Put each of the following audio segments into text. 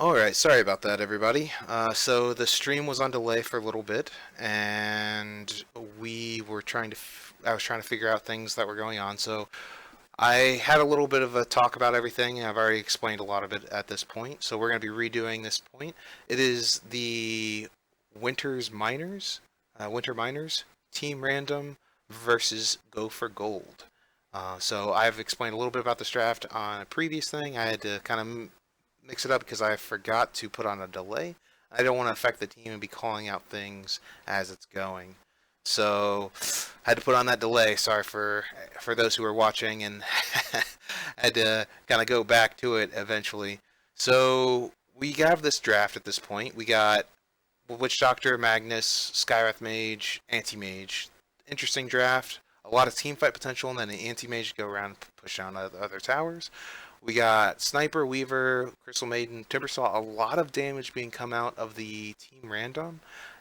Alright, sorry about that, everybody. So the stream was on delay for a little bit, and we were trying to. I was trying to figure out things that were going on. So I had a little bit of a talk about everything. I've already explained a lot of it at this point. So we're going to be redoing this point. It is the Winter Miners, Team Random versus Go for Gold. So I've explained a little bit about this draft on a previous thing. I had to kind of mix it up because I forgot to put on a delay. I don't want to affect the team and be calling out things as it's going. So I had to put on that delay. Sorry for those who are watching and had to kind of go back to it eventually. So we have this draft at this point. We got Witch Doctor, Magnus, Skywrath Mage, Anti Mage. Interesting draft. A lot of team fight potential, and then an Anti Mage to go around and push down other towers. We got Sniper, Weaver, Crystal Maiden, Timbersaw. A lot of damage being come out of the team random,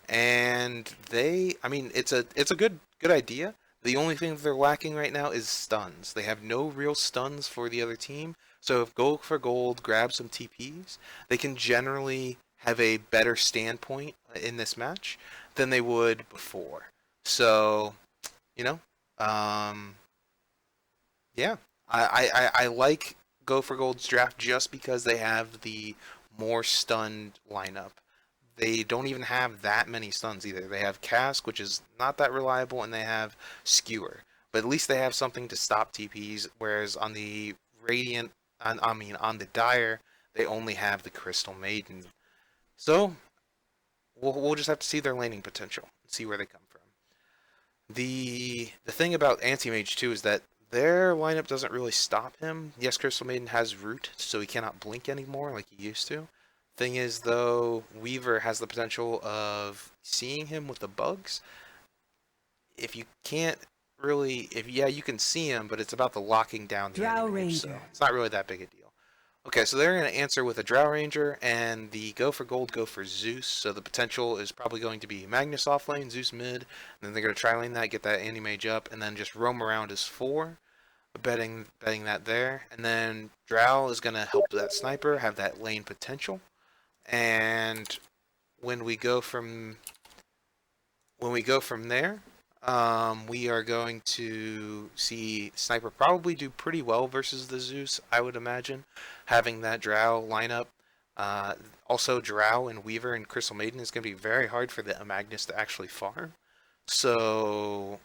and I mean, it's a good idea. The only thing that they're lacking right now is stuns. They have no real stuns for the other team. So if Go for Gold grabs some TPs, they can generally have a better standpoint in this match than they would before. So, you know, um, yeah, I like Go for Gold's draft just because they have the more stunned lineup. They don't even have that many stuns either. They have Cask, which is not that reliable, and they have Skewer. But at least they have something to stop TPs, whereas on the Radiant, on the Dire, they only have the Crystal Maiden. So we'll just have to see their laning potential and see where they come from. The thing about Anti-Mage too is that their lineup doesn't really stop him. Yes, Crystal Maiden has Root, so he cannot blink anymore like he used to. Thing is, though, Weaver has the potential of seeing him with the bugs. If you can't really, if yeah, you can see him, but it's about the locking down the Drow enemy, so Ranger. it's not really that big a deal. Okay, so they're going to answer with a Drow Ranger, and the Go for Gold go for Zeus. So the potential is probably going to be Magnus off lane, Zeus mid, and then they're going to try lane that, get that anti-mage up, and then just roam around as 4, betting that there. And then Drow is going to help that sniper have that lane potential. And when we go from there, we are going to see Sniper probably do pretty well versus the Zeus, I would imagine, having that Drow lineup. Also, Drow and Weaver and Crystal Maiden is going to be very hard for the Magnus to actually farm. So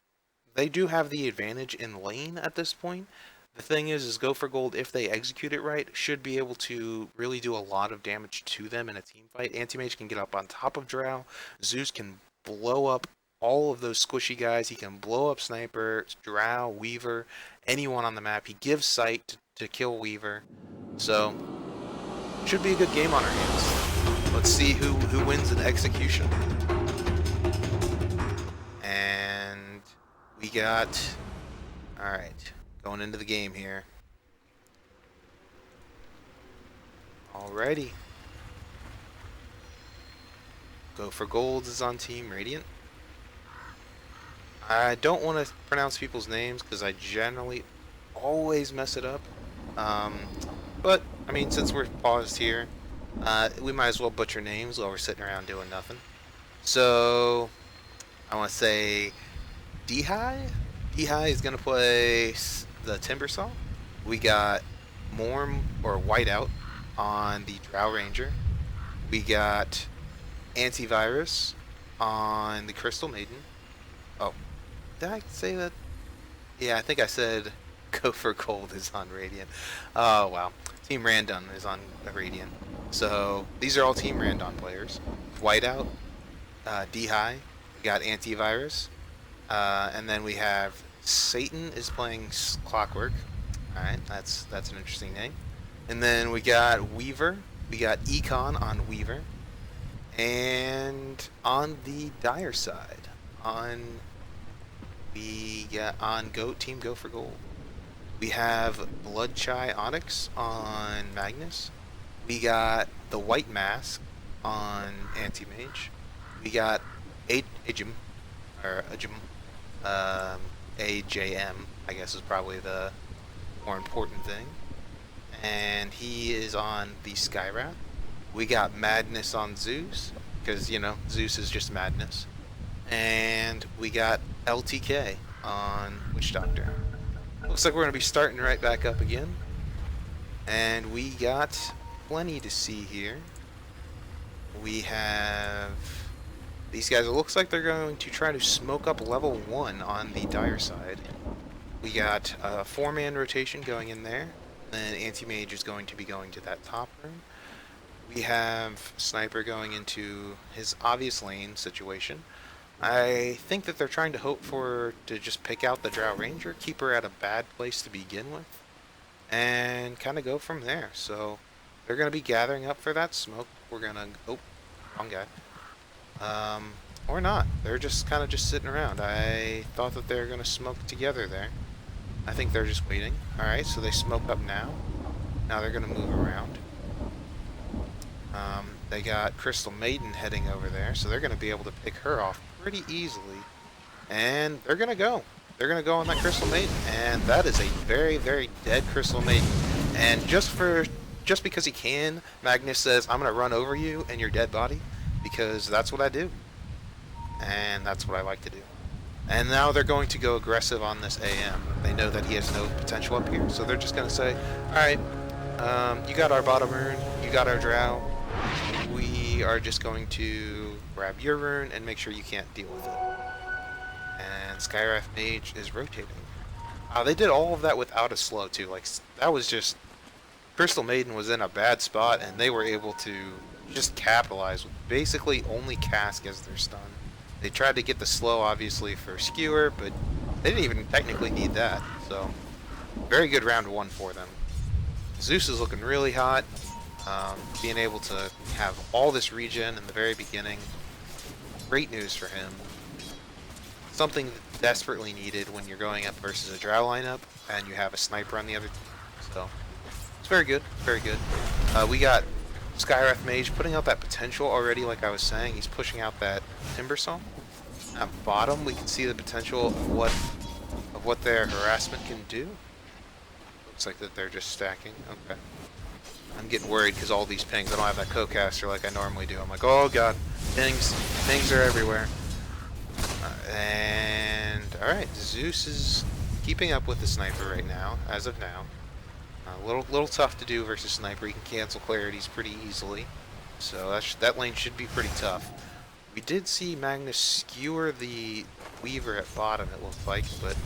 they do have the advantage in lane at this point. The thing is Go for Gold, if they execute it right, should be able to really do a lot of damage to them in a team fight. Anti-Mage can get up on top of Drow. Zeus can blow up all of those squishy guys. He can blow up Sniper, Drow, Weaver, anyone on the map. He gives sight to kill Weaver. So, should be a good game on our hands. Let's see who wins in execution. And we got... Alright, going into the game here. Alrighty. Go for Gold is on Team Radiant. I don't want to pronounce people's names because I generally always mess it up. But, I mean, since we're paused here, we might as well butcher names while we're sitting around doing nothing. So, I want to say D-High. D-High is going to play the Timbersaw. We got Morm or Whiteout on the Drow Ranger. We got Antivirus on the Crystal Maiden. Oh, did I say that? Yeah, I think I said Go for Gold is on Radiant. Oh, wow. Team Randon is on Radiant. So, these are all Team Randon players. Whiteout, D-High, we got Antivirus, and then we have Satan is playing Clockwork. Alright, that's an interesting name. And then we got Weaver, we got Econ on Weaver, and on the Dire side, Team Go for Gold. We have Bloodchai Onyx on Magnus. We got the White Mask on Anti-Mage. We got Ajim, or Ajim, AJM, I guess is probably the more important thing. And he is on the Skywrath. We got Madness on Zeus, because, you know, Zeus is just madness. And we got LTK on Witch Doctor. Looks like we're going to be starting right back up again. And we got plenty to see here. We have these guys. It looks like they're going to try to smoke up level 1 on the dire side. We got a 4-man rotation going in there. Then Anti-Mage is going to be going to that top room. We have Sniper going into his obvious lane situation. I think that they're trying to hope to just pick out the Drow Ranger, keep her at a bad place to begin with, and kind of go from there. So they're going to be gathering up for that smoke. We're going to... Oh, wrong guy. Or not. They're just kind of just sitting around. I thought that they were going to smoke together there. I think they're just waiting. Alright, so they smoked up now. Now they're going to move around. They got Crystal Maiden heading over there, so they're going to be able to pick her off pretty easily. And they're going to go. They're going to go on that Crystal Maiden. And that is a very, very dead Crystal Maiden. And just because he can, Magnus says, I'm going to run over you and your dead body, because that's what I do. And that's what I like to do. And now they're going to go aggressive on this AM. They know that he has no potential up here, so they're just going to say, alright, you got our bottom rune, you got our drow, we are just going to grab your rune and make sure you can't deal with it. And Skywrath Mage is rotating. They did all of that without a slow too, like, that was just... Crystal Maiden was in a bad spot, and they were able to just capitalize with basically only Cask as their stun. They tried to get the slow, obviously, for Skewer, but they didn't even technically need that. So, very good round 1 for them. Zeus is looking really hot. Being able to have all this regen in the very beginning, great news for him. Something desperately needed when you're going up versus a Drow lineup, and you have a Sniper on the other team. So, it's very good, very good. We got Skywrath Mage putting out that potential already, like I was saying. He's pushing out that Timbersaw. At bottom, we can see the potential of what their harassment can do. Looks like that they're just stacking. Okay. I'm getting worried because all these pings, I don't have that co-caster like I normally do. I'm like, oh god, pings are everywhere. And, alright, Zeus is keeping up with the Sniper right now, as of now. A little tough to do versus Sniper. He can cancel clarities pretty easily, so that lane should be pretty tough. We did see Magnus skewer the Weaver at bottom, it looked like, but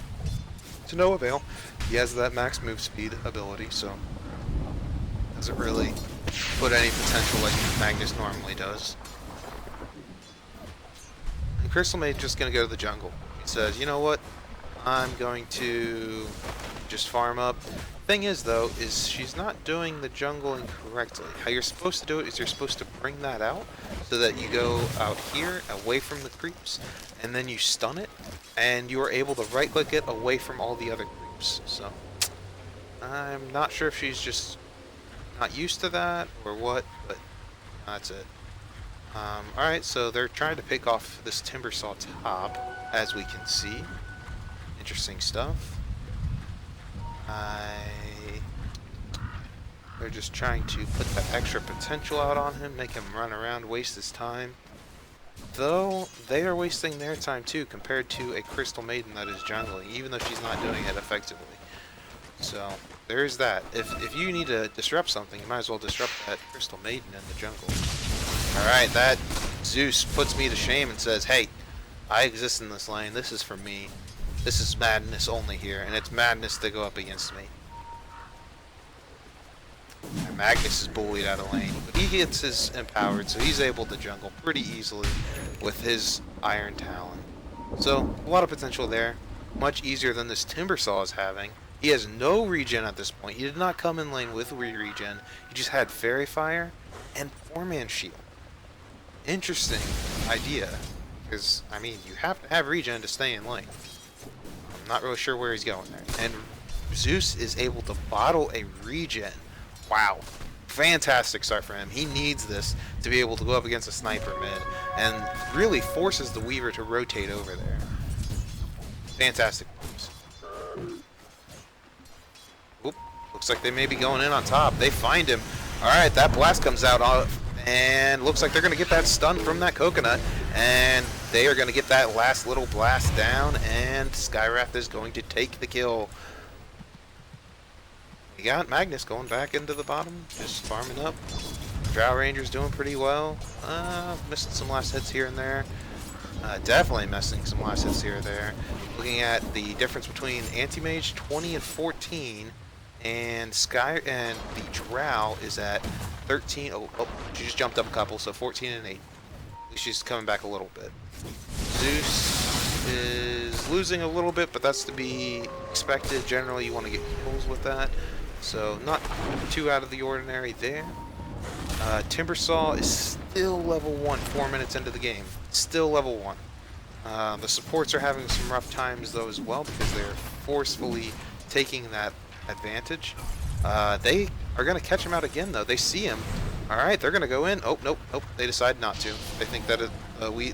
to no avail. He has that max move speed ability, so doesn't really put any potential like Magnus normally does. And Crystal Maid's just going to go to the jungle. He says, you know what, I'm going to just farm up. Thing is, though, is she's not doing the jungle incorrectly. How you're supposed to do it is you're supposed to bring that out so that you go out here away from the creeps, and then you stun it, and you are able to right-click it away from all the other creeps. So I'm not sure if she's just not used to that or what, but that's it. Alright, so they're trying to pick off this Timbersaw top, as we can see. Interesting stuff. They're just trying to put that extra potential out on him, make him run around, waste his time. Though, they are wasting their time too, compared to a Crystal Maiden that is jungling, even though she's not doing it effectively. So, there's that. If you need to disrupt something, you might as well disrupt that Crystal Maiden in the jungle. Alright, that Zeus puts me to shame and says, hey, I exist in this lane, this is for me. This is madness only here, and it's madness to go up against me. And Magnus is bullied out of lane, but he gets his empowered, so he's able to jungle pretty easily with his Iron Talon. So, a lot of potential there. Much easier than this Timbersaw is having. He has no regen at this point. He did not come in lane with regen. He just had Fairy Fire and 4-man shield. Interesting idea, because, I mean, you have to have regen to stay in lane. I'm not really sure where he's going there. And Zeus is able to bottle a regen. Wow. Fantastic start for him. He needs this to be able to go up against a Sniper mid, and really forces the Weaver to rotate over there. Fantastic moves. Oop. Looks like they may be going in on top. They find him. Alright, that blast comes out, And looks like they're going to get that stun from that coconut. And they are going to get that last little blast down. And Skywrath is going to take the kill. We got Magnus going back into the bottom, just farming up. Drow Ranger's doing pretty well. Missing some last hits here and there. Definitely missing some last hits here and there. Looking at the difference between Anti-Mage 20 and 14, and the Drow is at 13. Oh, she just jumped up a couple, so 14 and 8. At least she's coming back a little bit. Zeus is losing a little bit, but that's to be expected. Generally, you want to get kills with that, so not too out of the ordinary there. Timbersaw is still level 1 4 minutes into the game. Still level 1. The supports are having some rough times though as well because they're forcefully taking that advantage. They are going to catch him out again though. They see him. Alright, they're going to go in. Oh, nope. They decide not to. They think that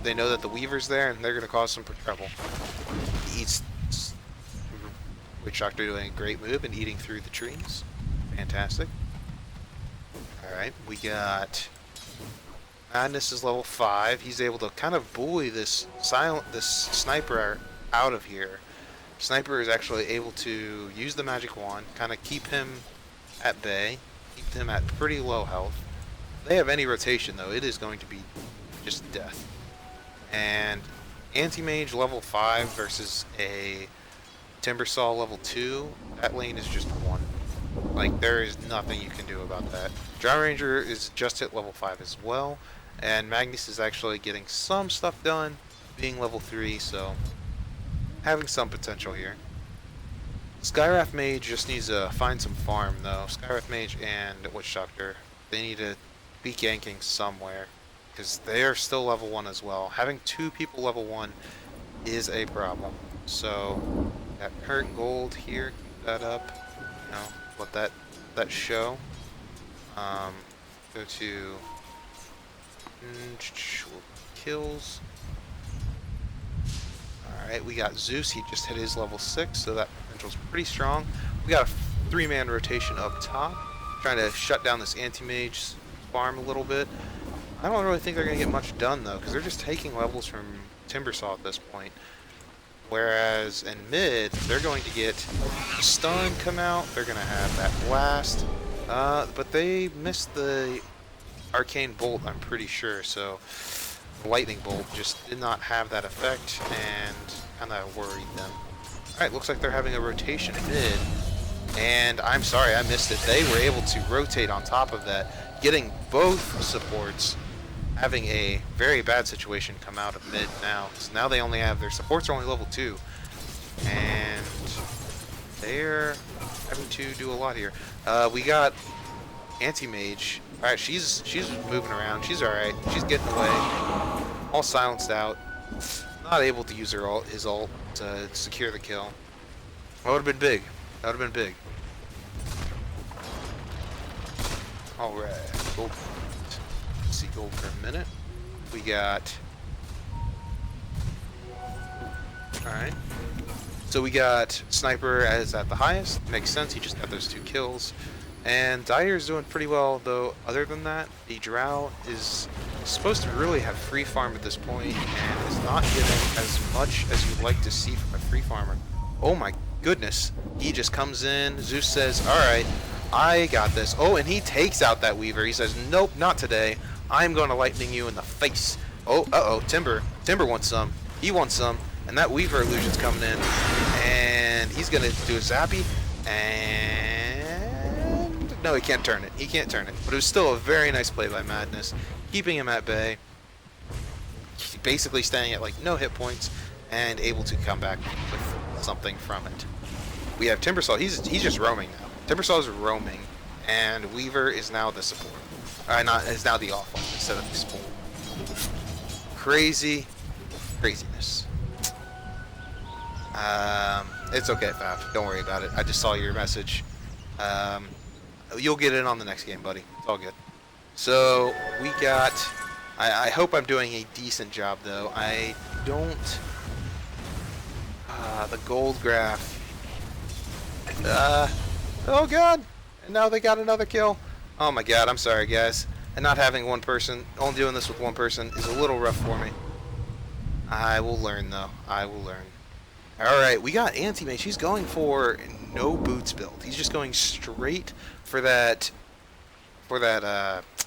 they know that the Weaver's there and they're going to cause some trouble. Witch Doctor doing a great move and eating through the trees. Fantastic. Alright, we got Madness is level 5. He's able to kind of bully this sniper out of here. Sniper is actually able to use the magic wand, kind of keep him at bay, keep him at pretty low health. If they have any rotation though, it is going to be just death. And Anti-Mage level 5 versus a Timbersaw level 2, that lane is just 1. Like, there is nothing you can do about that. Drow Ranger is just hit level 5 as well, and Magnus is actually getting some stuff done, being level 3, so having some potential here. Skywrath Mage just needs to find some farm, though. Skywrath Mage and Witch Doctor, they need to be ganking somewhere, because they are still level 1 as well. Having 2 people level 1 is a problem. So, got current gold here, keep that up, you know. Let that show. Go to kills. Alright, we got Zeus. He just hit his level 6, so that potential's pretty strong. We got a 3-man rotation up top, trying to shut down this anti-mage farm a little bit. I don't really think they're going to get much done, though, because they're just taking levels from Timbersaw at this point. Whereas in mid, they're going to get a stun come out, they're going to have that blast, but they missed the arcane bolt, I'm pretty sure, so the lightning bolt just did not have that effect and kind of worried them. Alright, looks like they're having a rotation mid, and I'm sorry, I missed it. They were able to rotate on top of that, getting both supports, having a very bad situation come out of mid now. So now they only have, their supports are only level 2. And they're having to do a lot here. We got Anti-Mage. Alright, she's moving around. She's alright. She's getting away. All silenced out. Not able to use his ult to secure the kill. That would have been big. That would have been big. Alright. Gold. See gold for a minute. We got... Alright. So we got Sniper as at the highest. Makes sense, he just got those 2 kills. And Dyer's doing pretty well, though other than that, the Drow is supposed to really have free farm at this point and is not getting as much as you'd like to see from a free farmer. Oh my goodness. He just comes in, Zeus says, alright, I got this. Oh, and he takes out that Weaver. He says, nope, not today. I'm going to lightning you in the face. Oh, uh-oh, Timber wants some. He wants some. And that Weaver illusion's coming in. And he's going to do a zappy. And... no, he can't turn it. He can't turn it. But it was still a very nice play by Madness. Keeping him at bay. Basically staying at, like, no hit points. And able to come back with something from it. We have Timbersaw. He's just roaming now. Timbersaw is roaming. And Weaver is now the support. Is now the off instead of the support. Craziness. It's okay, Faf. Don't worry about it. I just saw your message. You'll get in on the next game, buddy. It's all good. So, we got... I hope I'm doing a decent job, though. I don't... the gold graph. Oh, God! And now they got another kill. Oh, my God. I'm sorry, guys. And not having one person, only doing this with one person, is a little rough for me. I will learn, though. I will learn. Alright, we got Anti-Mage. He's going for no boots build. He's just going straight for that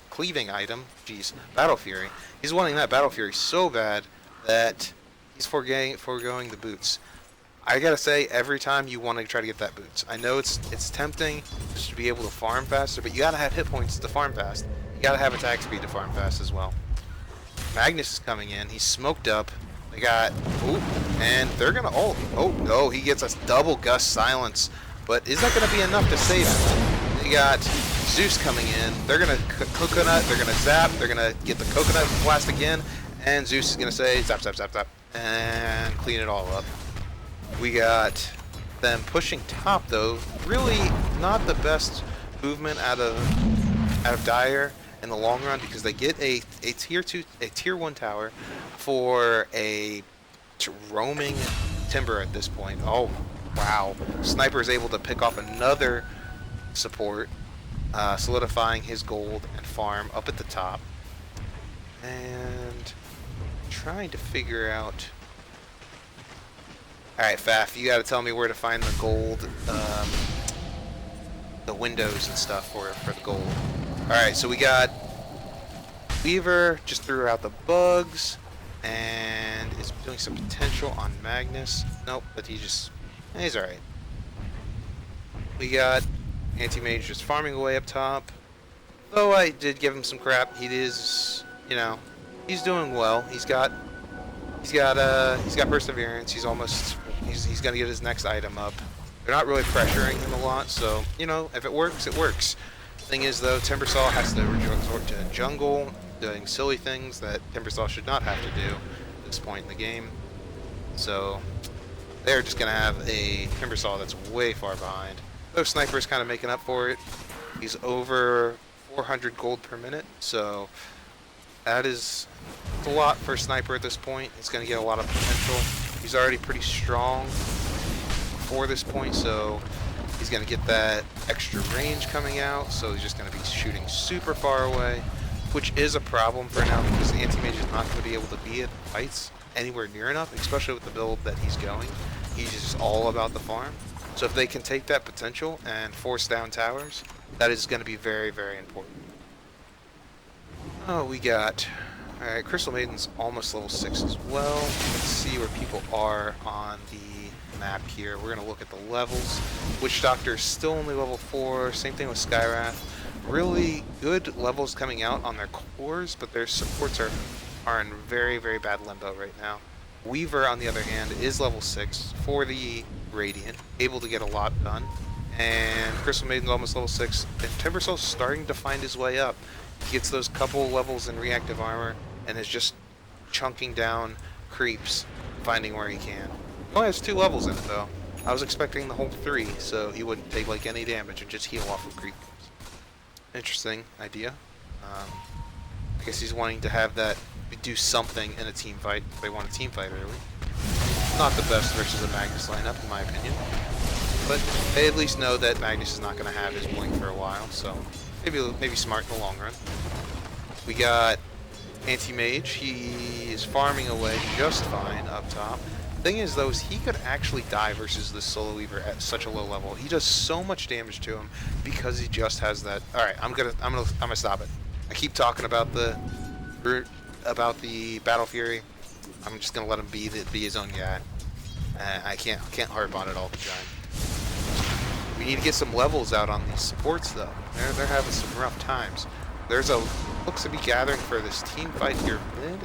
cleaving item. Jeez, Battle Fury. He's wanting that Battle Fury so bad that he's foregoing the boots. I gotta say, every time you want to try to get that boots. I know it's tempting just to be able to farm faster, but you gotta have hit points to farm fast. You gotta have attack speed to farm fast as well. Magnus is coming in. He's smoked up. They got, and they're gonna ult. Oh no, he gets a double gust silence, but is that gonna be enough to save him? They got Zeus coming in. They're gonna coconut. They're gonna zap. They're gonna get the coconut blast again, and Zeus is gonna say zap, zap, zap, zap, and clean it all up. We got them pushing top though. Really not the best movement out of Dire in the long run, because they get a tier 1 tower for a roaming Timber at this point. Oh wow, Sniper is able to pick off another support, solidifying his gold and farm up at the top, and trying to figure out. Alright, Faf, you gotta tell me where to find the gold, the windows and stuff for the gold. Alright, so we got Weaver just threw out the bugs and is doing some potential on Magnus. Nope, but he's alright. We got Anti-Mage just farming away up top. Though I did give him some crap, he is, you know, he's doing well. He's got perseverance. He's gonna get his next item up. They're not really pressuring him a lot, so you know, if it works, it works. Thing is though, Timbersaw has to resort to jungle, doing silly things that Timbersaw should not have to do at this point in the game. So they're just gonna have a Timbersaw that's way far behind. Though Sniper's kind of making up for it. He's over 400 gold per minute, so that is a lot for Sniper at this point. He's gonna get a lot of potential. He's already pretty strong for this point, so he's going to get that extra range coming out, so he's just going to be shooting super far away, which is a problem for now because Anti-Mage is not going to be able to be at fights anywhere near enough, especially with the build that he's going. He's just all about the farm. So if they can take that potential and force down towers, that is going to be very, very important. Oh, we got... Alright, Crystal Maiden's almost level 6 as well. Let's see where people are on the map here. We're going to look at the levels. Witch Doctor is still only level 4. Same thing with Skywrath. Really good levels coming out on their cores, but their supports are in very, very bad limbo right now. Weaver, on the other hand, is level 6 for the Radiant, able to get a lot done. And Crystal Maiden's almost level 6. And Timbersaw's starting to find his way up. He gets those couple levels in reactive armor and is just chunking down creeps, finding where he can. He only has 2 levels in it though. I was expecting the whole 3, so he wouldn't take like any damage and just heal off of creeps. Interesting idea. I guess he's wanting to have that do something in a team fight. They want a team fight early. Not the best versus a Magnus lineup in my opinion, but they at least know that Magnus is not going to have his blink for a while, so maybe smart in the long run. We got Anti-Mage. He is farming away just fine up top. Thing is though, is he could actually die versus this Solo Weaver at such a low level. He does so much damage to him because he just has that. All right, I'm gonna stop it. I keep talking about the Battle Fury. I'm just gonna let him be his own guy. I can't harp on it all the time. We need to get some levels out on these supports though. They're having some rough times. There's looks to be gathering for this team fight here mid,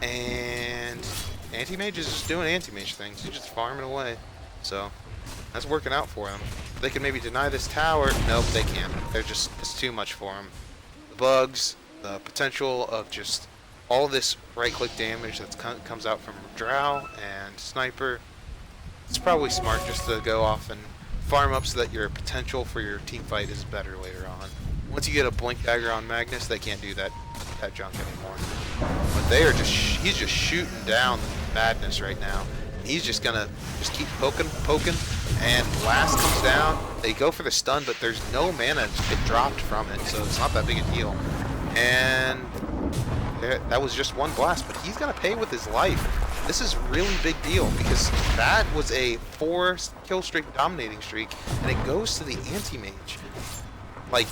and Anti-Mage is just doing Anti-Mage things. He's just farming away, so that's working out for him. They can maybe deny this tower. Nope, they can't. It's too much for him. The bugs, the potential of just all this right-click damage that comes out from Drow and Sniper. It's probably smart just to go off and farm up so that your potential for your team fight is better later on. Once you get a Blink Dagger on Magnus, they can't do that junk anymore. But he's just shooting down Madness right now. He's just gonna keep poking, and Blast comes down. They go for the stun, but there's no mana to get dropped from it, so it's not that big a deal. And that was just one blast, but he's gonna pay with his life. This is really big deal because that was a 4 kill streak, dominating streak, and it goes to the anti-mage. Like,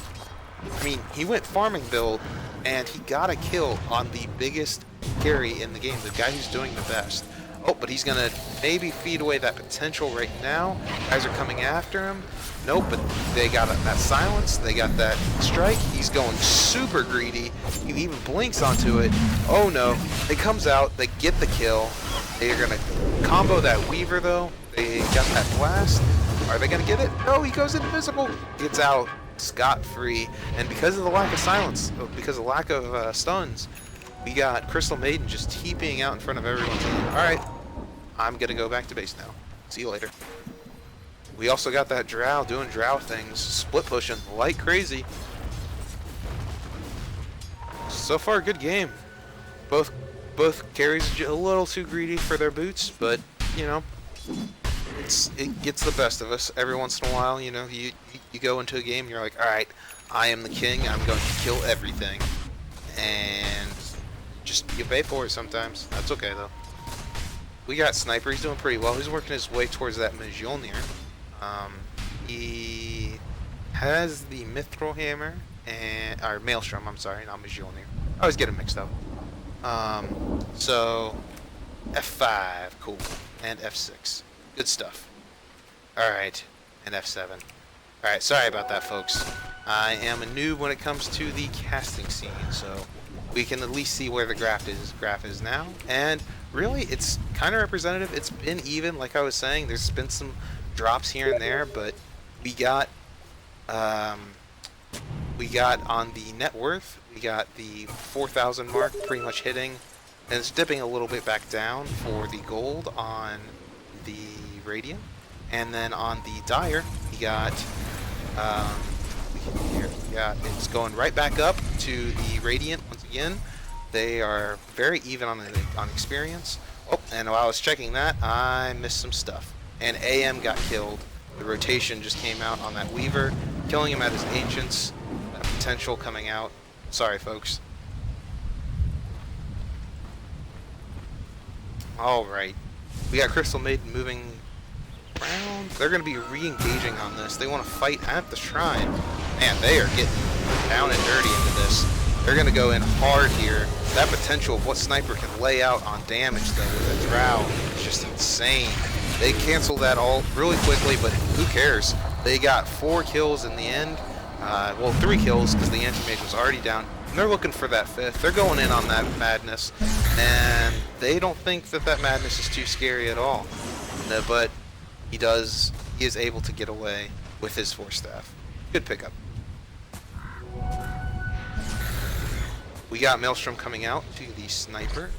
I mean, he went farming build, and he got a kill on the biggest carry in the game, the guy who's doing the best. Oh, but he's gonna maybe feed away that potential right now. Guys are coming after him. Nope, but they got that silence, they got that strike. He's going super greedy. He even blinks onto it. Oh no, it comes out, they get the kill. They're gonna combo that Weaver though. They got that blast. Are they gonna get it? No, he goes invisible. Gets out scot-free. And because of the lack of silence, because of the lack of stuns, we got Crystal Maiden just TPing out in front of everyone's team. Alright, I'm gonna go back to base now. See you later. We also got that Drow doing Drow things, split pushing like crazy. So far, good game. Both carries a little too greedy for their boots, but you know, it gets the best of us every once in a while. You know, you go into a game and you're like, all right, I am the king. I'm going to kill everything, and just you pay for it sometimes. That's okay though. We got Sniper. He's doing pretty well. He's working his way towards that Mjolnir. He has the Mithril Hammer and or Maelstrom. I'm sorry, not Mjolnir. I always get them mixed up. So F5, cool, and F6, good stuff. All right, and F7. All right, sorry about that, folks. I am a noob when it comes to the casting scene, so we can at least see where the graph is now, and really, it's kind of representative. It's been even, like I was saying. There's been some drops here and there, but we got on the net worth, we got the 4,000 mark pretty much hitting, and it's dipping a little bit back down for the gold on the Radiant, and then on the Dire, we got it's going right back up to the Radiant once again. They are very even on experience. Oh, and while I was checking that, I missed some stuff. And AM got killed. The rotation just came out on that Weaver, killing him at his Ancients. That potential coming out. Sorry, folks. Alright. We got Crystal Maiden moving around. They're going to be re-engaging on this. They want to fight at the shrine. Man, they are getting down and dirty into this. They're going to go in hard here. That potential of what Sniper can lay out on damage, though, with a Drow is just insane. They cancel that all really quickly, but who cares? They got 4 kills in the end. Well, 3 kills because the anti-mage was already down. And they're looking for that 5th. They're going in on that madness. And they don't think that that madness is too scary at all. No, but he is able to get away with his Force Staff. Good pickup. We got Maelstrom coming out to the Sniper.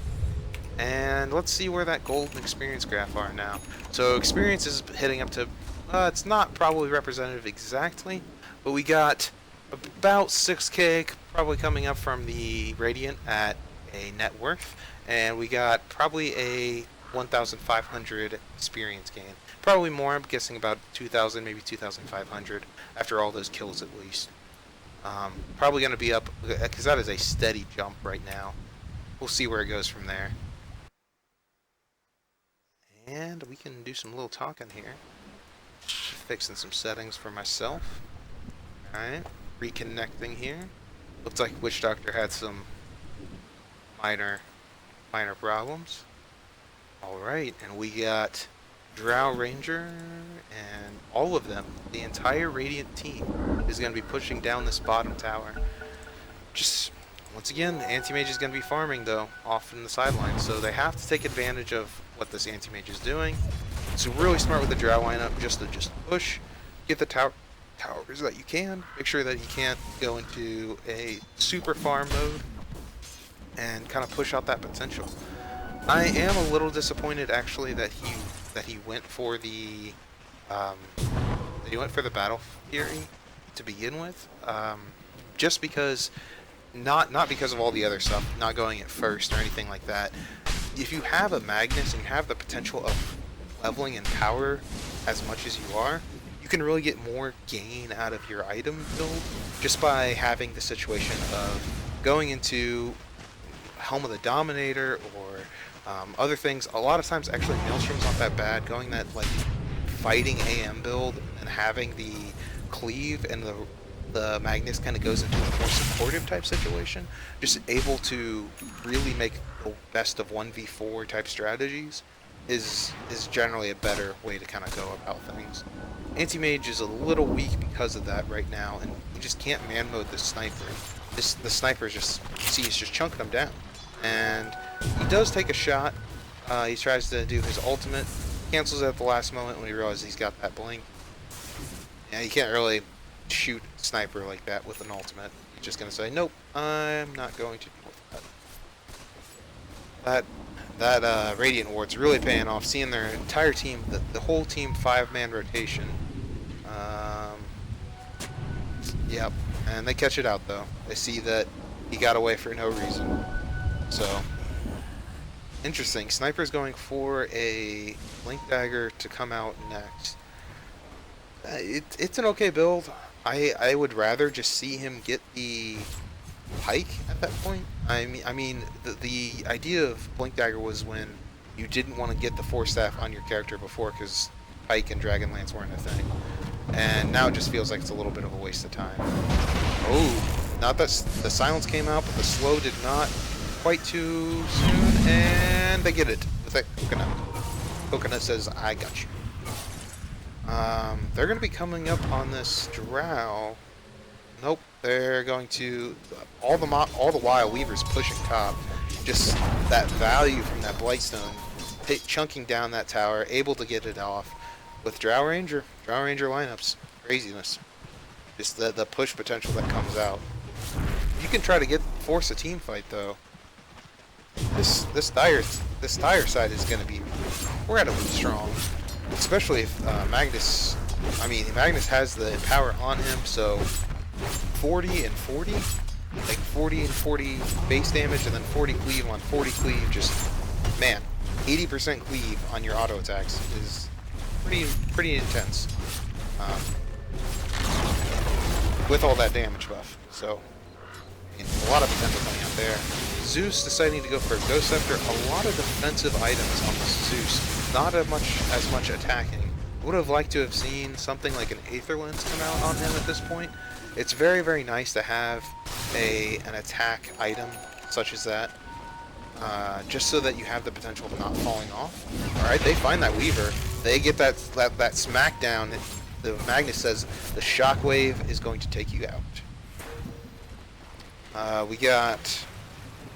And let's see where that gold and experience graph are now. So experience is hitting up to, it's not probably representative exactly, but we got about 6k probably coming up from the Radiant at a net worth. And we got probably a 1,500 experience gain. Probably more, I'm guessing about 2,000, maybe 2,500 after all those kills at least. Probably going to be up, because that is a steady jump right now. We'll see where it goes from there. And we can do some little talking here. Fixing some settings for myself. Alright, reconnecting here. Looks like Witch Doctor had some minor problems. Alright, and we got Drow Ranger and all of them. The entire Radiant team is going to be pushing down this bottom tower. Just, once again, the Anti-Mage is going to be farming, though, off in the sidelines, so they have to take advantage of what this Anti-Mage is doing. So really smart with the Drow lineup, just to push, get the towers that you can, make sure that you can't go into a super farm mode, and kind of push out that potential. I am a little disappointed, actually, that he went for the battle fury to begin with, just because, not because of all the other stuff, not going at first or anything like that. If you have a Magnus and you have the potential of leveling in power as much as you are, you can really get more gain out of your item build just by having the situation of going into Helm of the Dominator or other things, a lot of times actually Maelstrom's not that bad. Going that like fighting AM build and having the cleave and the Magnus kind of goes into a more supportive type situation, just able to really make the best of 1v4 type strategies is generally a better way to kind of go about things. Anti-Mage is a little weak because of that right now, and you just can't man mode the sniper. The sniper just he's just chunking him down, and he does take a shot. He tries to do his ultimate, cancels it at the last moment when he realizes he's got that blink. Yeah, you can't really shoot sniper like that with an ultimate. He's just gonna say, nope, I'm not going to deal with that. That Radiant Ward's really paying off, seeing their entire team, the whole team 5-man rotation. Yep, and they catch it out though. They see that he got away for no reason. So, interesting. Sniper's going for a Blink Dagger to come out next. It's an okay build. I would rather just see him get the Pike at that point. I mean the idea of Blink Dagger was when you didn't want to get the Force Staff on your character before because Pike and Dragonlance weren't a thing. And now it just feels like it's a little bit of a waste of time. Oh, not that the silence came out, but the slow did not quite too soon, and they get it with that Coconut. Coconut says, I got you. They're going to be coming up on this Drow. Nope, they're going to all the while Weaver's pushing top. Just that value from that Blightstone, chunking down that tower, able to get it off with Drow Ranger lineups. Craziness. Just the push potential that comes out. You can try to force a team fight though. This dire side is going to be incredibly strong, especially if Magnus. I mean, Magnus has the power on him, so 40 and 40, like 40 and 40 base damage, and then 40 cleave on 40 cleave. Just man, 80% cleave on your auto attacks is pretty intense. With all that damage buff, so I mean, a lot of potential coming out there. Zeus deciding to go for a Ghost Scepter. A lot of defensive items on this Zeus, not as much attacking. Would have liked to have seen something like an Aether Lens come out on him at this point. It's very, very nice to have an attack item such as that, just so that you have the potential of not falling off. All right, they find that Weaver. They get that smackdown. The Magnus says the shockwave is going to take you out. We got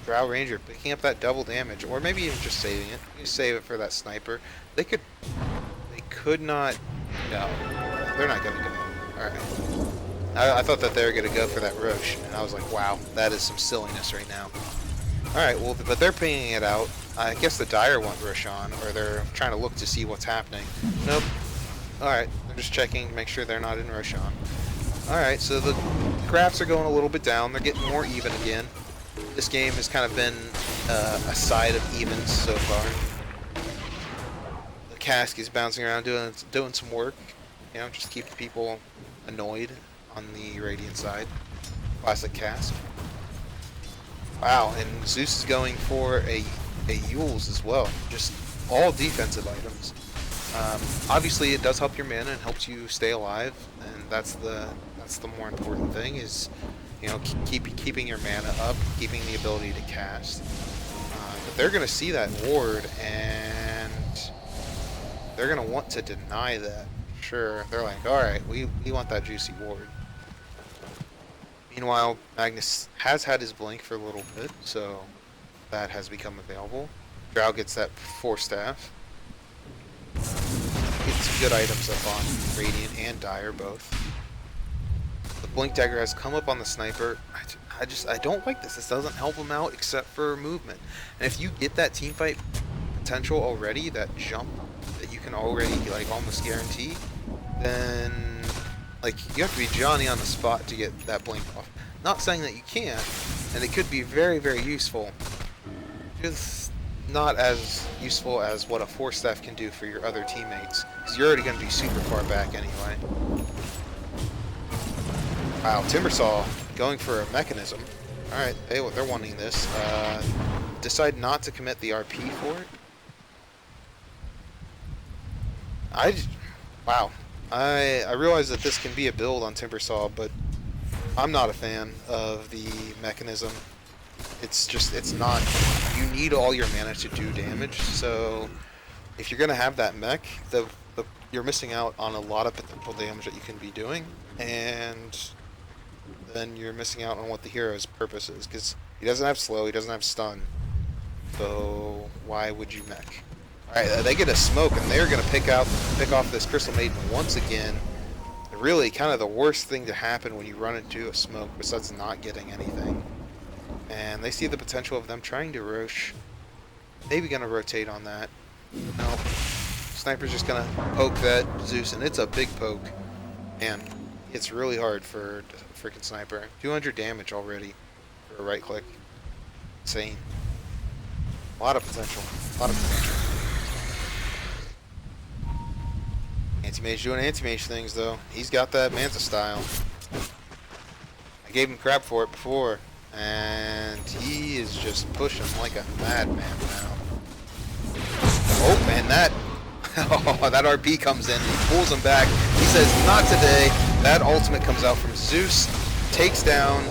Drow Ranger picking up that double damage, or maybe even just saving it. You save it for that sniper. They could not. No, they're not gonna go. All right. I thought that they were gonna go for that Roche, and I was like, wow, that is some silliness right now. All right, well, but they're pinging it out. I guess the Dire want Roshan, or they're trying to look to see what's happening. Nope. All right, they're just checking to make sure they're not in Roshan. All right, so the crafts are going a little bit down. They're getting more even again. This game has kind of been a side of evens so far. The cask is bouncing around doing some work. You know, just keep people annoyed on the Radiant side. Classic cask. Wow, and Zeus is going for a Yules as well. Just all defensive items. Obviously, it does help your mana and helps you stay alive, and that's the more important thing. Is, you know, keeping your mana up, keeping the ability to cast. But they're going to see that ward, and they're going to want to deny that. Sure, they're like, all right, we want that juicy ward. Meanwhile, Magnus has had his blink for a little bit, so that has become available. Drow gets that Force Staff. Gets some good items up on Radiant and Dire both. The Blink Dagger has come up on the Sniper. I don't like this. This doesn't help him out except for movement. And if you get that teamfight potential already, that jump that you can already like almost guarantee, then like you have to be Johnny on the spot to get that blink off. Not saying that you can't, and it could be very, very useful. Just not as useful as what a Force Staff can do for your other teammates, because you're already going to be super far back anyway. Wow, Timbersaw going for a mechanism. Alright, they're wanting this. Decide not to commit the RP for it. Wow. I realize that this can be a build on Timbersaw, but I'm not a fan of the mechanism. It's not, you need all your mana to do damage, so if you're gonna have that mech, you're missing out on a lot of potential damage that you can be doing, and then you're missing out on what the hero's purpose is, because he doesn't have slow, he doesn't have stun, so why would you mech? Alright, they get a smoke, and they're gonna pick off this Crystal Maiden once again. Really, kind of the worst thing to happen when you run into a smoke, besides not getting anything. And they see the potential of them trying to Roche. Maybe gonna rotate on that. No. Sniper's just gonna poke that Zeus, and it's a big poke. And it's really hard for freaking Sniper. 200 damage already for a right click. Insane. A lot of potential. A lot of potential. Anti-Mage doing Anti-Mage things, though. He's got that Manta style. I gave him crap for it before, and he is just pushing like a madman now. Oh, and that that RP comes in, he pulls him back. He says, not today. That ultimate comes out from Zeus, takes down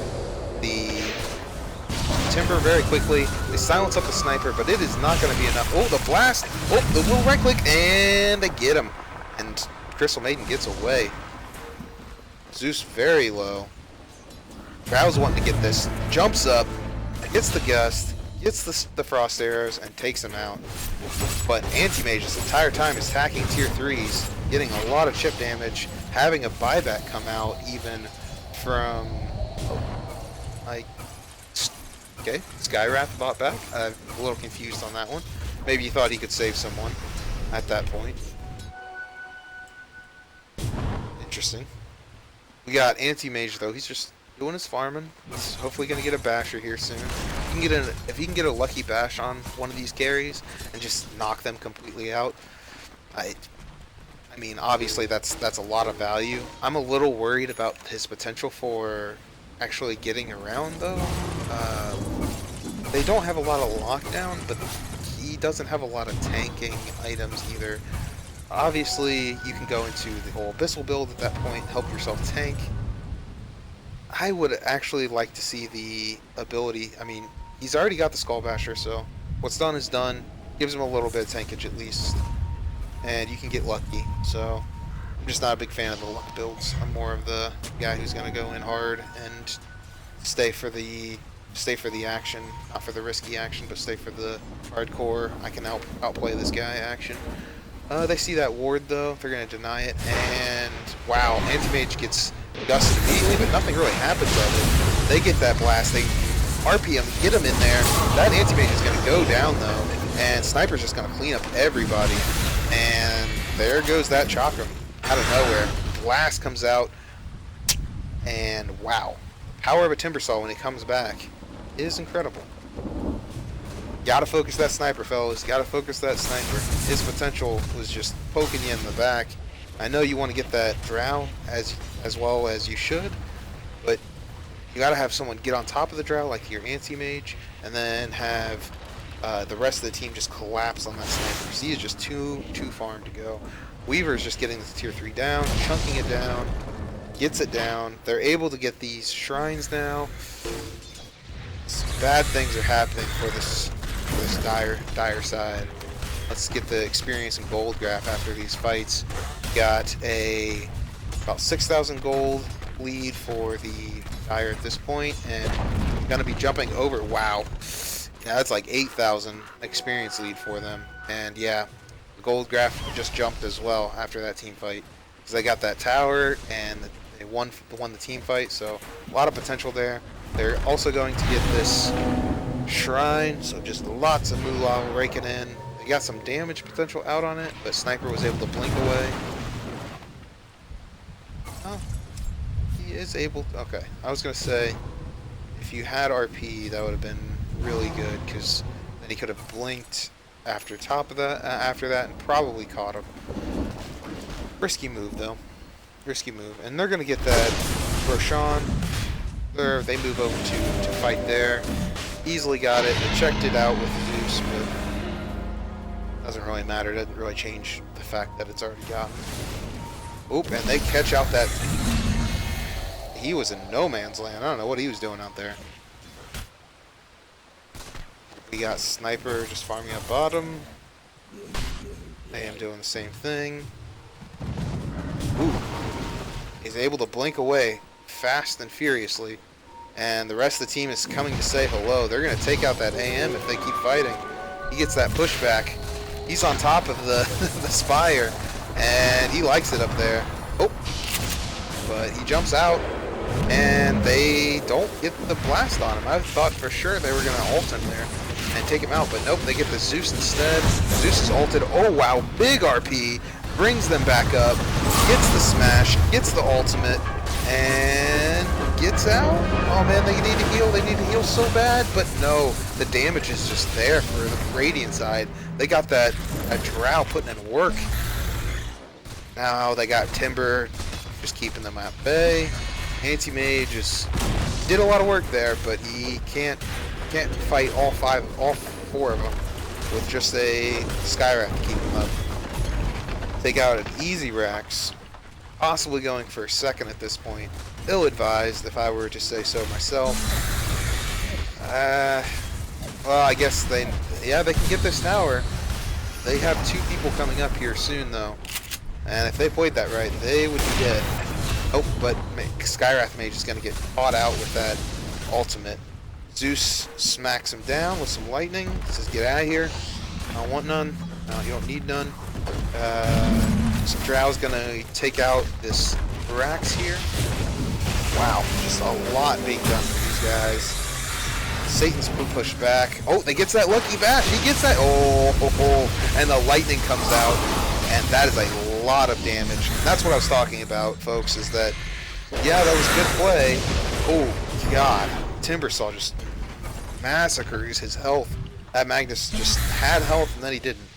the Timber very quickly. They silence up the Sniper, but it is not going to be enough. Oh, the blast! Oh, the little right click, and they get him. And Crystal Maiden gets away. Zeus very low. Drow's wanting to get this. Jumps up, gets the gust, gets the frost arrows, and takes him out. But Anti-Mage this entire time is attacking tier 3s, getting a lot of chip damage, having a buyback come out even from... like... Okay, Skywrath bought back. I'm a little confused on that one. Maybe he thought he could save someone at that point. Interesting. We got Anti-Mage though. He's just doing his farming. He's hopefully gonna get a basher here soon. If he can get a lucky bash on one of these carries and just knock them completely out, I mean, obviously that's a lot of value. I'm a little worried about his potential for actually getting around though. They don't have a lot of lockdown, but he doesn't have a lot of tanking items either. Obviously, you can go into the whole Abyssal build at that point, help yourself tank. I would actually like to see the ability. I mean, he's already got the Skull Basher, so what's done is done. Gives him a little bit of tankage at least, and you can get lucky. So I'm just not a big fan of the luck builds. I'm more of the guy who's going to go in hard and stay for the action, not for the risky action, but stay for the hardcore. I can outplay this guy action. They see that ward though, they're going to deny it, and wow, Anti-Mage gets gusted immediately, but nothing really happens of it. They get that blast, they RP him, get him in there. That Anti-Mage is going to go down though, and Sniper's just going to clean up everybody, and there goes that Chakram out of nowhere. Blast comes out, and wow, the power of a Timbersaw when he comes back is incredible. Gotta focus that Sniper, fellas. Gotta focus that Sniper. His potential was just poking you in the back. I know you want to get that Drow as well as you should, but you gotta have someone get on top of the Drow like your Anti-Mage, and then have the rest of the team just collapse on that Sniper. Because he is just too far to go. Weaver's just getting the tier 3 down, chunking it down, gets it down. They're able to get these shrines now. Bad things are happening for this dire side. Let's get the experience and gold graph after these fights. Got about 6,000 gold lead for the dire at this point, and gonna be jumping over. Wow, yeah, that's like 8,000 experience lead for them. And yeah, the gold graph just jumped as well after that team fight, because they got that tower and they won the team fight. So a lot of potential there. They're also going to get this shrine, so just lots of moolah raking in. They got some damage potential out on it, but Sniper was able to blink away. Oh, he is able to, okay. I was going to say, if you had RP, that would have been really good, because then he could have blinked after that, and probably caught him. Risky move, though. Risky move. And they're going to get that Roshan. they move over to fight there. Easily got it. They checked it out with Zeus, but doesn't really matter. It doesn't really change the fact that it's already gotten. Oop, and they catch out that... He was in no man's land. I don't know what he was doing out there. We got Sniper just farming up bottom. AM doing the same thing. Ooh. He's able to blink away fast and furiously. And the rest of the team is coming to say hello. They're going to take out that AM if they keep fighting. He gets that pushback. He's on top of the, the spire. And he likes it up there. Oh. But he jumps out. And they don't get the blast on him. I thought for sure they were going to ult him there and take him out. But nope, they get the Zeus instead. Zeus is ulted. Oh, wow. Big RP. Brings them back up. Gets the smash. Gets the ultimate. And gets out. Oh, man, they need to heal. They need to heal so bad. But no, the damage is just there for the Radiant side. They got that Drow putting in work. Now they got Timber just keeping them at bay. Anti-Mage just did a lot of work there, but he can't fight all four of them with just a Skywrath to keep him up. Take out an easy Rax, possibly going for a second at this point. Ill-advised, if I were to say so myself. Well, I guess they can get this tower. They have two people coming up here soon, though. And if they played that right, they would be dead. Oh, but Skywrath Mage is going to get caught out with that ultimate. Zeus smacks him down with some lightning. Says, get out of here. I don't want none. No, you don't need none. So Drow's going to take out this Rax here. Wow, just a lot being done for these guys. Satan's pushed back. Oh, they gets that lucky bash. He gets that. Oh, and the lightning comes out. And that is a lot of damage. And that's what I was talking about, folks, is that, yeah, that was good play. Oh, God. Timbersaw just massacres his health. That Magnus just had health, and then he didn't.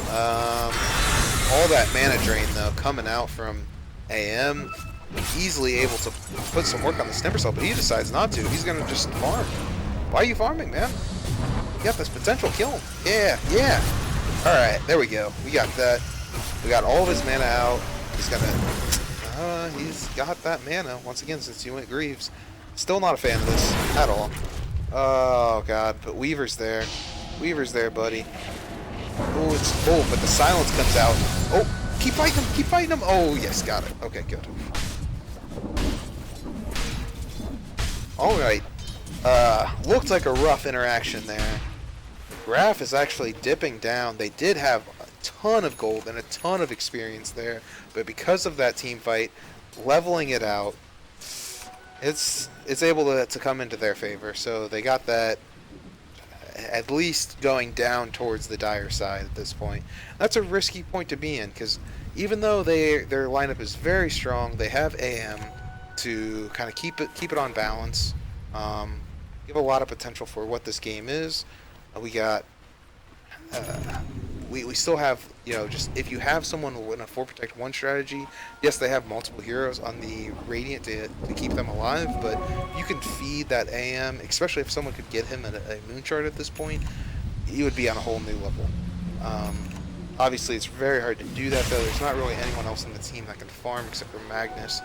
All that mana drain, though, coming out from AM. Easily able to put some work on this Timbersaw, but he decides not to. He's going to just farm. Why are you farming, man? You got this potential kill him. Yeah, yeah. All right, there we go. We got that. We got all of his mana out. He's got that mana once again since he went Greaves. Still not a fan of this at all. Oh God, but Weaver's there. Weaver's there, buddy. Oh, but the silence comes out. Oh, keep fighting him, keep fighting him. Oh yes, got it. Okay, good. All right. Looked like a rough interaction there. Graph is actually dipping down. They did have a ton of gold and a ton of experience there, but because of that team fight, leveling it out, it's able to come into their favor. So they got that at least going down towards the dire side at this point. That's a risky point to be in, because even though their lineup is very strong, they have AM to kind of keep it on balance. Give a lot of potential for what this game is. We got we still have, you know, just if you have someone in a 4 protect 1 strategy, yes, they have multiple heroes on the Radiant to keep them alive, but you can feed that AM, especially if someone could get him a moon chart at this point, he would be on a whole new level. Obviously it's very hard to do that, though. There's not really anyone else on the team that can farm except for Magnus.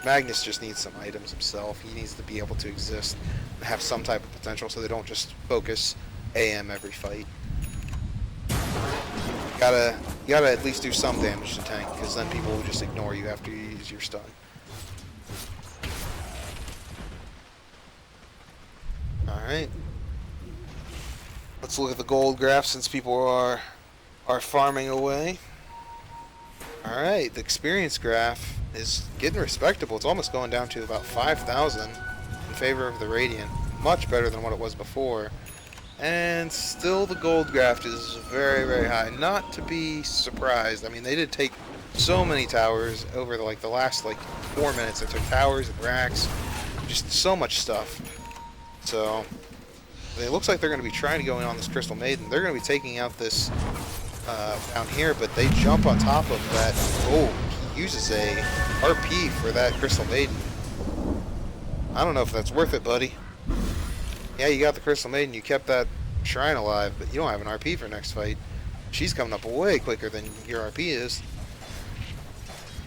Magnus just needs some items himself. He needs to be able to exist and have some type of potential, so they don't just focus AM every fight. You gotta at least do some damage to tank, because then people will just ignore you after you use your stun. Alright. Let's look at the gold graph since people are farming away. Alright, the experience graph is getting respectable. It's almost going down to about 5,000 in favor of the Radiant. Much better than what it was before. And still the gold graph is very, very high. Not to be surprised. I mean, they did take so many towers over the last 4 minutes. They took towers and racks. Just so much stuff. So it looks like they're going to be trying to go in on this Crystal Maiden. They're going to be taking out this down here, but they jump on top of that. Oh, he uses a RP for that Crystal Maiden. I don't know if that's worth it, buddy. Yeah, you got the Crystal Maiden, you kept that shrine alive, but you don't have an RP for next fight. She's coming up way quicker than your RP is.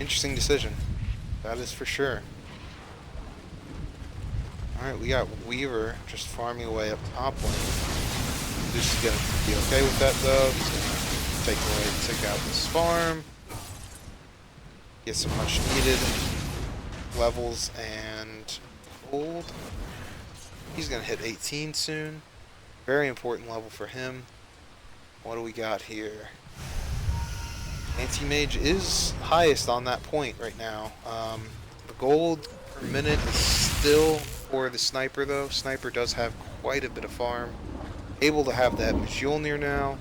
Interesting decision. That is for sure. Alright, we got Weaver just farming away up top lane. This is going to be okay with that, though. He's going to take out this farm. Get some much needed levels and gold. He's going to hit 18 soon. Very important level for him. What do we got here? Anti-Mage is highest on that point right now. The gold per minute is still for the Sniper, though. Sniper does have quite a bit of farm. Able to have that Mjolnir now.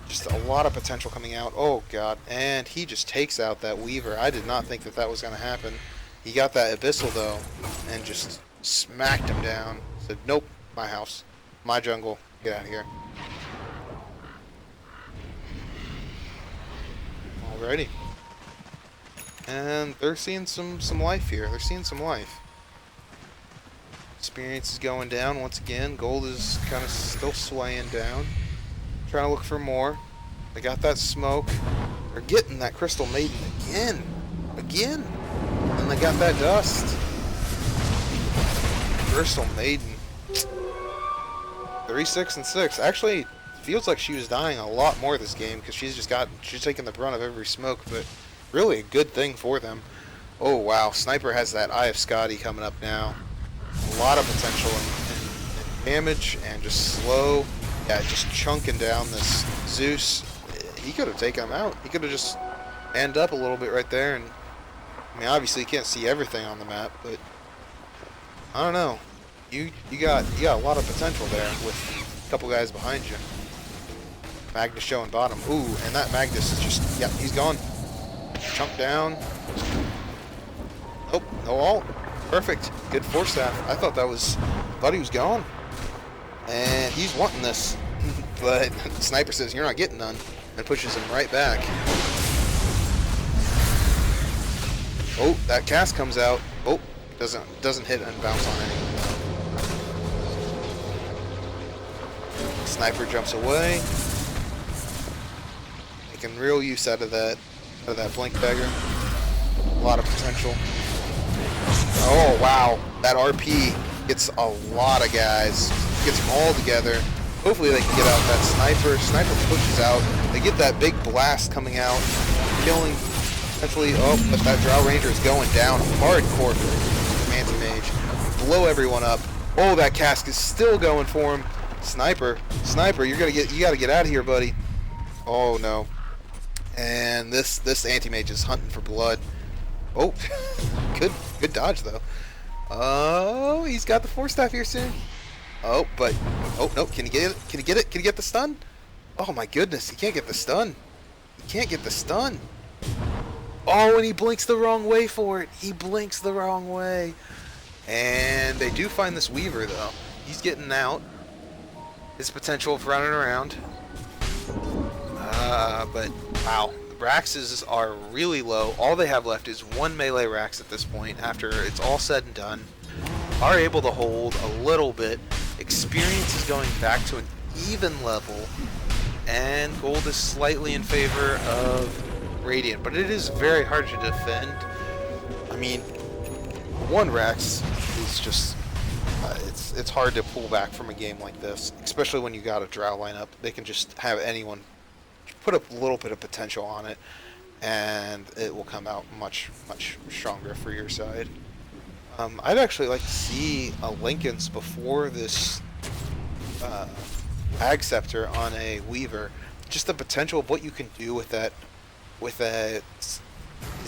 Just a lot of potential coming out. Oh, God. And he just takes out that Weaver. I did not think that that was going to happen. He got that Abyssal, though, and just smacked him down. Said, nope, my house. My jungle. Get out of here. Alrighty. And they're seeing some life here. They're seeing some life. Experience is going down once again. Gold is kind of still swaying down. Trying to look for more. They got that smoke. They're getting that Crystal Maiden again. Again. And they got that dust. Crystal Maiden. 3, 6, and 6. Actually, feels like she was dying a lot more this game because she's taking the brunt of every smoke, but really a good thing for them. Oh wow, Sniper has that Eye of Scotty coming up now. A lot of potential in damage and just slow. Yeah, just chunking down this Zeus. He could have taken him out. He could have just manned up a little bit right there, and I mean obviously you can't see everything on the map, but I don't know. You got a lot of potential there with a couple guys behind you. Magnus showing bottom. Ooh, and that Magnus is just, yep, he's gone. Chunk down. Oh, no ult. Perfect. Good force staff. I thought he was gone. And he's wanting this. But Sniper says, you're not getting none. And pushes him right back. Oh, that cast comes out. Oh, doesn't hit and bounce on anyone. Sniper jumps away. Making real use out of that blink dagger. A lot of potential. Oh wow, that RP gets a lot of guys. Gets them all together. Hopefully they can get out that Sniper. Sniper pushes out. They get that big blast coming out, killing essentially. Oh, but that Drow Ranger is going down hardcore for Anti-Mage. Blow everyone up. Oh, that cask is still going for him. Sniper, you gotta get out of here, buddy. Oh no. And this Anti-Mage is hunting for blood. Oh, good dodge though. Oh, he's got the force staff here soon. Oh, but oh no, can he get it? Can he get it? Can he get the stun? Oh my goodness, he can't get the stun. He can't get the stun. Oh, and he blinks the wrong way for it. He blinks the wrong way. And they do find this Weaver though. He's getting out. His potential of running around. But wow, the Raxes are really low. All they have left is one melee Rax at this point. After it's all said and done, are able to hold a little bit. Experience is going back to an even level, and gold is slightly in favor of Radiant, but it is very hard to defend. I mean, one Rax is just it's hard to pull back from a game like this, especially when you got a Drow lineup. They can just have anyone put a little bit of potential on it, and it will come out much stronger for your side. I'd actually like to see a Linken's before this Ag Scepter on a Weaver. Just the potential of what you can do with that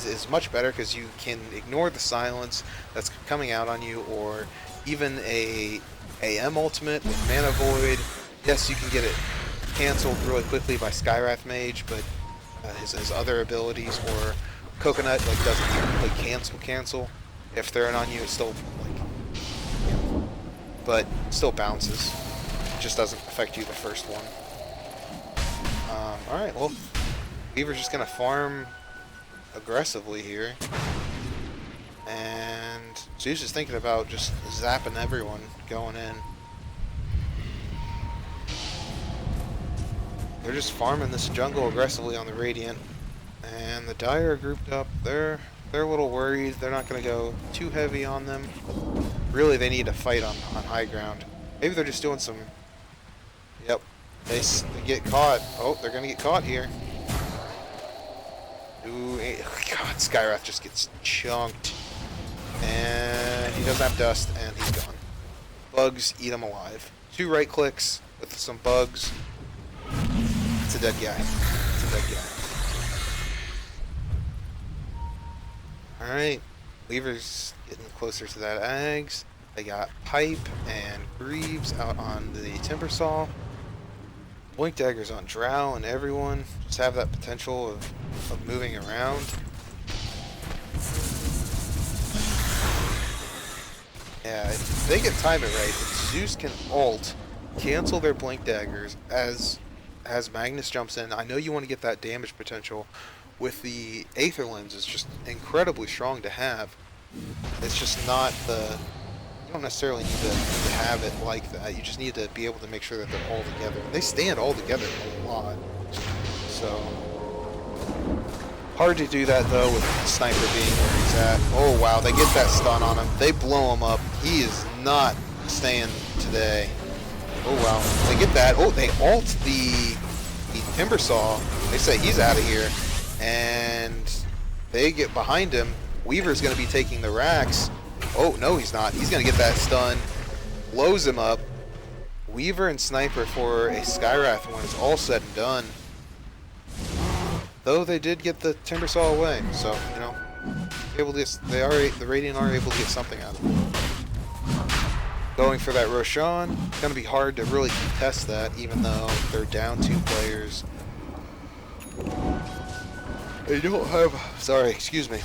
is much better, because you can ignore the silence that's coming out on you, or even a AM ultimate with Mana Void. Yes, you can get it canceled really quickly by Skywrath Mage, but his other abilities, or Coconut like doesn't even cancel. If they're on you, it still but still bounces. It just doesn't affect you the first one. All right, well, Weaver's just gonna farm aggressively here, and Zeus is thinking about just zapping everyone going in. They're just farming this jungle aggressively on the Radiant. And the Dire are grouped up. They're a little worried. They're not going to go too heavy on them. Really, they need to fight on high ground. Maybe they're just doing some... Yep. They get caught. Oh, they're going to get caught here. Ooh, God, Skywrath just gets chunked. And he doesn't have dust, and he's gone. Bugs eat him alive. 2 right clicks with some bugs. It's a dead guy. It's a dead guy. Alright. Weaver's getting closer to that Ags. They got Pipe and Greaves out on the Timbersaw. Blink Daggers on Drow and everyone. Just have that potential of moving around. Yeah, if they get time it right, if Zeus can ult, cancel their Blink Daggers as Magnus jumps in. I know you want to get that damage potential with the Aether Lens. It's just incredibly strong to have. It's just not the... You don't necessarily need to have it like that. You just need to be able to make sure that they're all together. And they stand all together a lot. So... Hard to do that though with the Sniper being where he's at. Oh wow, they get that stun on him. They blow him up. He is not staying today. Oh wow, they get that. Oh, they ult the Timbersaw. They say he's out of here. And they get behind him. Weaver's going to be taking the racks. Oh, no, he's not. He's going to get that stun. Blows him up. Weaver and Sniper for a Skywrath when it's all said and done. Though they did get the Timbersaw away, so, you know, the Radiant are able to get something out of it. Going for that Roshan. Going to be hard to really contest that, even though they're down 2 players. They don't have... Sorry, excuse me.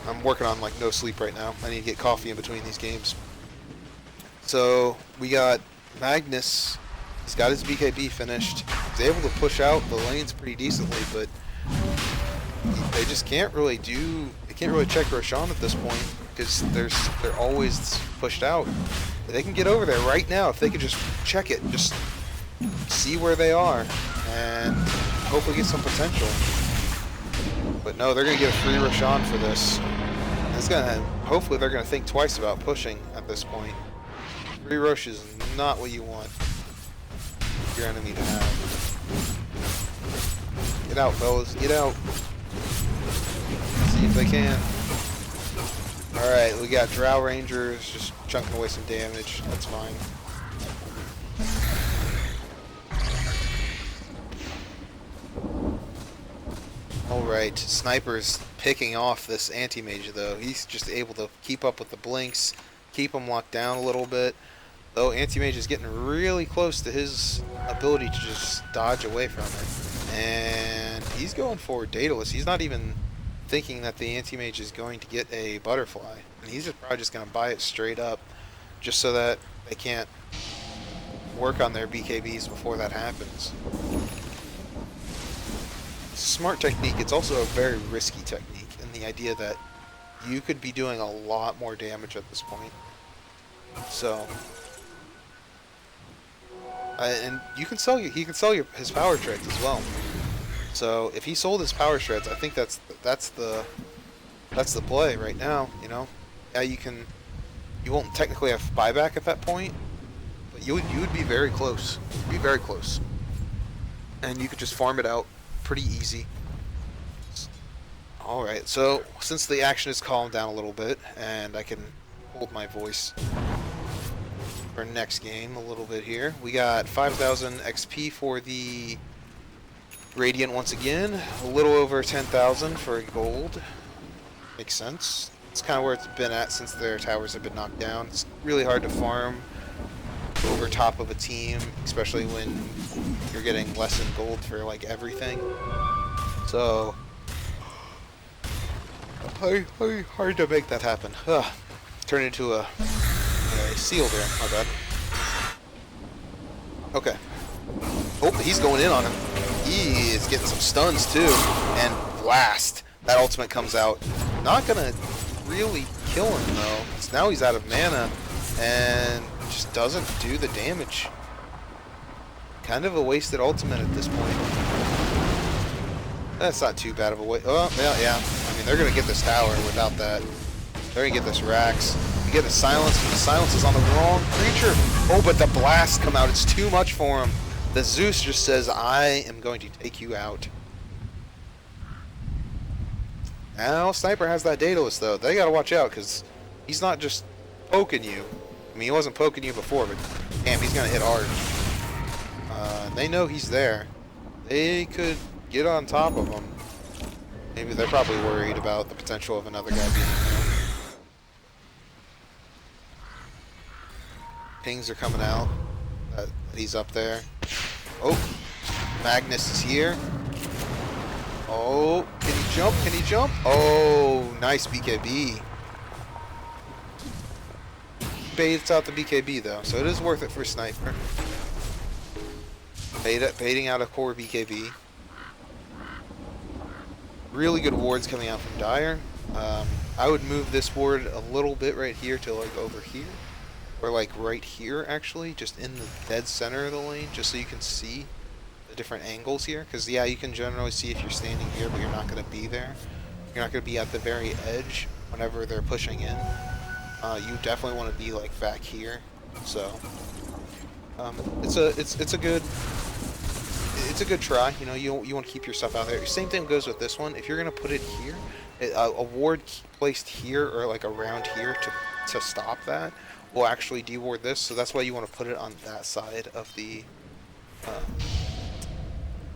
I'm working on, like, no sleep right now. I need to get coffee in between these games. So, we got Magnus. He's got his BKB finished. He's able to push out the lanes pretty decently, but they just can't really do... They can't really check Roshan at this point, because they're always pushed out. They can get over there right now if they could just check it, just see where they are, and hopefully get some potential. But no, they're going to get a free Roshan for this. It's gonna, hopefully they're going to think twice about pushing at this point. Free Rosh is not what you want your enemy to have. Get out, fellas. Get out. See if they can. Alright, we got Drow Rangers just chunking away some damage. That's fine. Alright, Sniper's picking off this anti-mage though. He's just able to keep up with the blinks, keep him locked down a little bit. Though anti-mage is getting really close to his ability to just dodge away from it. And he's going for Daedalus. He's not even thinking that the anti-mage is going to get a butterfly. And he's just probably just going to buy it straight up just so that they can't work on their BKBs before that happens. It's a smart technique. It's also a very risky technique in the idea that you could be doing a lot more damage at this point. So... and you can sell he can sell his power shreds as well. So if he sold his power shreds, I think that's the play right now. You know, yeah, you won't technically have buyback at that point, but you would be very close. You'd be very close, and you could just farm it out pretty easy. All right, so since the action has calmed down a little bit, and I can hold my voice for next game a little bit here. We got 5,000 XP for the Radiant once again. A little over 10,000 for gold. Makes sense. It's kind of where it's been at since their towers have been knocked down. It's really hard to farm over top of a team, especially when you're getting less in gold for like everything. So hard to make that happen. Turn into a seal there, my bad. Okay. Oh, he's going in on him. He is getting some stuns too. And blast. That ultimate comes out. Not gonna really kill him though. Silence. Now he's out of mana and just doesn't do the damage. Kind of a wasted ultimate at this point. That's not too bad of a waste. Oh, yeah. I mean, they're going to get this tower without that. They're going to get this Rax. You get the Silence, but the Silence is on the wrong creature. Oh, but the Blast come out. It's too much for him. The Zeus just says, I am going to take you out. Now, Sniper has that Daedalus, though. They got to watch out, because he's not just poking you. I mean, he wasn't poking you before, but damn, he's going to hit hard. They know he's there. They could get on top of him. Maybe they're probably worried about the potential of another guy being there. Pings are coming out. He's up there. Oh, Magnus is here. Oh, can he jump? Can he jump? Oh, nice BKB. Baits out the BKB though, so it is worth it for Sniper. Baiting out a core BKB. Really good wards coming out from Dire. I would move this ward a little bit right here to like over here. Or like right here actually, just in the dead center of the lane, just so you can see the different angles here. Because yeah, you can generally see if you're standing here, but you're not going to be there. You're not going to be at the very edge whenever they're pushing in. You definitely want to be like back here. So it's a good try. You know, you want to keep your stuff out there. Same thing goes with this one. If you're gonna put it here, a ward placed here or like around here to stop that will actually deward this. So that's why you want to put it on that side of the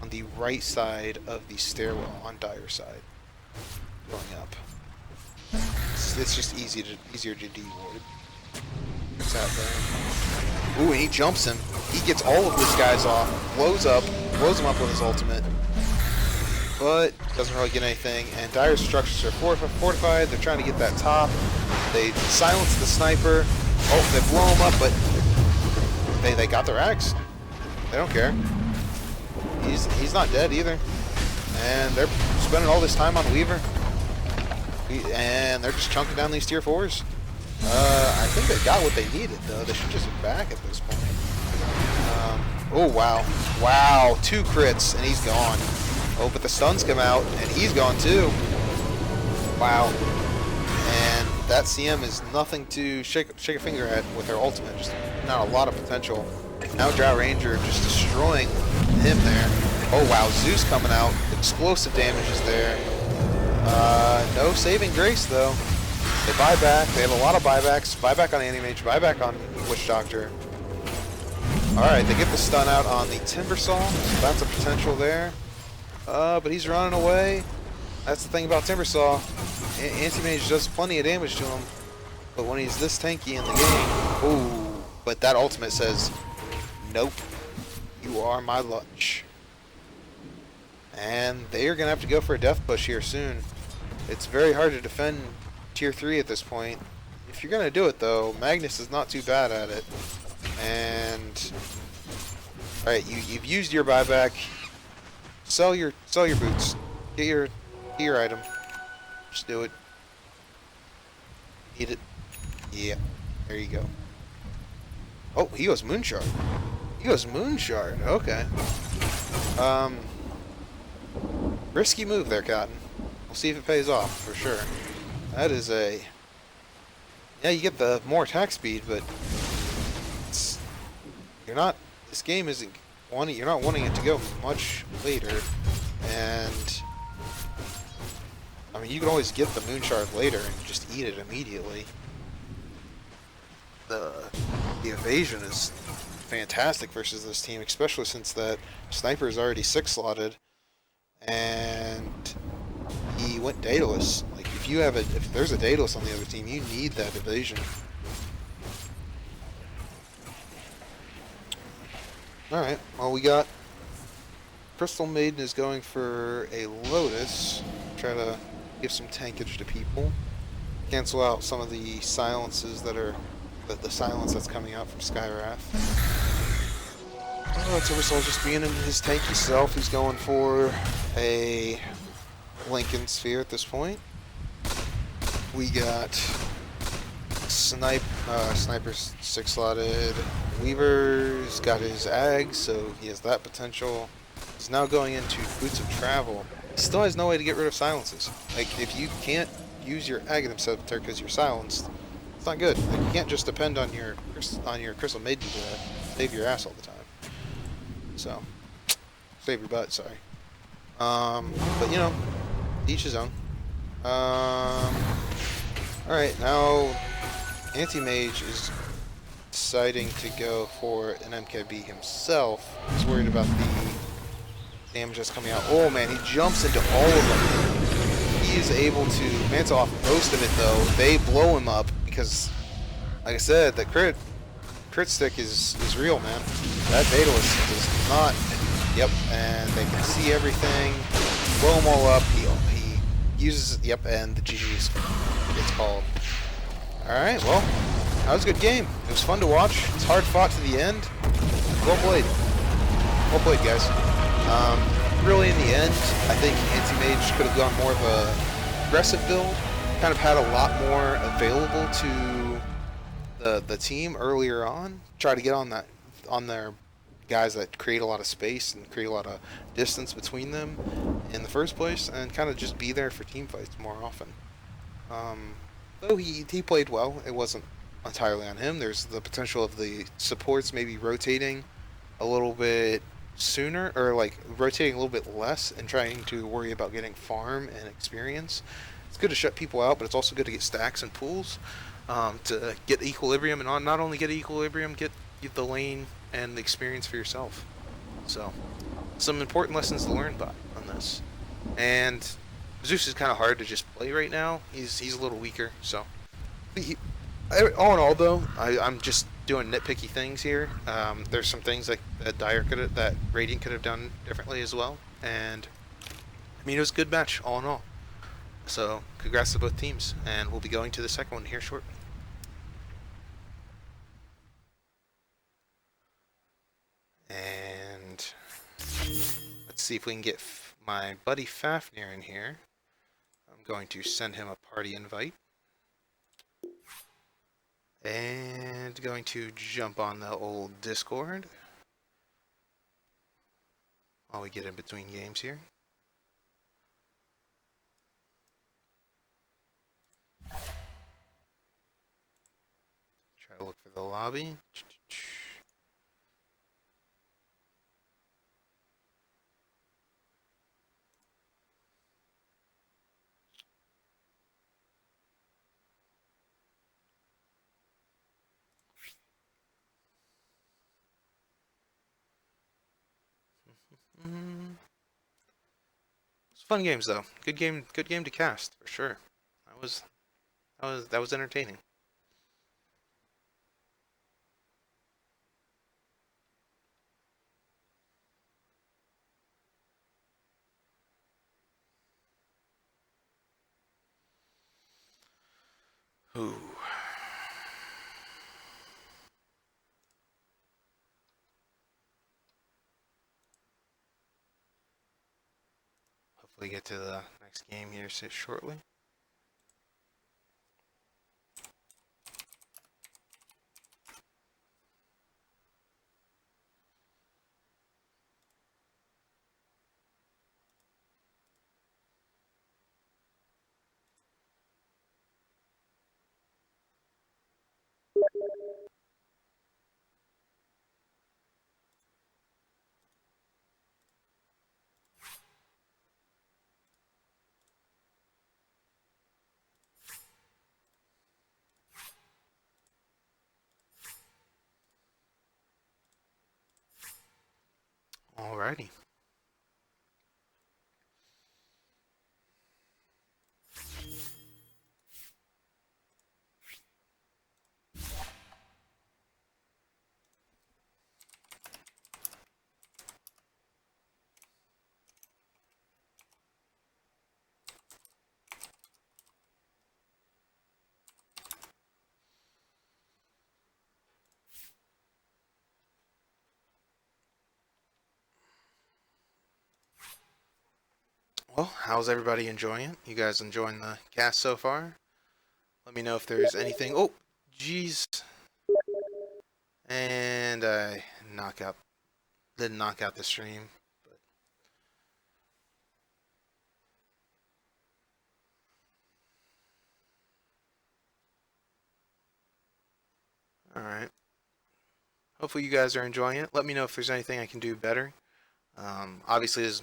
on the right side of the stairwell on Dire side, going up. It's just easier to deward. What's that there? Ooh, and he jumps him. He gets all of his guys off, blows him up with his ultimate, but doesn't really get anything. And Dire's structures are fortified. They're trying to get that top. They silence the Sniper. Oh, they blow him up, but they got their axe. They don't care. He's not dead either. And they're spending all this time on Weaver. And they're just chunking down these tier 4s. I think they got what they needed, though. They should just be back at this point. Oh, wow. Wow, 2 crits, and he's gone. Oh, but the stuns come out, and he's gone, too. Wow. And that CM is nothing to shake a finger at with her ultimate. Just not a lot of potential. Now Drow Ranger just destroying him there. Oh, wow, Zeus coming out. Explosive damage is there. No saving grace, though. They buy back. They have a lot of buybacks. Buyback on Anti-Mage. Buyback on Witch Doctor. Alright, they get the stun out on the Timbersaw. So that's a potential there. But he's running away. That's the thing about Timbersaw. Anti-Mage does plenty of damage to him. But when he's this tanky in the game... Ooh. But that ultimate says, nope. You are my lunch. And they're going to have to go for a death push here soon. It's very hard to defend tier 3 at this point. If you're going to do it, though, Magnus is not too bad at it. And... Alright, you've used your buyback. Sell your boots. Get your item. Just do it. Eat it. Yeah. There you go. Oh, he goes Moonshard. He goes Moonshard. Okay. Risky move there, Cotton. We'll see if it pays off, for sure. That is a... Yeah, you get the more attack speed, but... You're not... This game isn't... You're not wanting it to go much later. And... I mean, you can always get the Moonshard later and just eat it immediately. The evasion is fantastic versus this team, especially since that Sniper is already 6-slotted. And he went Daedalus. Like if there's a Daedalus on the other team, you need that evasion. Alright, well we got Crystal Maiden is going for a Lotus. Try to give some tankage to people. Cancel out some of the silences that are the silence that's coming out from Skywrath. Oh, Timbersaul's just being in his tanky self. He's going for a Lincoln Sphere at this point. We got Sniper's six slotted. Weaver's got his Ag, so he has that potential. He's now going into Boots of Travel. He still has no way to get rid of silences. Like, if you can't use your Aghanim Scepter because you're silenced, it's not good. Like, you can't just depend on your Crystal Maiden to save your ass all the time. So, save your butt, sorry. But you know, each his own. Alright, now Anti-Mage is deciding to go for an MKB himself. He's worried about the damage that's coming out. Oh man, he jumps into all of them. He is able to mantle off most of it though. They blow him up because, like I said, the crit stick is real, man. That Fatalist does not. Yep, and they can see everything. Blow them all up. He uses, yep, and the GG's gets called. Alright, well, that was a good game. It was fun to watch. It's hard fought to the end. Well played. Well played, guys. Really, in the end, I think Anti-Mage could have gone more of a aggressive build. Kind of had a lot more available to the team earlier on. Try to get on their guys that create a lot of space and create a lot of distance between them in the first place, and kind of just be there for team fights more often. Though he played well, it wasn't entirely on him. There's the potential of the supports maybe rotating a little bit sooner, or like rotating a little bit less and trying to worry about getting farm and experience. It's good to shut people out, but it's also good to get stacks and pools to get equilibrium, and not only get equilibrium, get the lane and the experience for yourself. So, some important lessons to learn on this. And Zeus is kind of hard to just play right now. He's a little weaker, so. All in all, though, I'm just doing nitpicky things here. There's some things that that Radiant could have done differently as well. And I mean, it was a good match all in all. So, congrats to both teams, and we'll be going to the second one here shortly. And let's see if we can get my buddy Fafnir in here. I'm going to send him a party invite. And going to jump on the old Discord while we get in between games here. Try to look for the lobby. It's fun games though. Good game to cast for sure. That was entertaining. Ooh. Hopefully get to the next game here shortly. Alrighty. Well, how's everybody enjoying it? You guys enjoying the cast so far? Let me know if there's anything. Oh, Jeez. And I knock out didn't knock out the stream. All right. Hopefully you guys are enjoying it. Let me know if there's anything I can do better. Obviously, this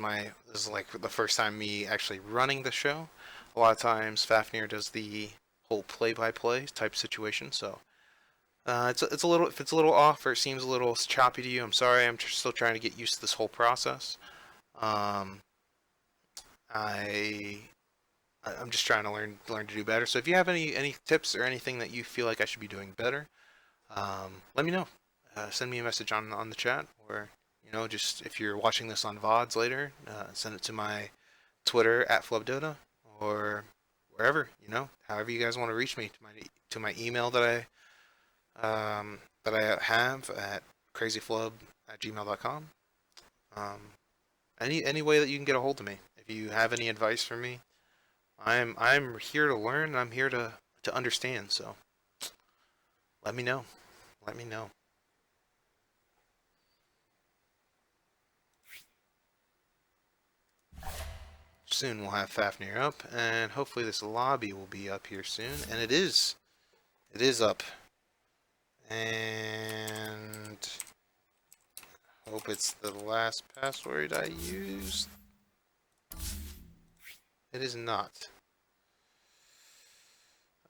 is like the first time me actually running the show. A lot of times Fafnir does the whole play-by-play type situation, so it's a little if it's a little off or it seems a little choppy to you. I'm sorry. I'm still trying to get used to this whole process. Um, I I'm just trying to learn to do better. So if you have any tips or anything that you feel like I should be doing better, let me know. Send me a message on the chat, or just if you're watching this on VODs later, send it to my Twitter at FlubDota, or wherever, however you guys want to reach me, to my email that I have at crazyflub@gmail.com. Um, any way that you can get a hold of me. If you have any advice for me, I'm here to learn. I'm here to understand. So let me know. Let me know. Soon we'll have Fafnir up, and hopefully this lobby will be up here soon. And it is. It is up. And hope it's the last password I used. It is not.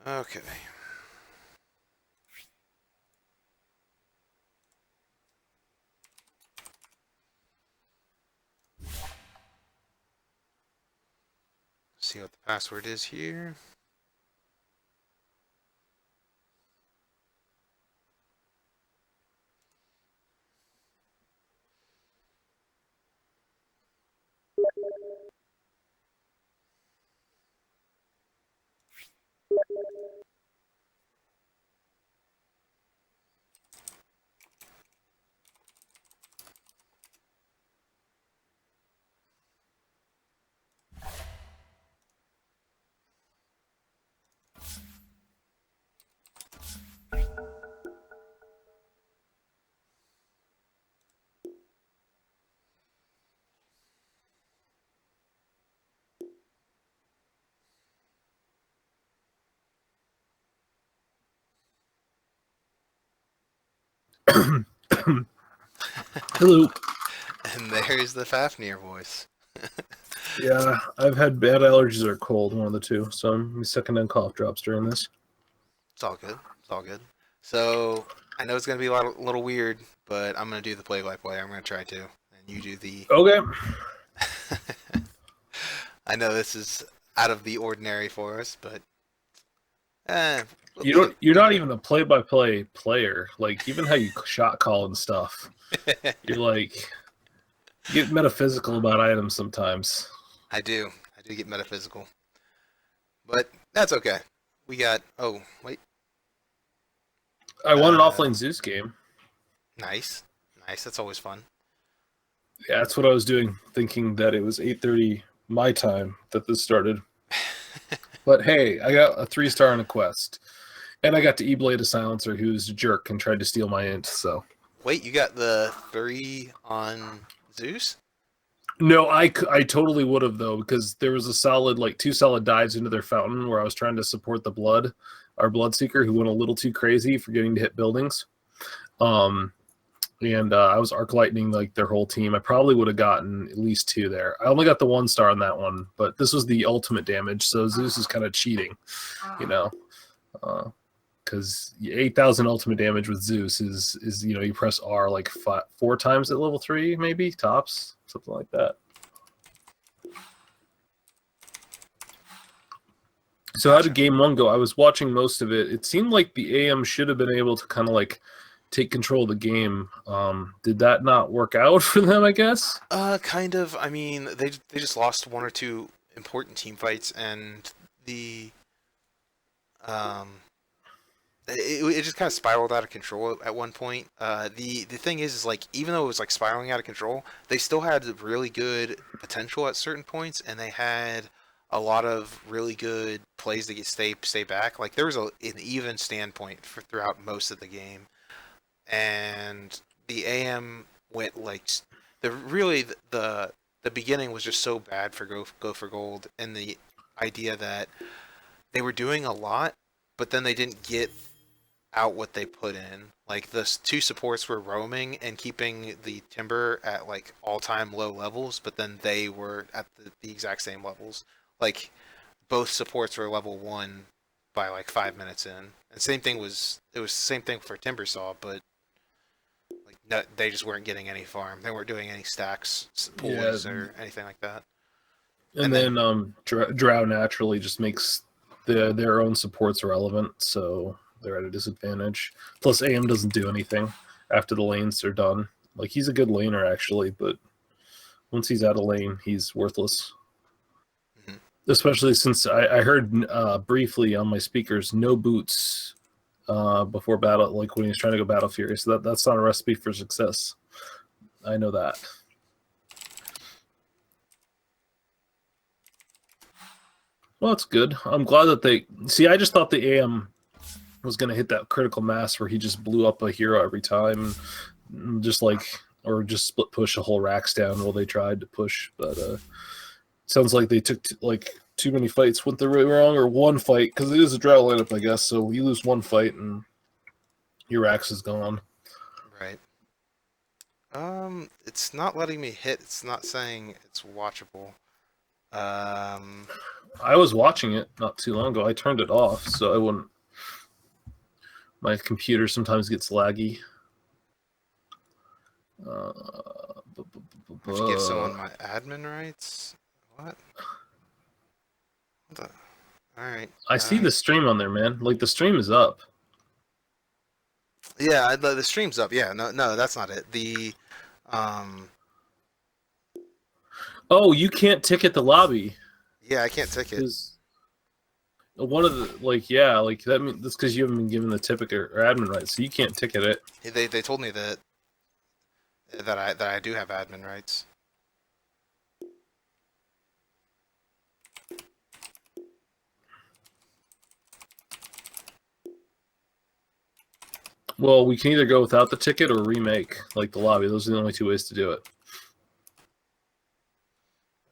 Okay. See what the password is here. Hello. And there's the Fafnir voice. Yeah, I've had bad allergies or cold, one of the two, so I'm sucking on cough drops during this. It's all good. It's all good. So I know it's gonna be a little weird, but I'm gonna do the play-by-play. I'm gonna try to, and you do the. Okay. I know this is out of the ordinary for us, but eh, You're not even a play-by-play player. Like even how you shot call and stuff. You're like you get metaphysical about items sometimes. I do. I do get metaphysical, but that's okay. We got. Oh wait. I won an offlane Zeus game. Nice, nice. That's always fun. Yeah, that's what I was doing, thinking that it was 8:30 my time that this started. But hey, I got a 3-star on a quest. And I got to E-Blade a silencer who's a jerk and tried to steal my int, so. Wait, you got the 3 on Zeus? No, I totally would have, though, because there was a solid, like, 2 solid dives into their fountain where I was trying to support the blood, our Bloodseeker, who went a little too crazy for getting to hit buildings. And I was arc lightning like their whole team. I probably would have gotten at least 2 there. I only got the 1-star on that one, but this was the ultimate damage, so Zeus is kind of cheating, you know. Because 8,000 ultimate damage with Zeus is you press R like 4 times at level 3, maybe tops, something like that. So how did game 1 go? I was watching most of it. It seemed like the AM should have been able to kind of like take control of the game. Did that not work out for them, I guess? Kind of. I mean, they just lost 1 or 2 important team fights, and the it just kind of spiraled out of control at one point. The thing is like even though it was like spiraling out of control, they still had really good potential at certain points, and they had a lot of really good plays to get stay back. Like there was an even standpoint for throughout most of the game, and the AM went like the really the beginning was just so bad for go for gold, and the idea that they were doing a lot, but then they didn't get out what they put in. Like the two supports were roaming and keeping the timber at like all-time low levels, but then they were at the exact same levels. Like both supports were level 1 by like 5 minutes in. And same thing was it was the same thing for Timbersaw, but like no, they just weren't getting any farm. They weren't doing any stacks, Yeah, pulleys, or anything like that. and And then then Drow naturally just makes their own supports irrelevant, so they're at a disadvantage. Plus, AM doesn't do anything after the lanes are done. Like he's a good laner actually, but once he's out of lane, he's worthless. mhm. Especially since I heard briefly on my speakers, no boots before battle, like when he's trying to go Battle Fury. So that's not a recipe for success. I know that. Well, that's good. I'm glad that they see. I just thought the AM was going to hit that critical mass where he just blew up a hero every time, just like or just split push a whole racks down while they tried to push. But sounds like they took like too many fights went the way wrong, or one fight because it is a drought lineup, I guess. So you lose one fight and your racks is gone. Right. It's not letting me hit. It's not saying it's watchable. Um, I was watching it not too long ago. I turned it off so I wouldn't. My computer sometimes gets laggy. Uh, I have to give someone my admin rights. What? What the? All right. I see the stream on there, man. Like the stream is up. Yeah, the stream's up. Yeah, no, no, that's not it. Um, Oh, you can't ticket the lobby yeah, I can't ticket. because one of the like that means that's because you haven't been given the ticket or admin rights, so you can't ticket it. They told me that I do have admin rights. Well, we can either go without the ticket or remake like the lobby. Those are the only two ways to do it.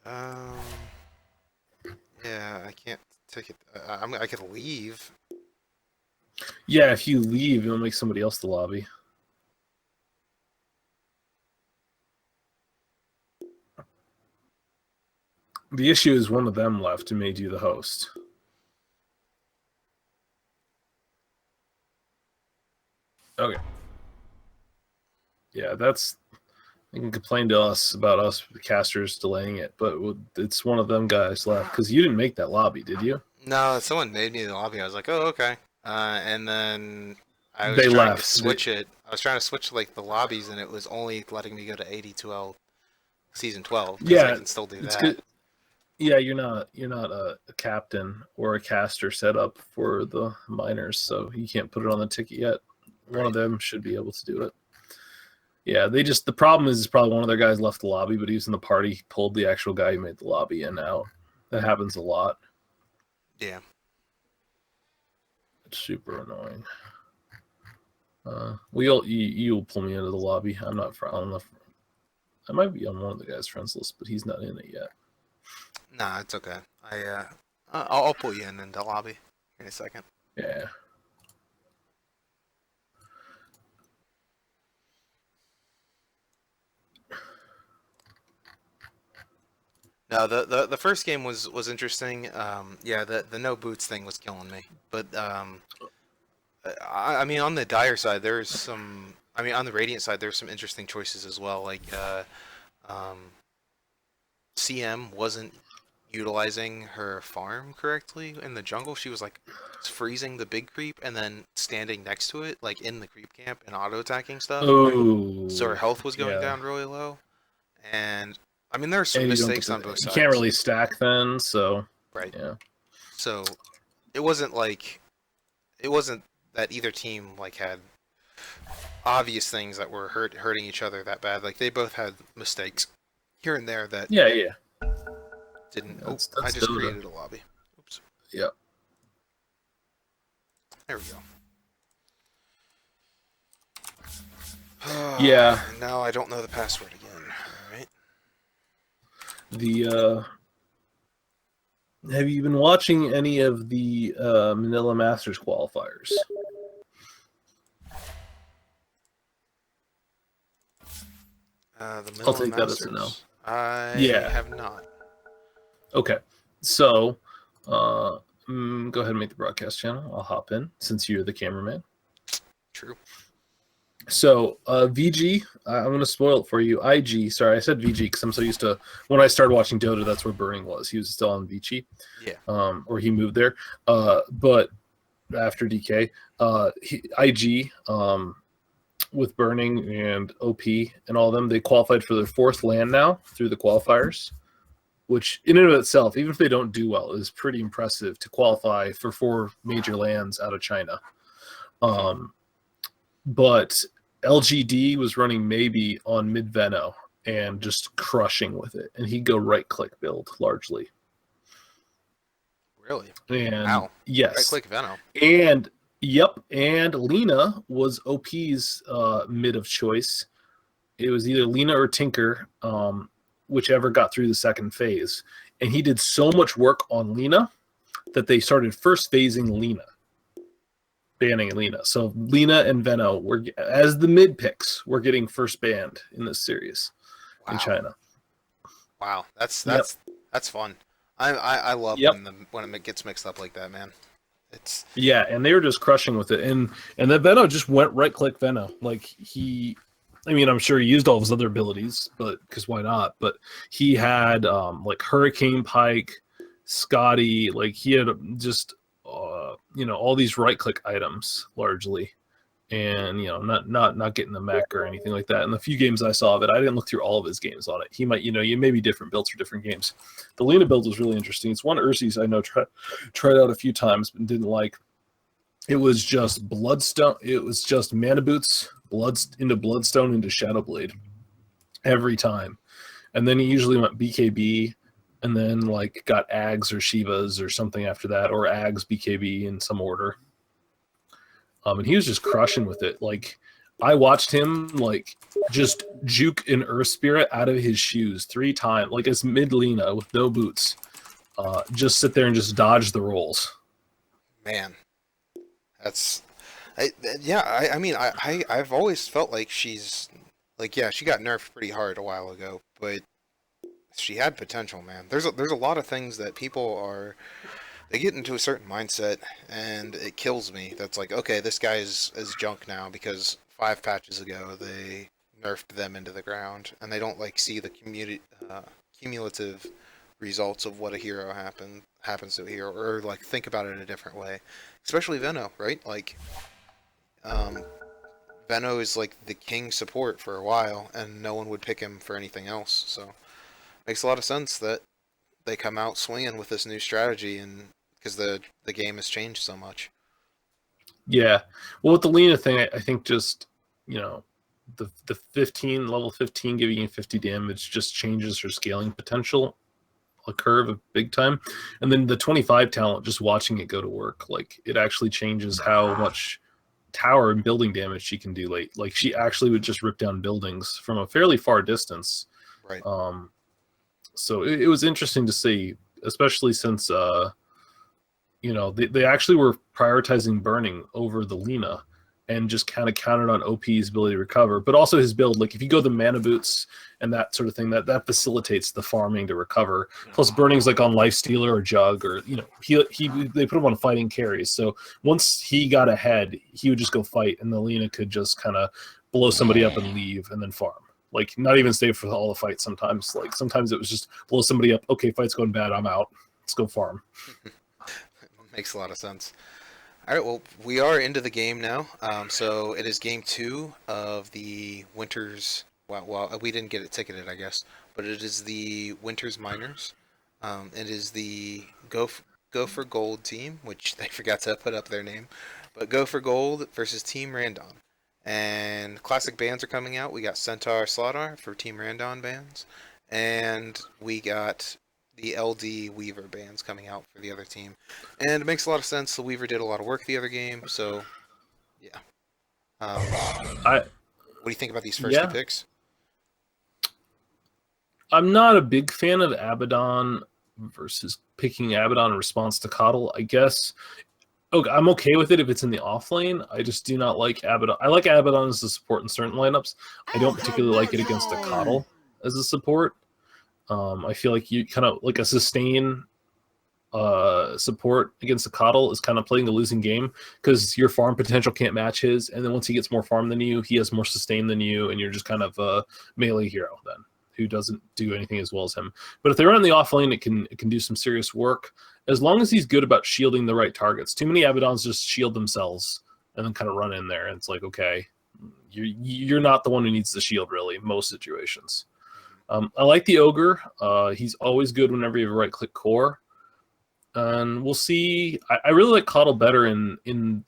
Um, yeah, I can't ticket. I could leave. Yeah, if you leave, it'll make somebody else the lobby. The issue is one of them left and made you the host. Okay. Yeah, that's. You can complain to us about us the casters delaying it, but it's one of them guys left because you didn't make that lobby, did you? No, someone made me the lobby. I was like, oh, okay. And then I was They trying to left. switch it. I was trying to switch like the lobbies, and it was only letting me go to 82L season 12 because I Yeah, can still do it's that. good. Yeah, you're not a captain or a caster set up for the minors, so you can't put it on the ticket yet. One of Right. them should be able to do it. Yeah, the problem is probably one of their guys left the lobby, but he was in the party, pulled the actual guy who made the lobby in out. That happens a lot. Yeah. It's super annoying. You'll pull me into the lobby. I'm not on the. I might be on one of the guys' friends list, but he's not in it yet. Nah, it's okay. I'll pull you in the lobby here in a second. Yeah. No, the first game was interesting. Yeah, the no boots thing was killing me. But I mean, on the Dire side, there's some. I mean, on the Radiant side, there's some interesting choices as well. Like um, CM wasn't utilizing her farm correctly in the jungle. She was like freezing the big creep and then standing next to it, like in the creep camp and auto attacking stuff. So her Oh, health was going yeah. down really low. And I mean, there are some And mistakes on both you can't sides, really stack then, so right? yeah. So it wasn't like it wasn't that either team like had obvious things that were hurting each other that bad. Like they both had mistakes here and there that Yeah, yeah. Didn't. Oh, I That's just Dota. created a lobby. Oops. Yeah. There we go. Yeah. And now I don't know the password again. All right. The Have you been watching any of the Manila Masters qualifiers? The I'll Manila take that as a no. Masters. I Yeah. have not. Okay. So, go ahead and make the broadcast channel. I'll hop in since you're the cameraman. True. So, VG, I'm going to spoil it for you. IG, sorry, I said VG because I'm so used to when I started watching Dota, that's where Burning was. He was still on VG, Yeah. or he moved there. But after DK, IG, with Burning and OP and all of them, they qualified for their fourth LAN now through the qualifiers, which in and of itself, even if they don't do well, is pretty impressive to qualify for 4 major LANs out of China. But LGD was running maybe on mid Veno and just crushing with it, and he'd go right click build largely. Really? And Wow. yes, Right click Veno. and yep, and Lena was OP's mid of choice. It was either Lena or Tinker, whichever got through the second phase. And he did so much work on Lena that they started first phasing Lena, banning Lena. So Lena and Veno were, as the mid picks, were getting first banned in this series in Wow. China. Wow. That's Yep. that's fun. I love Yep. when it gets mixed up like that, man. It's Yeah, and they were just crushing with it. And then Veno just went right click Veno. Like I mean, I'm sure he used all of his other abilities, but because why not? But he had like Hurricane Pike, Scotty, like he had just all these right click items largely, and not getting the mech or anything like that. And the few games I saw of it, I didn't look through all of his games on it. He might, you may be different builds for different games. The Lena build was really interesting. It's one Ursi's I know tried out a few times but didn't like. It was just Bloodstone. It was just Mana Boots, Bloodstone into Shadowblade every time. And then he usually went BKB and then like got Ags or Shivas or something after that, or Ags BKB in some order. And he was just crushing with it. Like I watched him like just juke an Earth Spirit out of his shoes 3 times, like as mid Lena with no boots. Just sit there and just dodge the rolls. man. That's I mean I've always felt like she's like yeah, she got nerfed pretty hard a while ago, but she had potential, man. There's a lot of things that people are they get into a certain mindset and it kills me. That's like, okay, this guy is junk now because 5 patches ago they nerfed them into the ground and they don't like see the cumulative results of what a hero happens to a hero or like think about it in a different way. Especially Veno, right? Like um Veno is like the king support for a while and no one would pick him for anything else. So makes a lot of sense that they come out swinging with this new strategy and because the game has changed so much. Yeah. Well, with the Lena thing, I think just, the 15, level 15 giving you 50 damage just changes her scaling potential a curve of big time. And then the 25 talent, just watching it go to work, like it actually changes how much tower and building damage she can do late. Like she actually would just rip down buildings from a fairly far distance. Right. So it was interesting to see, especially since they actually were prioritizing burning over the Lena and just kind of counted on OP's ability to recover, but also his build. Like if you go the mana boots and that sort of thing, that facilitates the farming to recover. Plus burning's like on lifestealer or jug, or they put him on fighting carries. So once he got ahead, he would just go fight, and the Lena could just kind of blow somebody up and leave, and then farm. Like not even stay for all the fights. Sometimes it was just blow somebody up. Okay, fight's going bad. I'm out. Let's go farm. Makes a lot of sense. All right, well, we are into the game now. So it is game 2 of the Winters. Well, we didn't get it ticketed, I guess, but it is the Winters Miners. It is the Go for Gold team, which they forgot to put up their name, but Go for Gold versus Team Randon. And classic bands are coming out. We got Centaur Slaughter for Team Randon bands, and we got the LD Weaver bans coming out for the other team, and it makes a lot of sense. The Weaver did a lot of work the other game, so yeah. I What do you think about these first two yeah, picks? I'm not a big fan of Abaddon versus picking Abaddon in response to Coddle. I guess okay, I'm okay with it if it's in the off lane. I just do not like Abaddon. I like Abaddon as a support in certain lineups. I don't particularly like it against a Coddle as a support. I feel like you kind of like a sustain support against a Coddle is kind of playing a losing game because your farm potential can't match his, and then once he gets more farm than you, he has more sustain than you, and you're just kind of a melee hero then who doesn't do anything as well as him. But if they run in the off lane, it can do some serious work as long as he's good about shielding the right targets. Too many Abaddons just shield themselves and then kind of run in there, and it's like, okay, you're not the one who needs the shield really in most situations. I like the Ogre. He's always good whenever you have a right-click core. And we'll see. I really like Coddle better in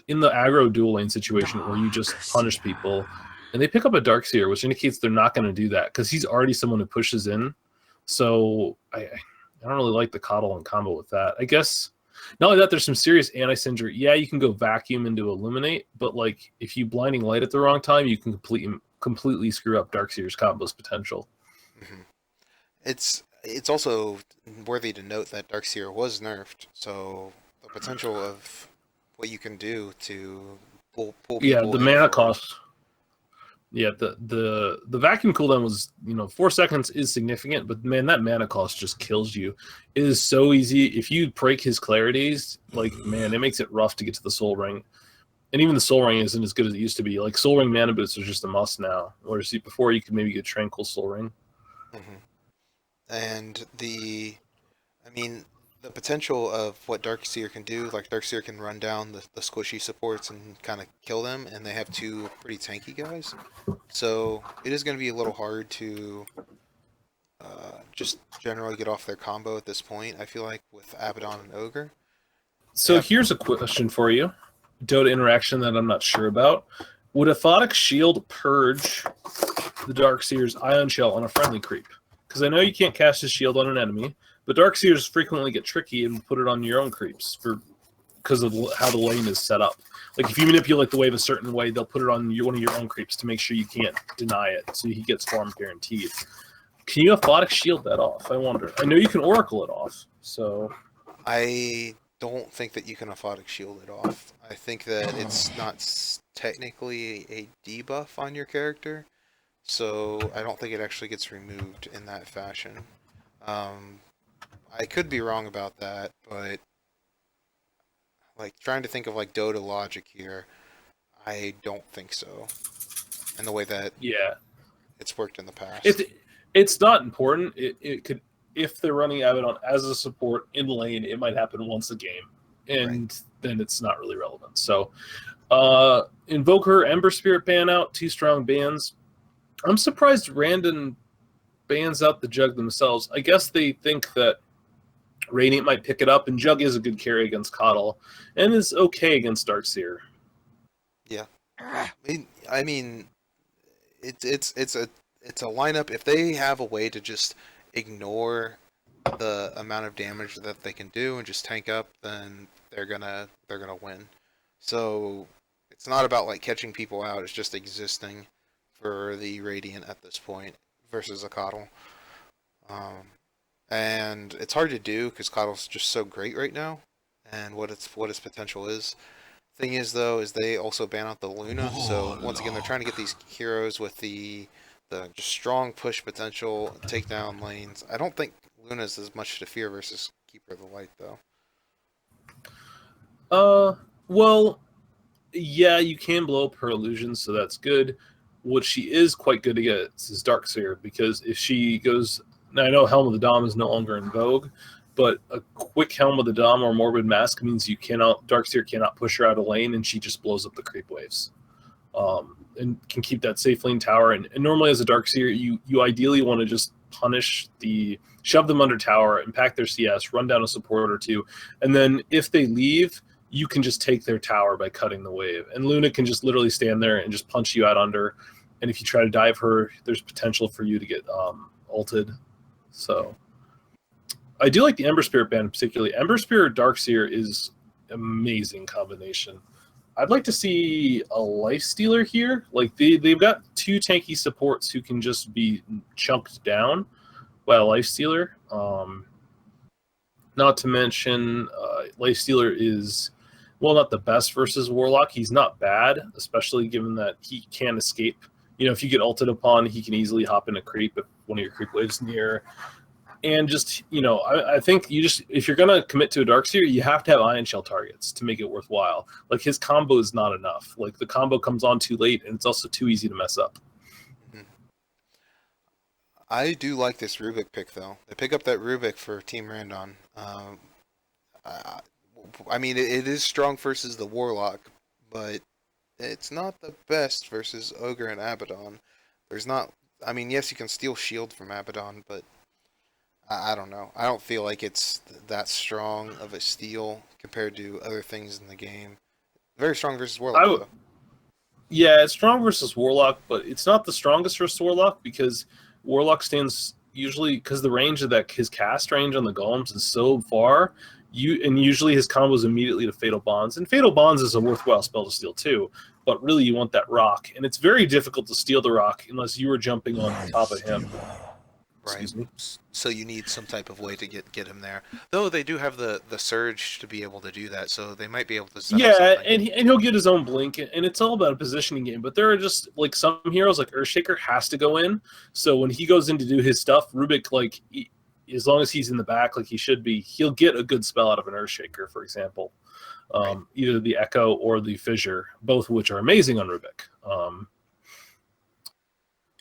the aggro dual lane situation where you just punish people. And they pick up a Darkseer, which indicates they're not going to do that because he's already someone who pushes in. So I don't really like the Coddle in combo with that. I guess not only that, there's some serious anti-Sindri. Yeah, you can go vacuum into Illuminate, but like if you blinding light at the wrong time, you can completely screw up Darkseer's combo's potential. Mm-hmm. It's also worthy to note that Darkseer was nerfed, so the potential of what you can do to pull Yeah, people the in mana for it. cost. Yeah, the vacuum cooldown was 4 seconds is significant, but man, that mana cost just kills you. It is so easy if you break his clarities. Like man, it makes it rough to get to the Soul Ring, and even the Soul Ring isn't as good as it used to be. Like Soul Ring mana boots are just a must now, whereas before you could maybe get Tranquil Soul Ring. Hmm. And I mean, the potential of what Darkseer can do, like Darkseer can run down the squishy supports and kind of kill them, and they have two pretty tanky guys. So it is going to be a little hard to just generally get off their combo at this point, I feel like, with Abaddon and Ogre. They So have. here's a question for you: Dota interaction that I'm not sure about. Would Aphotic Shield purge the Darkseer's Ion Shell on a friendly creep? Because I know you can't cast his shield on an enemy, but Darkseers frequently get tricky and put it on your own creeps because of how the lane is set up. Like if you manipulate the wave a certain way, they'll put it on one of your own creeps to make sure you can't deny it, so he gets farm guaranteed. Can you Aphotic Shield that off? I wonder. I know you can Oracle it off, so I don't think that you can Aphotic Shield it off. I think that it's not technically a debuff on your character, so I don't think it actually gets removed in that fashion. Um, I could be wrong about that, but like trying to think of like Dota logic here, I don't think so. In the way that yeah. it's worked in the past. It's not important. It could if they're running Abaddon as a support in lane, it might happen once a game, Right. and then it's not really relevant. So, Invoker, Ember Spirit ban out, 2 strong bans. I'm surprised Randon bans out the Jug themselves. I guess they think that Radiant might pick it up, and Jug is a good carry against Coddle, and is okay against Darkseer. Yeah. I mean, it's a lineup. If they have a way to just ignore the amount of damage that they can do and just tank up, then they're gonna win. So it's not about like catching people out. It's just existing for the Radiant at this point versus a Coddle. Um, and it's hard to do because Coddle's just so great right now, and what its potential is. Thing is though, is they also ban out the Luna, so once again they're trying to get these heroes with the just strong push potential, take down lanes. I don't think Luna's as much to fear versus Keeper of the Light though. Well, yeah, you can blow up her illusions, so that's good. What she is quite good against is Darkseer, because if she goes, now I know Helm of the Dom is no longer in vogue, but a quick Helm of the Dom or Morbid Mask means Darkseer cannot push her out of lane, and she just blows up the creep waves. And can keep that safe lane tower. And normally as a Darkseer, you ideally want to just shove them under tower, impact their CS, run down a support or two, and then if they leave, you can just take their tower by cutting the wave. And Luna can just literally stand there and just punch you out under. And if you try to dive her, there's potential for you to get ulted. So I do like the Ember Spirit band particularly. Ember Spirit Darkseer is amazing combination. I'd like to see a Life Stealer here. Like they've got two tanky supports who can just be chunked down by a Life Stealer. Not to mention, Life Stealer is, well, not the best versus Warlock. He's not bad, especially given that he can escape. You know, if you get ulted upon, he can easily hop in a creep if one of your creep waves near. And just, you know, I think you just, if you're going to commit to a Darkseer, you have to have Ion Shell targets to make it worthwhile. Like, his combo is not enough. Like, the combo comes on too late, and it's also too easy to mess up. Mhm. I do like this Rubik pick, though. They pick up that Rubik for Team Randon. I, I mean, it is strong versus the Warlock, but it's not the best versus Ogre and Abaddon. There's not. I mean, yes, you can steal shield from Abaddon, but I don't know. I don't feel like it's that strong of a steal compared to other things in the game. Very strong versus Warlock, though. Yeah, it's strong versus Warlock, but it's not the strongest versus Warlock because Warlock stands usually because the range of that his cast range on the golems is so far. Usually his combos immediately to Fatal Bonds, and Fatal Bonds is a worthwhile spell to steal too. But really, you want that rock, and it's very difficult to steal the rock unless you are jumping on top of him. Right. Excuse me. So you need some type of way to get him there. Though they do have the surge to be able to do that, so they might be able to set up Yeah, something. and he'll get his own blink, and it's all about a positioning game. But there are just like some heroes, like Earthshaker, has to go in. So when he goes in to do his stuff, Rubik, like as long as he's in the back, like he should be, he'll get a good spell out of an Earthshaker, for example, Right. either the Echo or the Fissure, both of which are amazing on Rubik.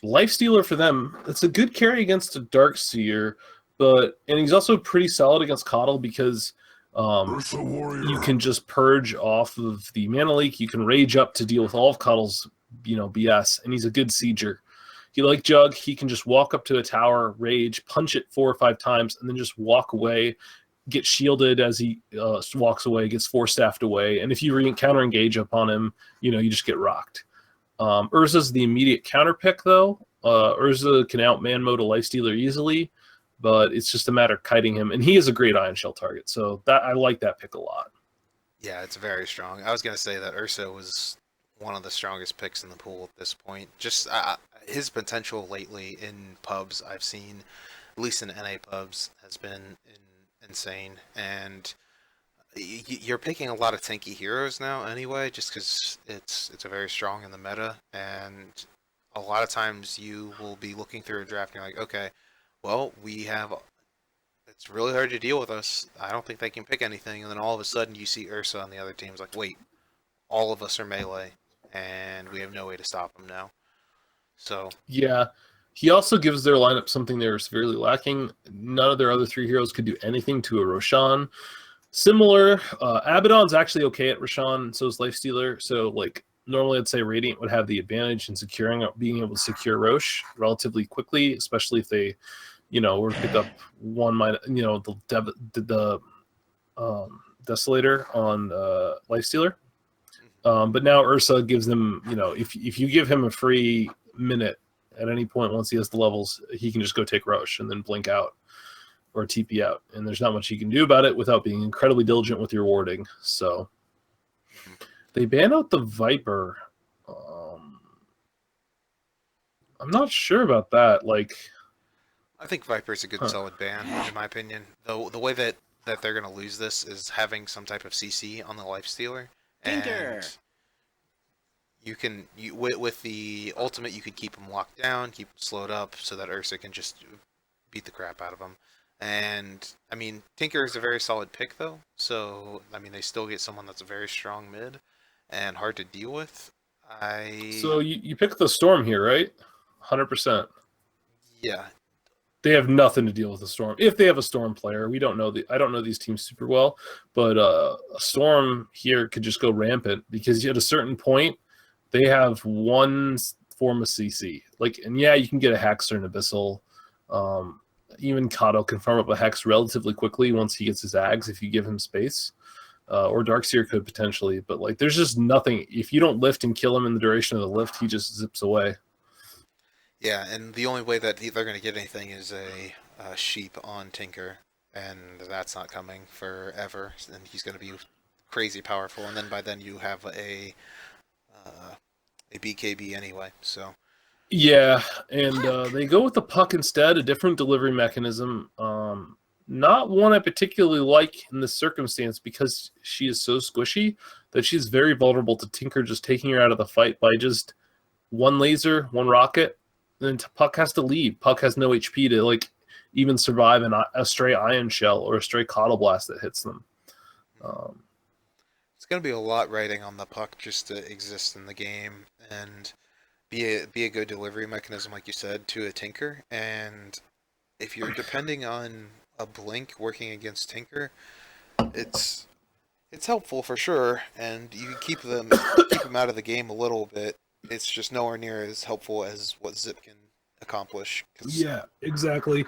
Lifestealer for them, it's a good carry against a Darkseer, and he's also pretty solid against Coddle because you can just purge off of the mana leak. You can rage up to deal with all of Coddle's, BS, and he's a good sieger. He like Jug, he can just walk up to a tower, rage, punch it 4 or 5 times, and then just walk away, get shielded as he walks away, gets 4-staffed away, and if you counter engage upon him, you just get rocked. Urza's the immediate counter pick, though. Urza can outman mode a Lifestealer easily, but it's just a matter of kiting him, and he is a great Ion Shell target, so that I like that pick a lot. Yeah, it's very strong. I was gonna say that Ursa was one of the strongest picks in the pool at this point. Just his potential lately in pubs I've seen, at least in NA pubs, has been insane. And you're picking a lot of tanky heroes now anyway, just because it's a very strong in the meta, and a lot of times you will be looking through a draft and you're like, okay, well, we have it's really hard to deal with us. I don't think they can pick anything. And then all of a sudden you see Ursa on the other team's like, wait, all of us are melee, and we have no way to stop them now. So, Yeah, he also gives their lineup something they were severely lacking. None of their other 3 heroes could do anything to a Roshan. Similar, Abaddon's actually okay at Roshan, so is Lifestealer. So, like, normally I'd say Radiant would have the advantage in being able to secure Rosh relatively quickly, especially if they, were to pick up one the Desolator on Lifestealer. But now Ursa gives them, if you give him a free minute at any point once he has the levels, he can just go take Rosh and then blink out or TP out, and there's not much you can do about it without being incredibly diligent with your warding. So they ban out the Viper. I'm not sure about that. Like, I think Viper's a good solid ban, in my opinion. Though the way that they're going to lose this is having some type of CC on the Lifestealer. Tinker. And with the ultimate, you could keep him locked down, keep him slowed up, so that Ursa can just beat the crap out of him. And I mean, Tinker is a very solid pick, though. So I mean, they still get someone that's a very strong mid and hard to deal with. So you pick the Storm here, right? 100%. Yeah. They have nothing to deal with the Storm. If they have a Storm player, I don't know these teams super well, but a Storm here could just go rampant because at a certain point, they have one form of CC. Like, and yeah, you can get a Hex or an Abyssal. Even Kato can farm up a Hex relatively quickly once he gets his Ags if you give him space. Or Darkseer could potentially, but like, there's just nothing. If you don't lift and kill him in the duration of the lift, he just zips away. Yeah, and the only way that they're going to get anything is a sheep on Tinker. and that's not coming forever. And he's going to be crazy powerful, and then by then you have uh, a BKB anyway. So Yeah, and they go with the puck instead, a different delivery mechanism. Not one I particularly like in this circumstance because she is so squishy that she's very vulnerable to Tinker just taking her out of the fight by just one laser, one rocket. Then Puck has to leave. Puck has no HP to like even survive a stray Ion Shell or a stray Coddle Blast that hits them. Um, it's going to be a lot riding on the puck just to exist in the game and be a good delivery mechanism, like you said, to a Tinker. And if you're depending on a Blink working against Tinker, it's it's helpful for sure, and you can keep them out of the game a little bit. It's just nowhere near as helpful as what Zip can accomplish. yeah, exactly.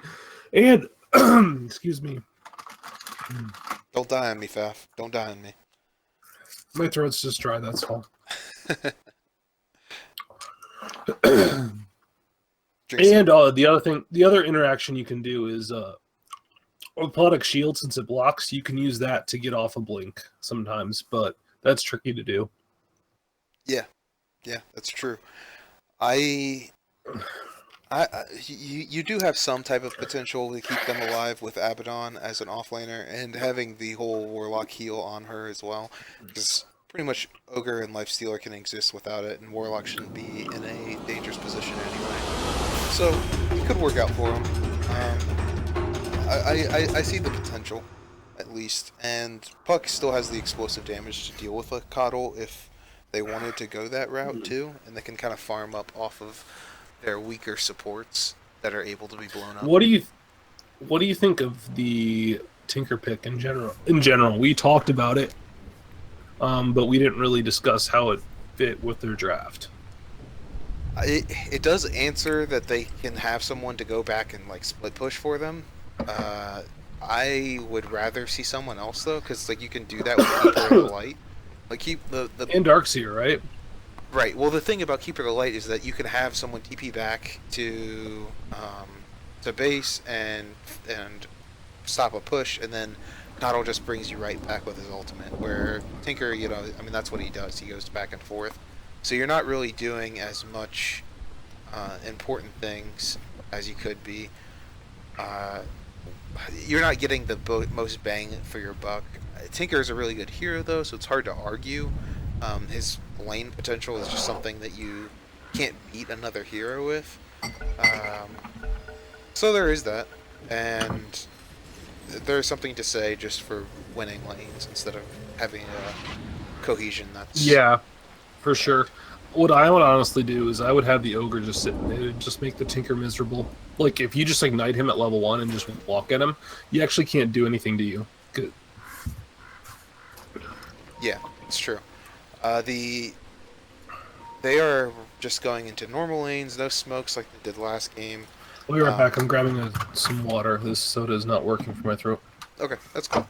And excuse me, Don't die on me, Faf. Don't die on me. my throat's just dry. That's all. And the other interaction you can do is with Product Shield, since it blocks, you can use that to get off a blink sometimes, but that's tricky to do. Yeah, yeah, that's true. You do have some type of potential to keep them alive with Abaddon as an offlaner, and having the whole Warlock heal on her as well, because pretty much Ogre and Lifestealer can exist without it, and Warlock shouldn't be in a dangerous position anyway. So it could work out for him. I see the potential, at least, and Puck still has the explosive damage to deal with a Coddle if they wanted to go that route too, and they can kind of farm up off of their weaker supports that are able to be blown up. What do you think of the Tinker pick in general? In general, we talked about it, but we didn't really discuss how it fit with their draft. It does answer that they can have someone to go back and like split push for them. I would rather see someone else though, because like you can do that with Keeper of the Light. Like keep the and Darkseer, right? Right. Well, the thing about Keeper of the Light is that you can have someone TP back to base and stop a push, and then Noddle just brings you right back with his ultimate. Where Tinker, I mean, that's what he does. He goes back and forth. So you're not really doing as much important things as you could be. You're not getting the most bang for your buck. Tinker is a really good hero, though, so it's hard to argue. His lane potential is just something that you can't beat another hero with. So there is that, and there's something to say just for winning lanes instead of having a cohesion that's... Yeah, for sure. What I would honestly do is I would have the Ogre just sit there and just make the Tinker miserable. Like, if you just ignite him at level 1 and just walk at him, you actually can't do anything to you. Good. Yeah, it's true. They are just going into normal lanes, no smokes like they did last game. I'll be right back. I'm grabbing some water. This soda is not working for my throat. Okay, that's cool.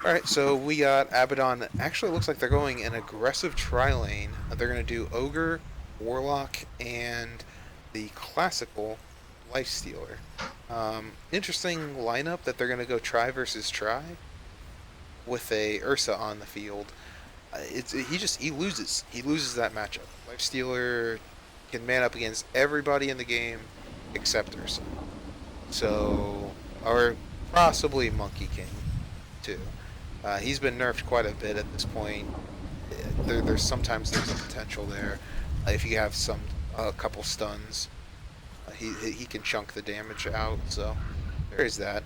Alright, so we got Abaddon. Actually, it looks like they're going an aggressive tri-lane. They're going to do Ogre, Warlock, and the classical Lifestealer. Interesting lineup that they're going to go try versus try with a Ursa on the field. He loses. He loses that matchup. Lifestealer can man up against everybody in the game except Ursa. So, or possibly Monkey King too. He's been nerfed quite a bit at this point. Sometimes there's a potential there. If you have a couple stuns, he can chunk the damage out. So there is that.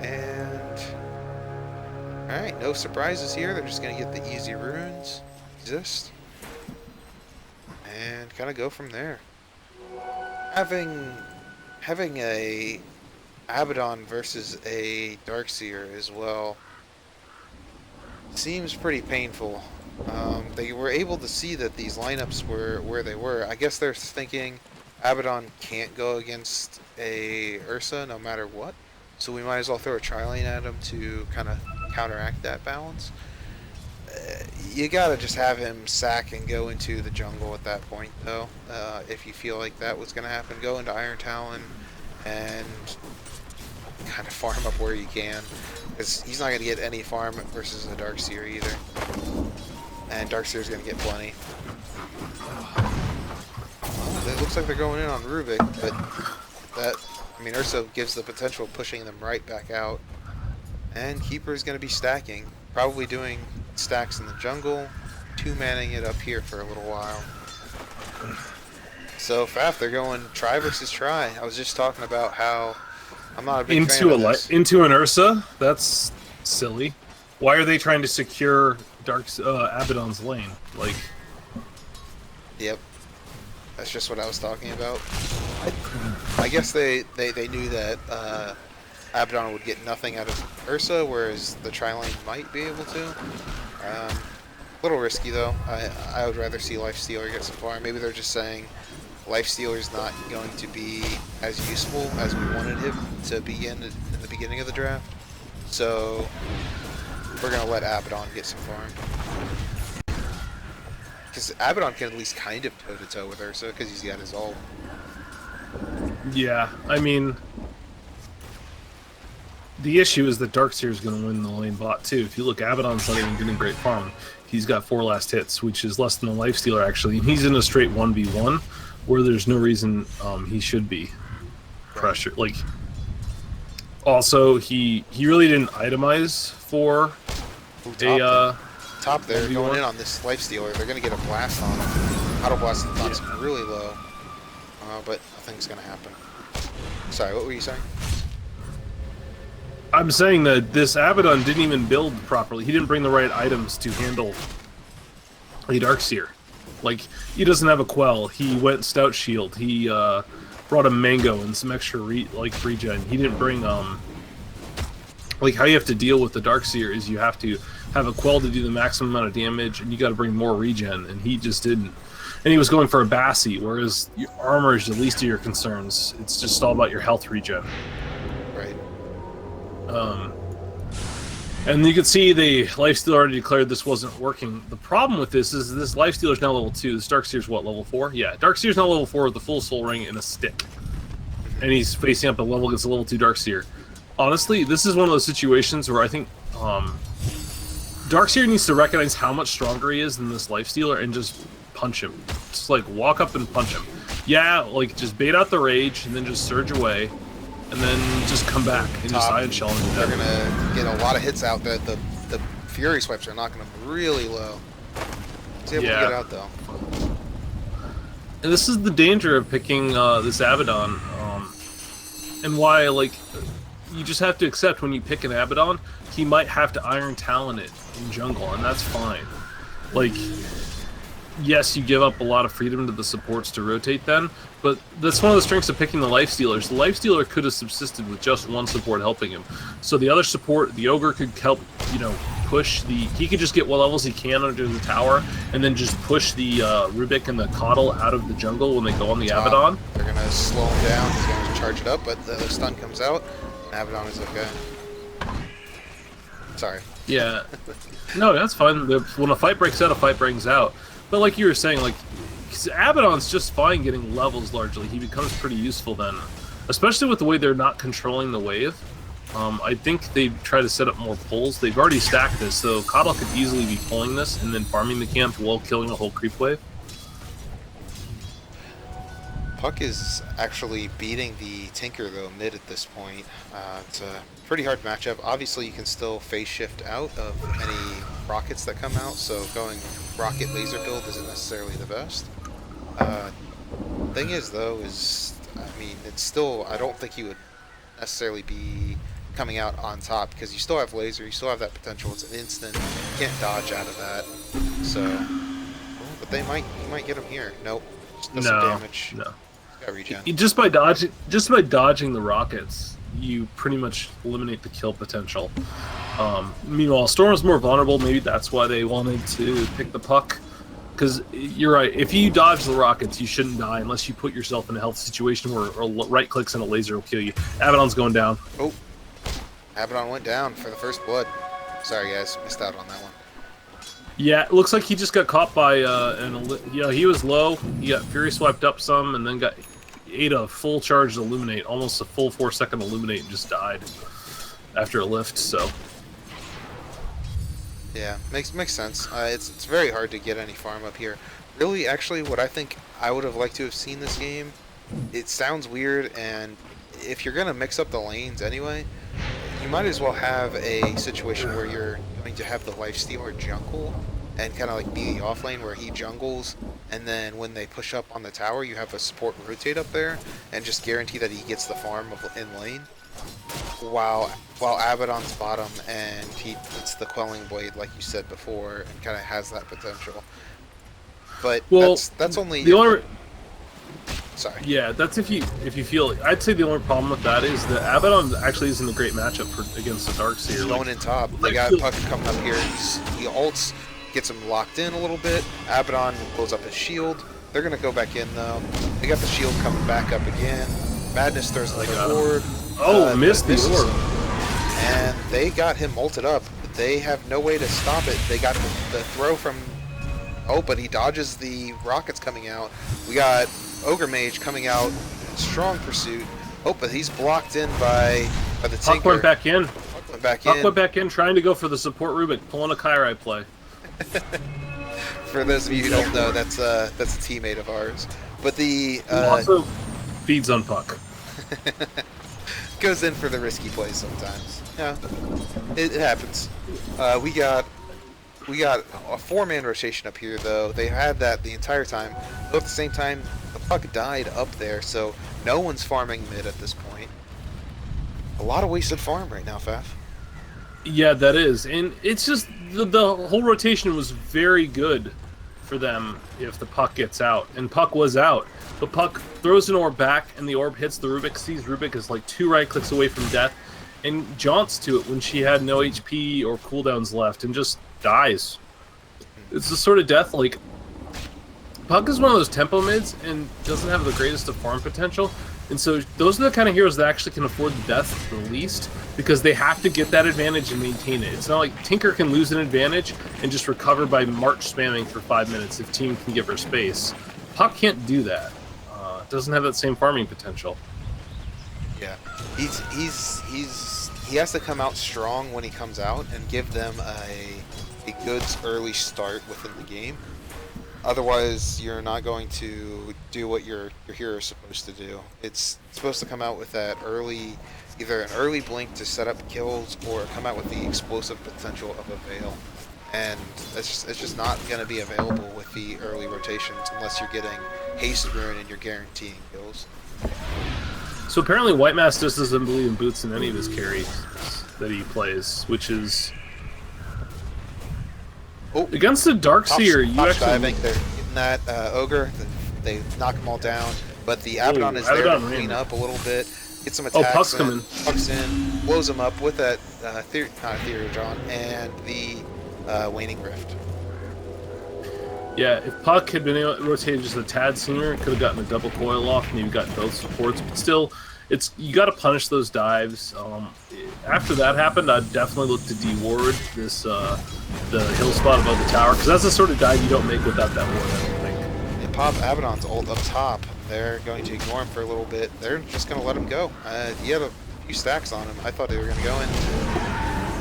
And alright, no surprises here. They're just gonna get the easy runes, exist, and kind of go from there. Having a Abaddon versus a Darkseer as well seems pretty painful. They were able to see that these lineups were where they were. I guess they're thinking Abaddon can't go against a Ursa no matter what, so we might as well throw a tri-lane at him to kind of counteract that balance. You gotta just have him sack and go into the jungle at that point, though. If you feel like that was gonna happen, go into Iron Talon and kind of farm up where you can, because he's not going to get any farm versus a Darkseer either. And Darkseer's going to get plenty. Oh, it looks like they're going in on Rubik, but that, I mean, Ursa gives the potential of pushing them right back out. And Keeper's going to be stacking, probably doing stacks in the jungle, two-manning it up here for a little while. So Faf, they're going try versus try. I was just talking about how I'm not a big fan of this. Into an Ursa? That's silly. Why are they trying to secure Abaddon's lane? Like, yep, that's just what I was talking about. I guess they knew that Abaddon would get nothing out of Ursa, whereas the tri lane might be able to. A little risky though. I would rather see Lifestealer get some farm. Maybe they're just saying Lifestealer's not going to be as useful as we wanted him to be in the beginning of the draft. So we're going to let Abaddon get some farm. Because Abaddon can at least kind of toe-to-toe with Ursa because he's got his ult. Yeah, I mean, the issue is that Darkseer is going to win the lane bot too. If you look, Abaddon's not even getting great farm. He's got 4 last hits, which is less than a Lifestealer actually. And he's in a straight 1v1 where there's no reason he should be pressured. Like, also he really didn't itemize for top there going in on this Lifestealer. They're going to get a blast on him. Auto blast thoughts really low, but nothing's going to happen. Sorry, what were you saying? I'm saying that this Abaddon didn't even build properly. He didn't bring the right items to handle a Darkseer. Like, he doesn't have a Quell. He went Stout Shield. He brought a Mango and some extra regen. He didn't bring like, how you have to deal with the Darkseer is you have to have a Quell to do the maximum amount of damage, and you got to bring more regen, and he just didn't. And he was going for a Bassi, whereas your armor is the least of your concerns. It's just all about your health regen. Right. And you can see the Lifestealer already declared this wasn't working. The problem with this is this Lifestealer is now level 2. This Darkseer's what, level 4? Yeah, Darkseer's now level 4 with the full soul ring and a stick. And he's facing up a level against a level 2 Darkseer. Honestly, this is one of those situations where I think Darkseer needs to recognize how much stronger he is than this Lifestealer and just punch him. Just like walk up and punch him. Yeah, like just bait out the rage and then just surge away. And then just come back and just iron shell him. They're gonna get a lot of hits out. The Fury swipes are knocking them really low. He's able to get out though. And this is the danger of picking this Abaddon, and why, like, you just have to accept when you pick an Abaddon, he might have to Iron Talon it in jungle, and that's fine. Like, yes, you give up a lot of freedom to the supports to rotate then, but that's one of the strengths of picking the Lifestealers. The Lifestealer could have subsisted with just one support helping him. So the other support, the Ogre, could help, you know, push the... He could just get what levels he can under the tower, and then just push the Rubik and the Coddle out of the jungle when they go on the Abaddon. They're going to slow him down. He's going to charge it up, but the stun comes out, and Abaddon is okay. Sorry. Yeah. No, that's fine. When a fight breaks out, a fight brings out. But like you were saying, like, Abaddon's just fine getting levels largely. He becomes pretty useful then, especially with the way they're not controlling the wave. I think they try to set up more pulls. They've already stacked this, so Coddle could easily be pulling this and then farming the camp while killing a whole creep wave. Puck is actually beating the Tinker though mid at this point. It's a pretty hard matchup. Obviously you can still phase shift out of any rockets that come out, so going rocket laser build isn't necessarily the best. Thing is though is, I mean, it's still, I don't think he would necessarily be coming out on top because you still have laser, you still have that potential. It's an instant, you can't dodge out of that. So, but he might get him here. Nope, just does some damage. No. Got regen. Just by dodging the rockets, you pretty much eliminate the kill potential. Meanwhile, Storm's more vulnerable. Maybe that's why they wanted to pick the Puck. Because you're right, if you dodge the rockets, you shouldn't die unless you put yourself in a health situation where right clicks and a laser will kill you. Abaddon's going down. Oh, Abaddon went down for the first blood. Sorry guys, missed out on that one. Yeah, it looks like he just got caught by he was low. He got Fury swiped up some, and then ate a full charge Illuminate, almost a full 4-second Illuminate, and just died after a lift, so... Yeah, makes sense. It's very hard to get any farm up here. Really, actually, what I think I would have liked to have seen this game, it sounds weird, and if you're going to mix up the lanes anyway, you might as well have a situation where you're going to have the lifestealer jungle and kind of like be the off lane where he jungles, and then when they push up on the tower, you have a support rotate up there and just guarantee that he gets the farm in lane. While Abaddon's bottom and he puts the Quelling Blade, like you said before, and kind of has that potential. But well, that's only... Sorry. Yeah, that's if you feel... I'd say the only problem with that is that Abaddon actually isn't a great matchup against the Darkseer. He's going in top. They got Puck coming up here. He ults, gets him locked in a little bit. Abaddon blows up his shield. They're going to go back in, though. They got the shield coming back up again. Madness throws the orb. Oh, missed the orb. And they got him ulted up. They have no way to stop it. They got the throw from... Oh, but he dodges the rockets coming out. We got Ogre Mage coming out. Strong pursuit. Oh, but he's blocked in by the Tinker. Puck went back in. Puck went back in, trying to go for the support Rubik, pulling a Kairai play. For those of you who don't know, that's a teammate of ours. But the... also feeds on Puck. Goes in for the risky plays sometimes. Yeah, it happens. We got a 4-man rotation up here, though. They had that the entire time. But at the same time, the Puck died up there, so no one's farming mid at this point. A lot of wasted farm right now, Faf. Yeah, that is. And it's just, the whole rotation was very good for them if the Puck gets out. And Puck was out. But Puck throws an orb back, and the orb hits the Rubik, sees Rubik is like 2 right clicks away from death, and jaunts to it when she had no HP or cooldowns left, and just dies. It's the sort of death, like, Puck is one of those tempo mids and doesn't have the greatest of farm potential, and so those are the kind of heroes that actually can afford the death the least, because they have to get that advantage and maintain it. It's not like Tinker can lose an advantage and just recover by March spamming for 5 minutes if team can give her space. Puck can't do that. Doesn't have that same farming potential. Yeah, he has to come out strong when he comes out and give them a good early start within the game. Otherwise, you're not going to do what your hero is supposed to do. It's supposed to come out with that early, either an early blink to set up kills, or come out with the explosive potential of a Veil. And it's just not going to be available with the early rotations unless you're getting haste rune and you're guaranteeing kills. So apparently White Mask just doesn't believe in boots in any of his carries that he plays, which is... Oh, against the Darkseer, you actually... diving. They're getting that Ogre. They knock them all down. But the Abaddon is there to clean up a little bit. Get some attacks. Puck's coming. Puck's in. Blows him up with that Theurgon and the Waning Rift. Yeah, if Puck had been able to rotate just a tad sooner, it could have gotten a double coil off and you've gotten both supports. But still, you got to punish those dives. After that happened, I'd definitely look to de-ward the hill spot above the tower, because that's the sort of dive you don't make without that ward, I don't think. And pop Abaddon's ult up top. They're going to ignore him for a little bit. They're just going to let him go. He had a few stacks on him. I thought they were going to go in.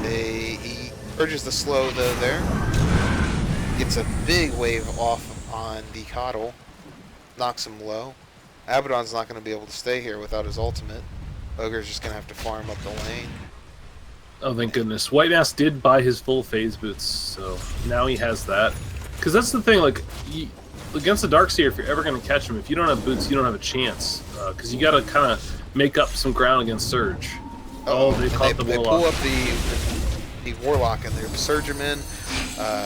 He urges the slow, though, there. Gets a big wave off on the Coddle. Knocks him low. Abaddon's not going to be able to stay here without his ultimate. Ogre's just going to have to farm up the lane. Oh, thank goodness. White Mask did buy his full phase boots, so now he has that. Because that's the thing, like, against the Darkseer, if you're ever going to catch him, if you don't have boots, you don't have a chance. Because you got to kind of make up some ground against Surge. They caught the Warlock. They pull up the Warlock and they surge him in.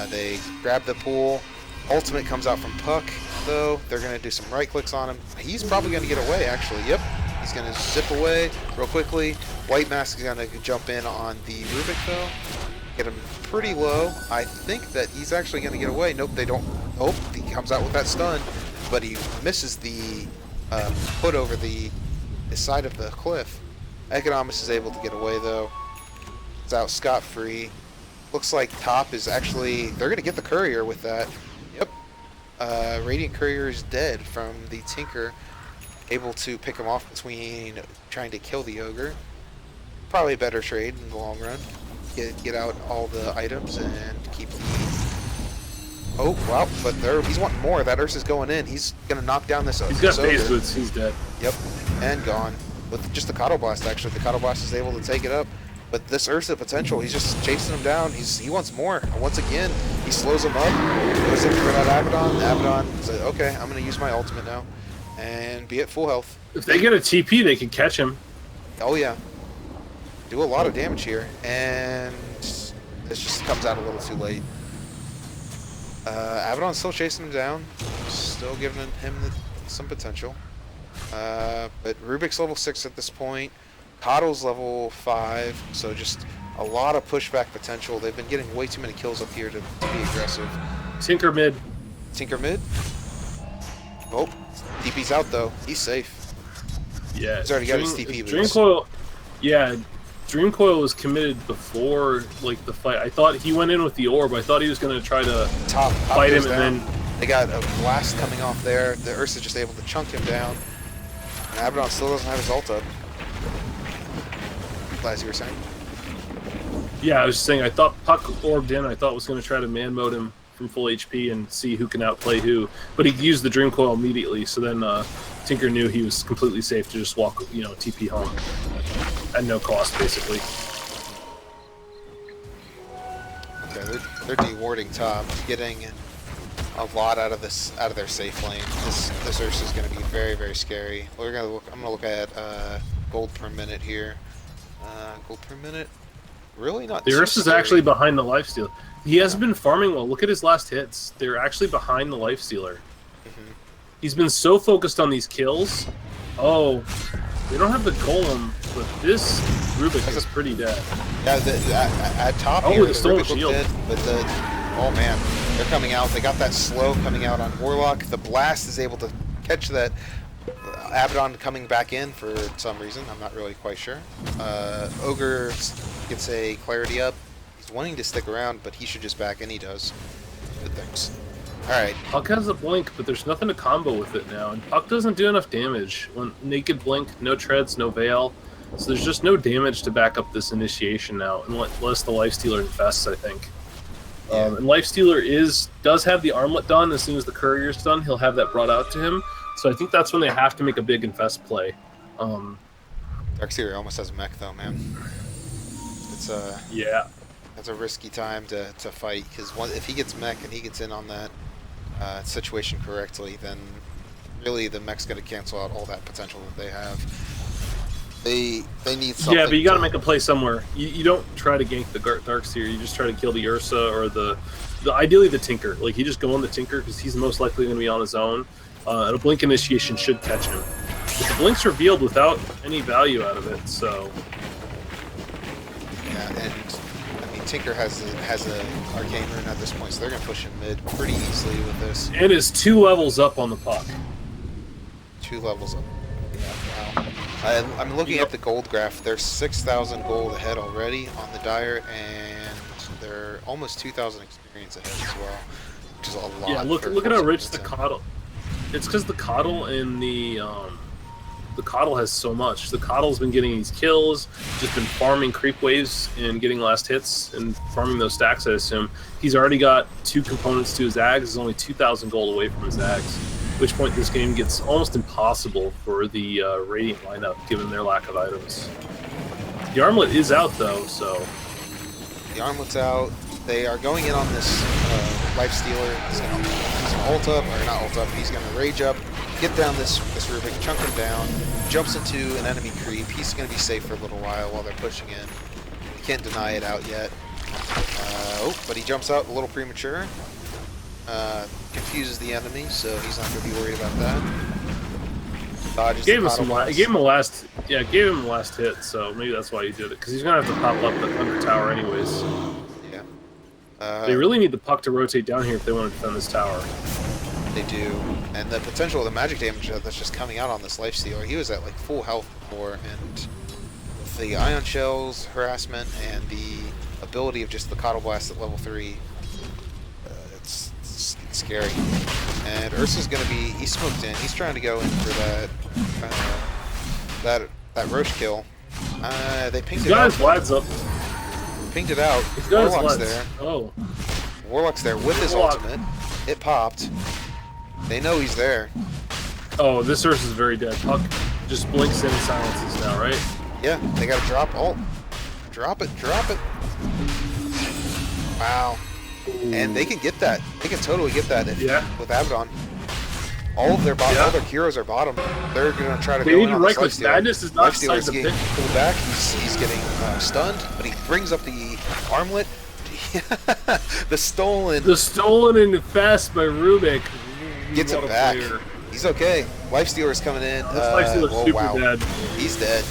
They grab the pool. Ultimate comes out from Puck, though. They're going to do some right clicks on him. He's probably going to get away, actually. Yep. He's going to zip away real quickly. White Mask is going to jump in on the Rubik, though. Get him pretty low. I think that he's actually going to get away. Nope, they don't. Oh, he comes out with that stun, but he misses the foot over the side of the cliff. Economist is able to get away, though. It's out scot-free. Looks like top is actually... They're going to get the courier with that. Yep. Radiant Courier is dead from the Tinker. able to pick him off between trying to kill the ogre. Probably a better trade in the long run. Get out all the items and keep him. Oh, wow, but he's wanting more. That Ursa's going in. He's going to knock down this ogre. He's got phase boots. He's dead. Yep, and gone. With just the Coddle Blast, actually. The Coddle Blast is able to take it up. But this Ursa potential, he's just chasing him down. He wants more. And once again, he slows him up. Goes in for that Abaddon. Abaddon says, okay, I'm going to use my ultimate now. And be at full health. If they get a TP, they can catch him. Oh, yeah. Do a lot of damage here. And this just comes out a little too late. Abaddon's still chasing him down. Still giving him some potential. But Rubik's level 6 at this point. Coddle's level 5, so just a lot of pushback potential. They've been getting way too many kills up here to be aggressive. Tinker mid. Tinker mid. Oh, DP's out though. He's safe. Yeah. He's already got his DP boost. Dreamcoil, yeah, Dreamcoil was committed before like the fight. I thought he went in with the orb. I thought he was going to try to fight him, and then they got a blast coming off there. The Ursa's just able to chunk him down. And Abaddon still doesn't have his ult up. As you were saying? Yeah, I was just saying, I thought Puck orbed in. I thought was going to try to man mode him from full HP and see who can outplay who. But he used the Dream Coil immediately, so then Tinker knew he was completely safe to just walk, TP home at no cost, basically. Okay, they're dewarding top, getting a lot out of their safe lane. This Ursa is going to be very, very scary. I'm going to look at gold per minute here. Gold per minute. Really not. The Ursa's actually behind the lifestealer. He has been farming well. Look at his last hits. They're actually behind the lifestealer. He's been so focused on these kills. Oh, they don't have the golem, but this Rubik is pretty dead. Yeah, at top here, the Rubik looked dead, but oh man, they're coming out. They got that slow coming out on Warlock. The blast is able to catch that Abaddon coming back in for some reason. I'm not really quite sure. Ogre gets a clarity up. He's wanting to stick around, but he should just back in. He does. Good things. Alright. Puck has a blink, but there's nothing to combo with it now. And Puck doesn't do enough damage. When naked blink, no treads, no veil. So there's just no damage to back up this initiation now, unless the Lifestealer infests, I think. Yeah. And Lifestealer does have the armlet done. As soon as the courier's done, he'll have that brought out to him. So I think that's when they have to make a big infest play. Darkseer almost has mech though, man. It's yeah. That's a risky time to fight, because if he gets mech and he gets in on that situation correctly, then really the mech's going to cancel out all that potential that they have. They need something. Yeah, but you got to make a play somewhere. You don't try to gank the Darkseer. You just try to kill the Ursa or the ideally the Tinker. Like, you just go on the Tinker because he's most likely going to be on his own. And a blink initiation should catch him. But the blink's revealed without any value out of it, so. Yeah, and I mean Tinker has a arcane rune at this point, so they're gonna push him mid pretty easily with this. And is 2 levels up on the Puck. 2 levels up. Yeah, wow. I'm looking at the gold graph. They're 6,000 gold ahead already on the Dire, and they're almost 2,000 experience ahead as well, which is a lot. Yeah, look at how rich the Coddle. It's because the Coddle and the Coddle has so much. The Coddle's been getting these kills, just been farming creep waves and getting last hits and farming those stacks, I assume. He's already got 2 components to his Ags. He's only 2,000 gold away from his Ags. At which point this game gets almost impossible for the Radiant lineup, given their lack of items. The Armlet is out, though, so. The Armlet's out. They are going in on this Lifestealer. He's going to ult up, or not ult up, he's going to rage up, get down this Rubik, chunk him down, jumps into an enemy creep. He's going to be safe for a little while they're pushing in. You can't deny it out yet. But he jumps out a little premature. Confuses the enemy, so he's not going to be worried about that. Dodges gave him a last hit, so maybe that's why he did it, because he's going to have to pop up the under tower anyways. They really need the Puck to rotate down here if they want to defend this tower. They do. And the potential of the magic damage that's just coming out on this Lifestealer, he was at like full health before, and with the Ion Shells, harassment, and the ability of just the Coddle Blast at level 3, it's scary. And Ursa's gonna be, he's smoked in. He's trying to go in for that Roche kill. They pinged it out. Vlad's up. Pinged it out. Warlock's there. Oh. Warlock's there with his ultimate. It popped. They know he's there. Oh, this Ursa's very dead. Puck just blinks in and silences now, right? Yeah, they gotta drop ult. Drop it, drop it. Wow. Ooh. And they can get that. They can totally get that with Abaddon. All of their all their heroes are bottom. They're gonna try to go in on this Lifestealer. Madness is not Lifestealer's getting pulled back. He's getting stunned, but he brings up the armlet. The stolen and fast by Rubik. Gets him back. He's okay. Lifestealer's coming in. Lifestealer's super dead. He's dead.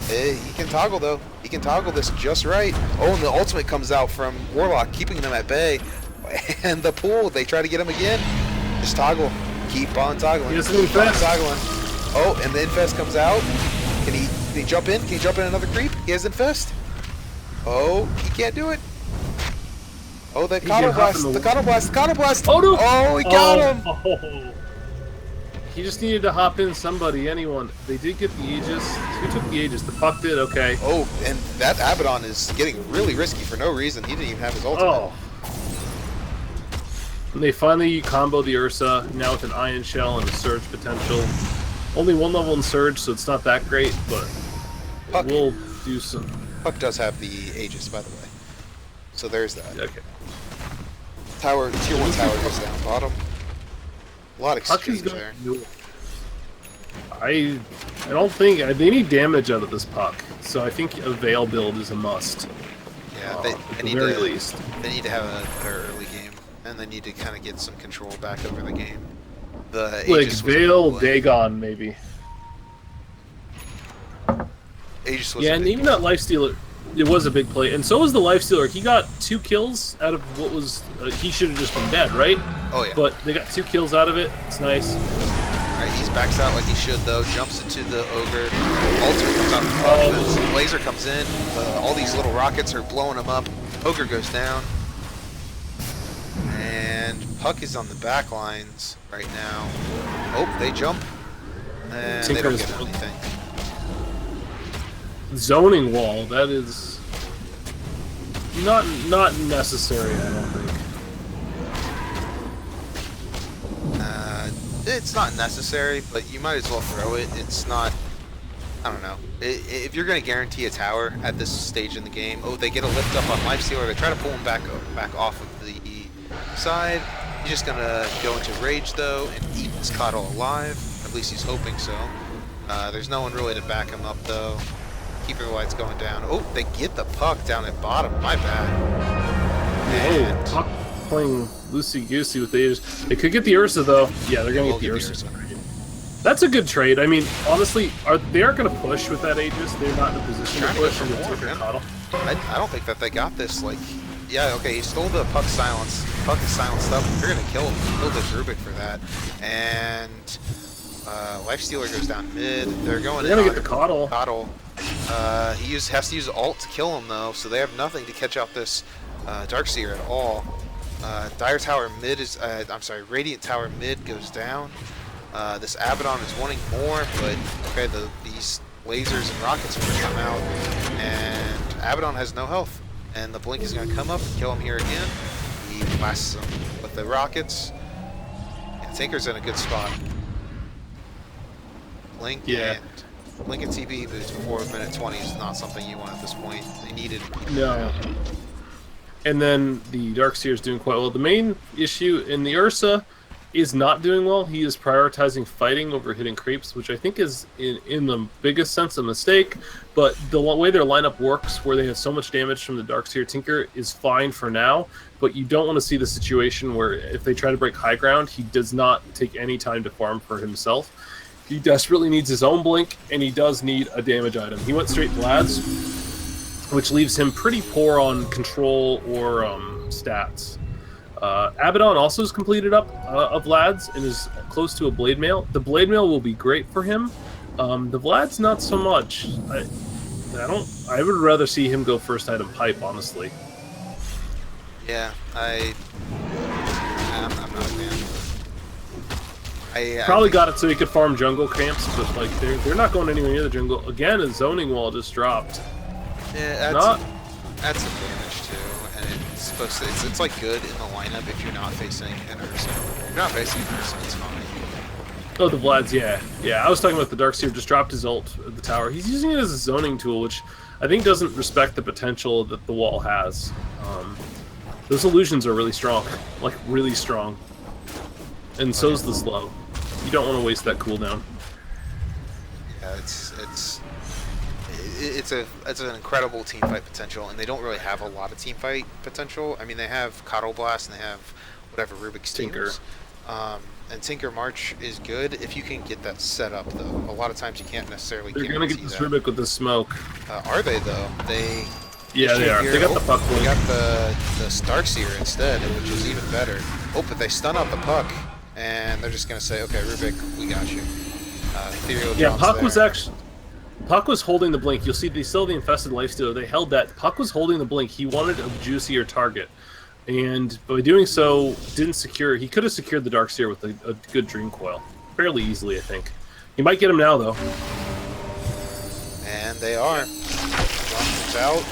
He can toggle though. He can toggle this just right. Oh, and the ultimate comes out from Warlock, keeping them at bay. And the pool, they try to get him again. Just toggle. Keep on toggling. Keep on toggling. Oh, and the infest comes out. Can he jump in? Can he jump in another creep? He has infest. Oh, he can't do it. Oh, the Counter Blast. The Counter Blast. The Counter Blast. Oh, no. Oh, he got him. Oh. He just needed to hop in somebody, anyone. They did get the Aegis. Who took the Aegis? The Puck did, okay. Oh, and that Abaddon is getting really risky for no reason. He didn't even have his ultimate. Oh. And they finally combo the Ursa, now with an Ion Shell and a Surge potential. Only one level in Surge, so it's not that great, but Puck, we'll do some. Puck does have the Aegis, by the way. So there's that. Okay. Tower, tier 1 tower goes down bottom. A lot of exchange there. I don't think they need damage out of this Puck, so I think a Veil build is a must. Yeah, they need very least. They need to have a better early game, and they need to kind of get some control back over the game. The Aegis Veil, Dagon, maybe. Aegis was and even that Lifestealer, it was a big play, and so was the Lifestealer. He got 2 kills out of what was he should have just been dead, right? Oh yeah. But they got 2 kills out of it. It's nice. Alright, he's backs out like he should though. Jumps into the ogre. Ultimate comes out from offense. Laser comes in. All these little rockets are blowing him up. Ogre goes down. And Puck is on the back lines right now. Oh, they jump. And they don't get anything. Zoning wall, that is not necessary, I don't think. It's not necessary, but you might as well throw it. It's not, I don't know. If you're going to guarantee a tower at this stage in the game, oh, they get a lift up on Lifestealer. They try to pull him back off of the side. He's just going to go into rage, though, and eat this Coddle alive. At least he's hoping so. There's no one really to back him up, though. Keeper Light's going down. Oh, they get the Puck down at bottom. My bad. And Puck playing loosey-goosey with the Aegis. They could get the Ursa, though. Yeah, they're going to get the Ursa. That's a good trade. I mean, honestly, they aren't going to push with that Aegis. They're not in a position to push. I don't think that they got this. Like, yeah, okay, he stole the Puck silence. Puck is silenced up. You're going to kill him. Kill this Rubik for that. And Lifestealer goes down mid. They're going to get the Coddle. He has to use ult to kill him, though, so they have nothing to catch out this Darkseer at all. Dire Tower mid is, I'm sorry, Radiant Tower mid goes down. This Abaddon is wanting more, but okay, these lasers and rockets are going to come out, and Abaddon has no health, and the Blink is going to come up and kill him here again. He blasts him with the rockets, and Tinker's in a good spot. Blink and TP before minute 20 is not something you want at this point. They needed. No. And then the Darkseer is doing quite well. The main issue in the Ursa is not doing well. He is prioritizing fighting over hitting creeps, which I think is, in the biggest sense, a mistake. But the way their lineup works, where they have so much damage from the Darkseer Tinker, is fine for now. But you don't want to see the situation where if they try to break high ground, he does not take any time to farm for himself. He desperately needs his own Blink, and he does need a damage item. He went straight Vlad's, which leaves him pretty poor on control or stats. Abaddon also has completed up a Vlad's and is close to a Blade Mail. The Blade Mail will be great for him. The Vlad's not so much. I would rather see him go first item pipe, honestly. Yeah, I'm not a fan. I Probably think, got it so he could farm jungle camps, but like they're not going anywhere near the jungle. Again, a zoning wall just dropped. yeah, Not that's some damage too, and it's supposed to. It's like good in the lineup if you're not facing an Ursa. If you're not facing an Ursa, it's fine. oh, the Vlad's, yeah. I was talking about the Darkseer just dropped his ult at the tower. He's using it as a zoning tool, which I think doesn't respect the potential that the wall has. Those illusions are really strong, like really strong, and so's the slow. You don't want to waste that cooldown. Yeah, it's an incredible team fight potential, and they don't really have a lot of team fight potential. I mean, they have Coddle Blast and they have whatever Rubik's Tinker. Tears. And Tinker March is good if you can get that set up, though. A lot of times you can't necessarily They're gonna get this that. Rubik with the smoke. Are they, though? Yeah, they are. They got the puck They blink. got the Starkseer instead, which is even better. Oh, but they stun out the puck, and they're just gonna say, okay, Rubik, we got you. Ethereal Yeah, jumps Puck there. was actually... Puck was holding the blink. You'll see they still have the Infested Lifestealer. They held that. Puck was holding the blink. He wanted a juicier target. And by doing so, didn't secure... He could have secured the Darkseer with a good Dream Coil. Fairly easily, I think. He might get him now, though. And they are. Comes out.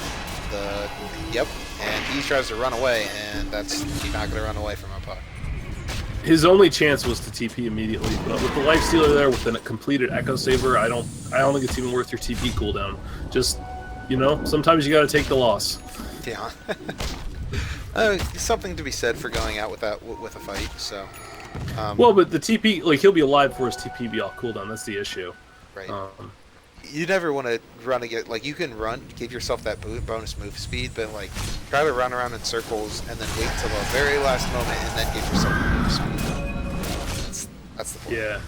Yep. And he tries to run away, and he's not going to run away from a puck. His only chance was to TP immediately, but with the Lifestealer there, with a completed Echo Saber, I don't think it's even worth your TP cooldown. Just, sometimes you gotta take the loss. Yeah. Something to be said for going out with a fight, so... Well, but the TP, he'll be alive before his TP be off cooldown, that's the issue. Right. You never want to run again. You can run, give yourself that bonus move speed, but try to run around in circles and then wait till the very last moment and then give yourself the move speed. That's the point. Yeah.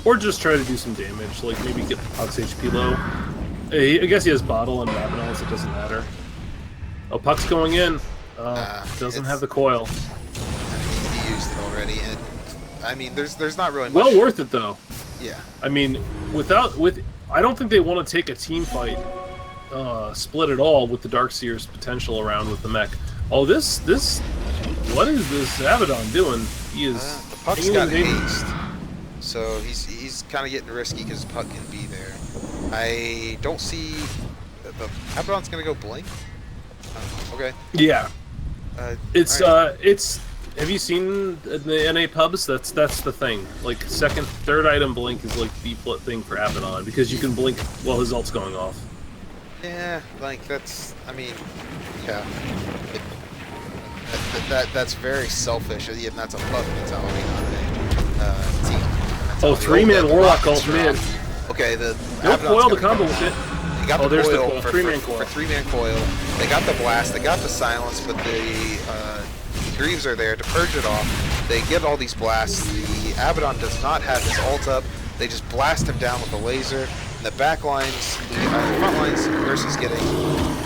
Or just try to do some damage, maybe get Puck's HP low. I guess he has Bottle and Ravenel, so it doesn't matter. Oh, Puck's going in. Doesn't have the coil. He used it already, and I mean, there's not really much. Well worth it though. Yeah. I mean, I don't think they want to take a team fight, split it all with the Darkseer's potential around with the mech. Oh, what is this Abaddon doing? He is. The Puck's got haste, so he's kind of getting risky because Puck can be there. I don't see the Abaddon's gonna go blink. Okay. Yeah. It's right. Have you seen the NA pubs? That's the thing. Second, third item blink is the thing for Abaddon because you can blink while his ult's going off. Yeah, that's. I mean, yeah. That's very selfish, and that's a Puck mentality, not a team mentality. Oh, 3-man Warlock ult mid. Okay, no coil to combo with it. They got there's the coil coil. 3-man coil. For 3-man coil. They got the blast. They got the silence, but the Greaves are there to purge it off. They get all these blasts. The Abaddon does not have his ult up. They just blast him down with a laser. And the back lines, the front lines, Ursa's getting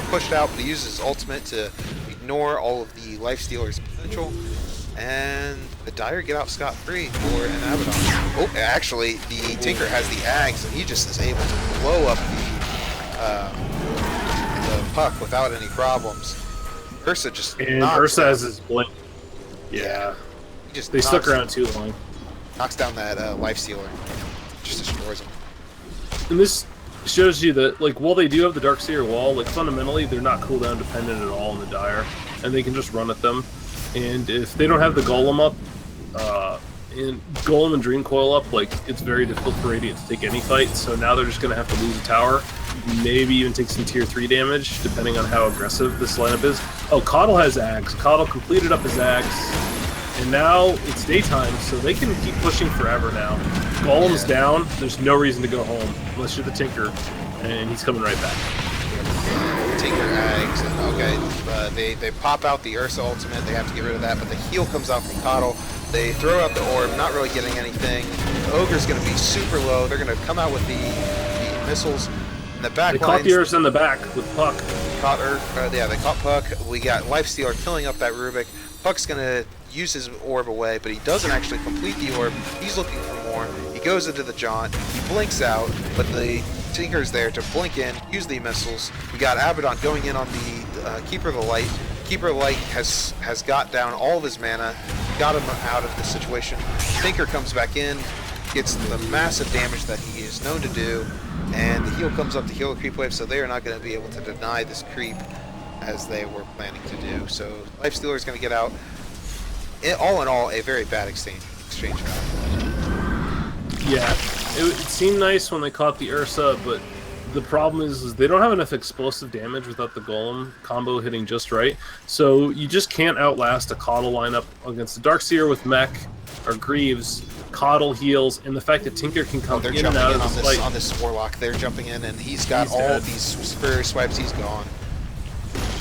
pushed out, but he uses his ultimate to ignore all of the Lifestealer's potential. And the Dire get out scot-free for an Abaddon. Oh, actually, the Tinker has the Ags, and he just is able to blow up the Puck without any problems. Ursa just Ursa has his blink. Yeah. They stuck around too long. Knocks down that Lifestealer. Just destroys him. And this shows you that, while they do have the Darkseer wall, fundamentally, they're not cooldown dependent at all in the Dire. And they can just run at them. And if they don't have the Golem up, and Golem and Dream Coil up, it's very difficult for Radiant to take any fight. So now they're just going to have to lose a tower. Maybe even take some tier 3 damage, depending on how aggressive this lineup is. Oh, Coddle has Ags. Coddle completed up his Ags. And now it's daytime, so they can keep pushing forever now. Golem's down. There's no reason to go home, unless you're the Tinker. And he's coming right back. Tinker Ags. Okay, they pop out the Ursa ultimate. They have to get rid of that, but the heal comes out from Coddle. They throw out the orb, not really getting anything. The Ogre's going to be super low. They're going to come out with the missiles. In the back they caught the Ursa in the back with Puck. They caught Puck. We got Lifestealer killing up that Rubik. Puck's going to use his orb away, but he doesn't actually complete the orb. He's looking for more. He goes into the Jaunt. He blinks out, but the Tinker's there to blink in, use the missiles. We got Abaddon going in on the Keeper of the Light. Keeper of the Light has got down all of his mana. got him out of the situation. Tinker comes back in, gets the massive damage that he is known to do, and the heal comes up to heal the creep wave, so they are not going to be able to deny this creep as they were planning to do. So Lifestealer is going to get out. All in all, a very bad exchange round. Yeah, it seemed nice when they caught the Ursa, but the problem is they don't have enough explosive damage without the Golem combo hitting just right. So you just can't outlast a Coddle lineup against the Darkseer with Mech or Greaves. Coddle heals, and the fact that Tinker can come in and out of this fight. On this Warlock. They're jumping in, and he's got all of these Superior swipes. He's gone.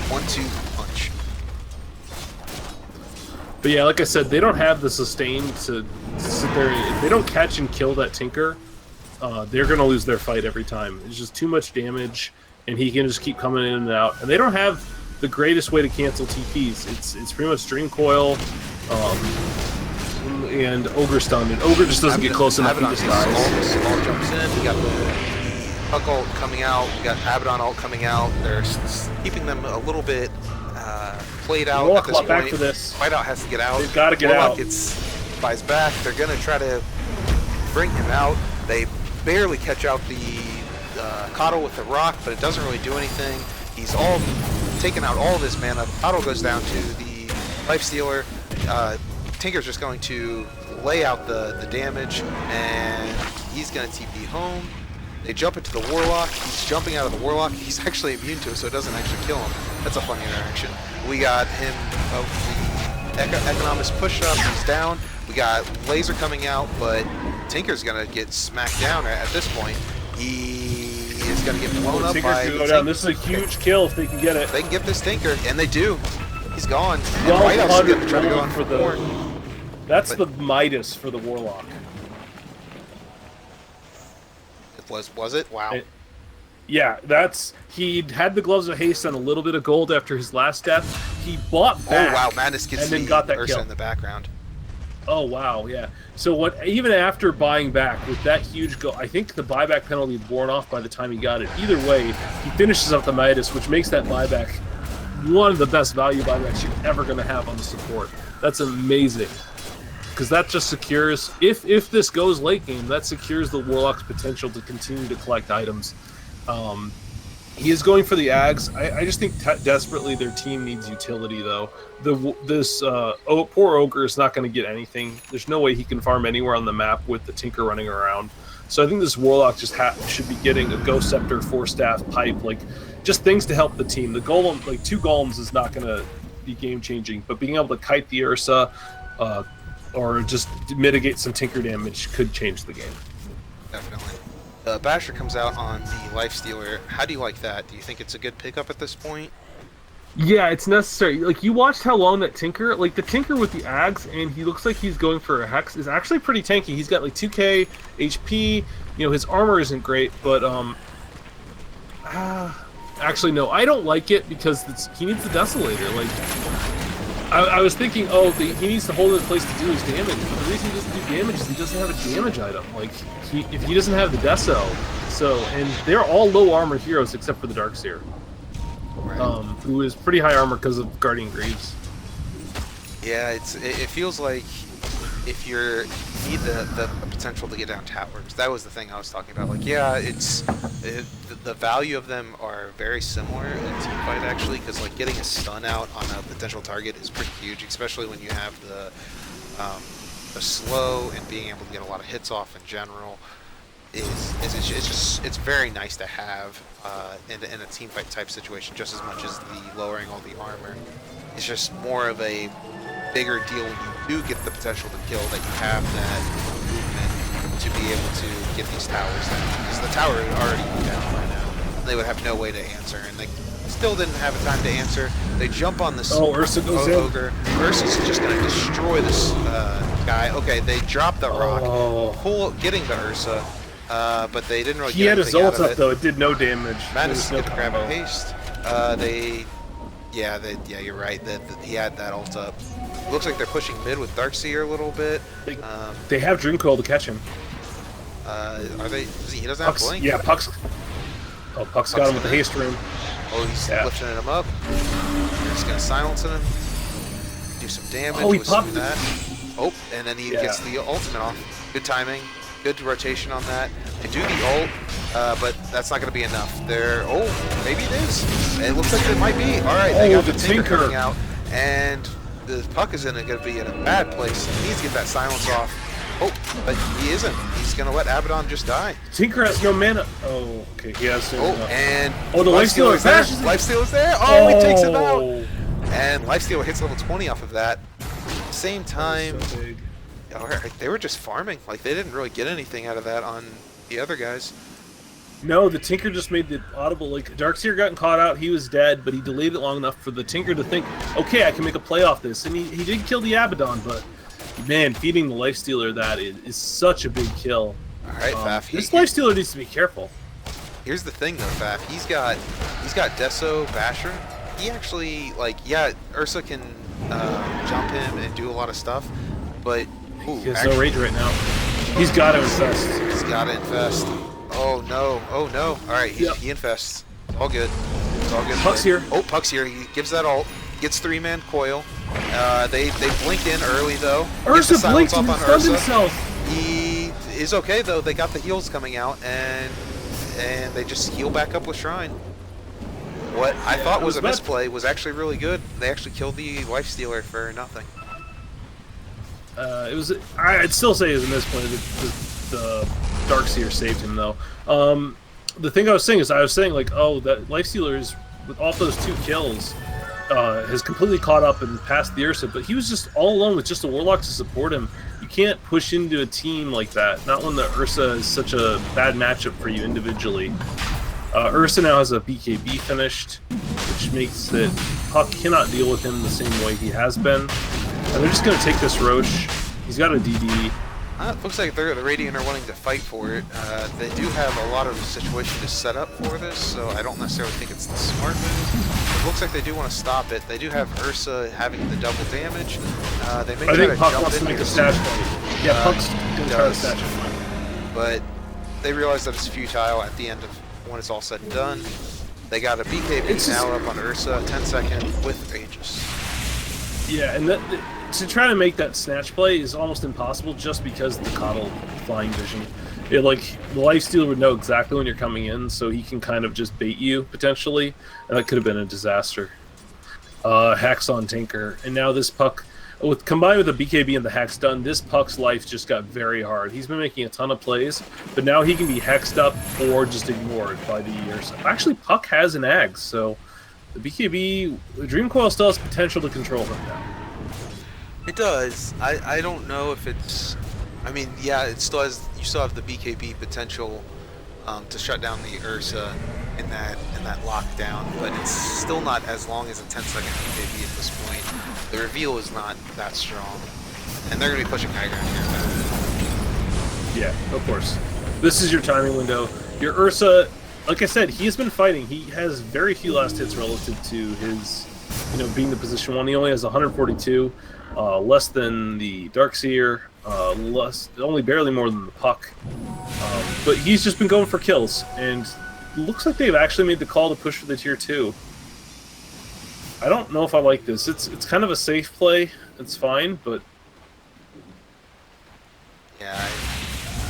1-2 punch. But yeah, like I said, they don't have the sustain to sit there. If they don't catch and kill that Tinker, they're going to lose their fight every time. It's just too much damage, and he can just keep coming in and out. And they don't have the greatest way to cancel TPs. It's pretty much Dream Coil, and Ogre Stun, and Ogre just doesn't get close enough. He just dies. All jumps in. We got the Puck ult coming out. We got Abaddon ult coming out. They're keeping them a little bit played out Warlock at this point. back for this. Whiteout has to get out. They've got to get Warlock out. Buys back. They're going to try to bring him out. They barely catch out the Coddle with the rock, but it doesn't really do anything. He's all taken out all of his mana. Coddle goes down to the Lifestealer. Tinker's just going to lay out the damage, and he's going to TP home. They jump into the Warlock. He's jumping out of the Warlock. He's actually immune to it, so it doesn't actually kill him. That's a funny interaction. We got him, the Economist push-up. He's down. We got Laser coming out, but Tinker's going to get smacked down at this point. He is going to get blown up by go down. This is a huge kill if they can get it. They can get this Tinker, and they do. He's gone. And Whiteout's going to try to go on for the... That's the Midas for the Warlock. Was it? Wow. Yeah, he had the Gloves of Haste and a little bit of gold after his last death. He bought back. Oh wow, Madness gets and then got that Ursa kill in the background. Oh wow, yeah. So even after buying back with that huge goal, I think the buyback penalty had worn off by the time he got it. Either way, he finishes up the Midas, which makes that buyback one of the best value buybacks you're ever going to have on the support. That's amazing. Because that just secures, if this goes late game, that secures the Warlock's potential to continue to collect items. He is going for the Ags. I just think desperately their team needs utility, though. Poor Ogre is not going to get anything. There's no way he can farm anywhere on the map with the Tinker running around. So I think this Warlock just should be getting a Ghost Scepter, 4-staff, pipe, just things to help the team. The Golem, 2 Golems is not going to be game-changing, but being able to kite the Ursa, or just mitigate some Tinker damage could change the game. Definitely. Basher comes out on the Lifestealer. How do you like that? Do you think it's a good pickup at this point? Yeah, it's necessary. You watched how long that Tinker, the Tinker with the Ags, and he looks like he's going for a Hex, is actually pretty tanky. He's got 2k HP. His armor isn't great, but actually no, I don't like it because he needs the Desolator. I was thinking, he needs to hold it in place to do his damage. But the reason he doesn't do damage is he doesn't have a damage item. If he doesn't have the Deso, and they're all low armor heroes except for the Darkseer, right. Who is pretty high armor because of Guardian Greaves. Yeah, it feels like if you need the potential to get down towers. That was the thing I was talking about. The value of them are very similar in teamfight actually, because getting a stun out on a potential target is pretty huge, especially when you have the slow and being able to get a lot of hits off in general. It's very nice to have in a teamfight type situation, just as much as the lowering all the armor. It's just more of a bigger deal when you do get the potential to kill, that you have that movement to be able to get these towers down. Because the tower would already be down by now. They would have no way to answer, and they still didn't have a time to answer. They jump on this Ursa goes Ogre. Ursa's just going to destroy this guy. Okay, they drop the rock, getting the Ursa, but they didn't really get anything out of it. He had his ult up, though. It did no damage. Madness get the grab and haste. Yeah, you're right. He had that ult up. Looks like they're pushing mid with Darkseer a little bit. They have Dream Coil to catch him. Are they? He doesn't have Blink. Yeah, Puck's got him with the haste room. Oh, he's lifting him up. They're just gonna silence him. do some damage Oh, he with some popped of that. Oh, and then he gets the ultimate off. Good timing. Good rotation on that. To do the ult, but that's not going to be enough. Oh, maybe it is. It looks like it might be. All right, they got the Tinker coming out, and the Puck is going to be in a bad place. He needs to get that silence off. Oh, but he isn't. He's going to let Abaddon just die. Tinker has no mana. Oh, okay, he has. And the Lifestealer there. Lifestealer's there. Oh, he takes him out. And Lifestealer hits level 20 off of that. Same time. So big. They were just farming. Like, they didn't really get anything out of that on the other guys. No, the Tinker just made the audible. Like, Darkseer gotten caught out, he was dead, but he delayed it long enough for the Tinker to think, okay, I can make a play off this. And he did kill the Abaddon, but, man, feeding the Lifestealer that is such a big kill. All right, Faf. This Lifestealer needs to be careful. Here's the thing, though, Faf. He's got Deso, Basher. He actually, like, yeah, Ursa can jump him and do a lot of stuff, but... Ooh, he has no rage right now. He's got to infest. He's got to infest. Oh no! Oh no! All right, he infests. It's all good. It's all good. Puck's here. Oh, Puck's here. He gives that ult. Gets 3-man coil. They blink in early though. Ursa blinked and stunned himself. He is okay though. They got the heals coming out and they just heal back up with Shrine. What I thought was a misplay was actually really good. They actually killed the Lifestealer for nothing. I'd still say it was a misplay. The Darkseer saved him though. The thing I was saying, like, oh, that Lifestealer is, with off those 2 kills, has completely caught up and passed the Ursa, but he was just all alone with just a Warlock to support him. You can't push into a team like that, not when the Ursa is such a bad matchup for you individually. Ursa now has a BKB finished, which makes it Puck cannot deal with him the same way he has been. And they're just going to take this Roche. He's got a DD. It looks like the Radiant are wanting to fight for it. They do have a lot of situations set up for this, so I don't necessarily think it's the smart move. It looks like they do want to stop it. They do have Ursa having the double damage. They may I think Puck jump wants to make a stash play. Yeah, Puck's going to try to stash it. But they realize that it's futile at the end of when it's all said and done. They got a BKB now up on Ursa, 10-second with Aegis. Yeah, and to try to make that snatch play is almost impossible just because of the Coddle flying vision. The Lifestealer would know exactly when you're coming in, so he can kind of just bait you, potentially, and that could have been a disaster. Hacks on Tinker, and now this Puck, combined with the BKB and the Hacks done, this Puck's life just got very hard. He's been making a ton of plays, but now he can be hexed up or just ignored by the Ursa. Actually, Puck has an Ags, so the BKB, the Dream Coil still has potential to control him now. It does. I don't know if it's... I mean, yeah, it still has... You still have the BKB potential to shut down the Ursa in that lockdown, but it's still not as long as a 10-second BKB at this point. The reveal is not that strong, and they're going to be pushing high ground here. Yeah, of course. This is your timing window. Your Ursa, like I said, he has been fighting. He has very few last hits relative to his, being the position 1. He only has 142. Less than the Darkseer, only barely more than the Puck. But he's just been going for kills, and looks like they've actually made the call to push for the tier 2. I don't know if I like this. It's kind of a safe play. It's fine, but yeah,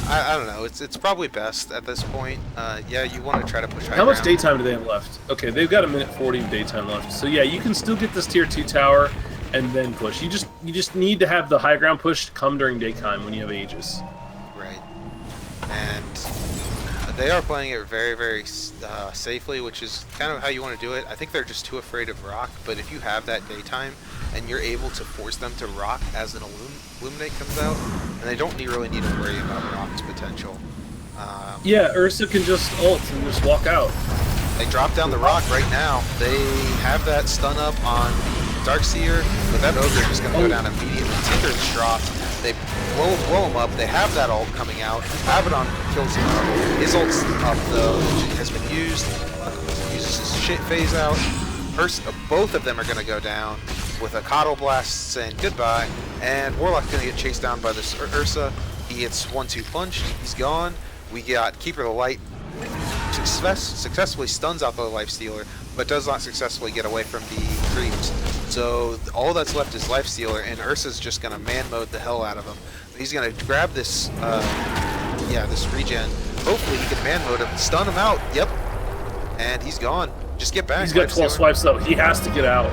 I don't know. It's probably best at this point. Yeah, you want to try to push high How much ground. daytime do they have left? Okay, they've got 1:40 of daytime left. So yeah, you can still get this tier 2 tower and then push. You just need to have the high ground push come during daytime when you have Aegis. Right. And they are playing it very, very safely, which is kind of how you want to do it. I think they're just too afraid of rock, but if you have that daytime and you're able to force them to rock as an Illuminate comes out, and they don't really need to worry about rock's potential. Yeah, Ursa can just ult and just walk out. They drop down the rock right now. They have that stun up on Darkseer, but that Ogre is just going to go down immediately. Tinker's dropped. They blow him up. They have that ult coming out. Abaddon kills him up. His ult's up, though, which has been used. Uses his shit phase out. Both of them are going to go down with a Coddle Blast saying goodbye, and Warlock's going to get chased down by this Ursa. He gets 1-2 punched. He's gone. We got Keeper of the Light successfully stuns out the Lifestealer, but does not successfully get away from the creeps. So all that's left is Life Stealer, and Ursa's just gonna man mode the hell out of him. He's gonna grab this, this regen. Hopefully he can man mode him, stun him out. Yep, and he's gone. Just get back. He's got 12 swipes though. He has to get out.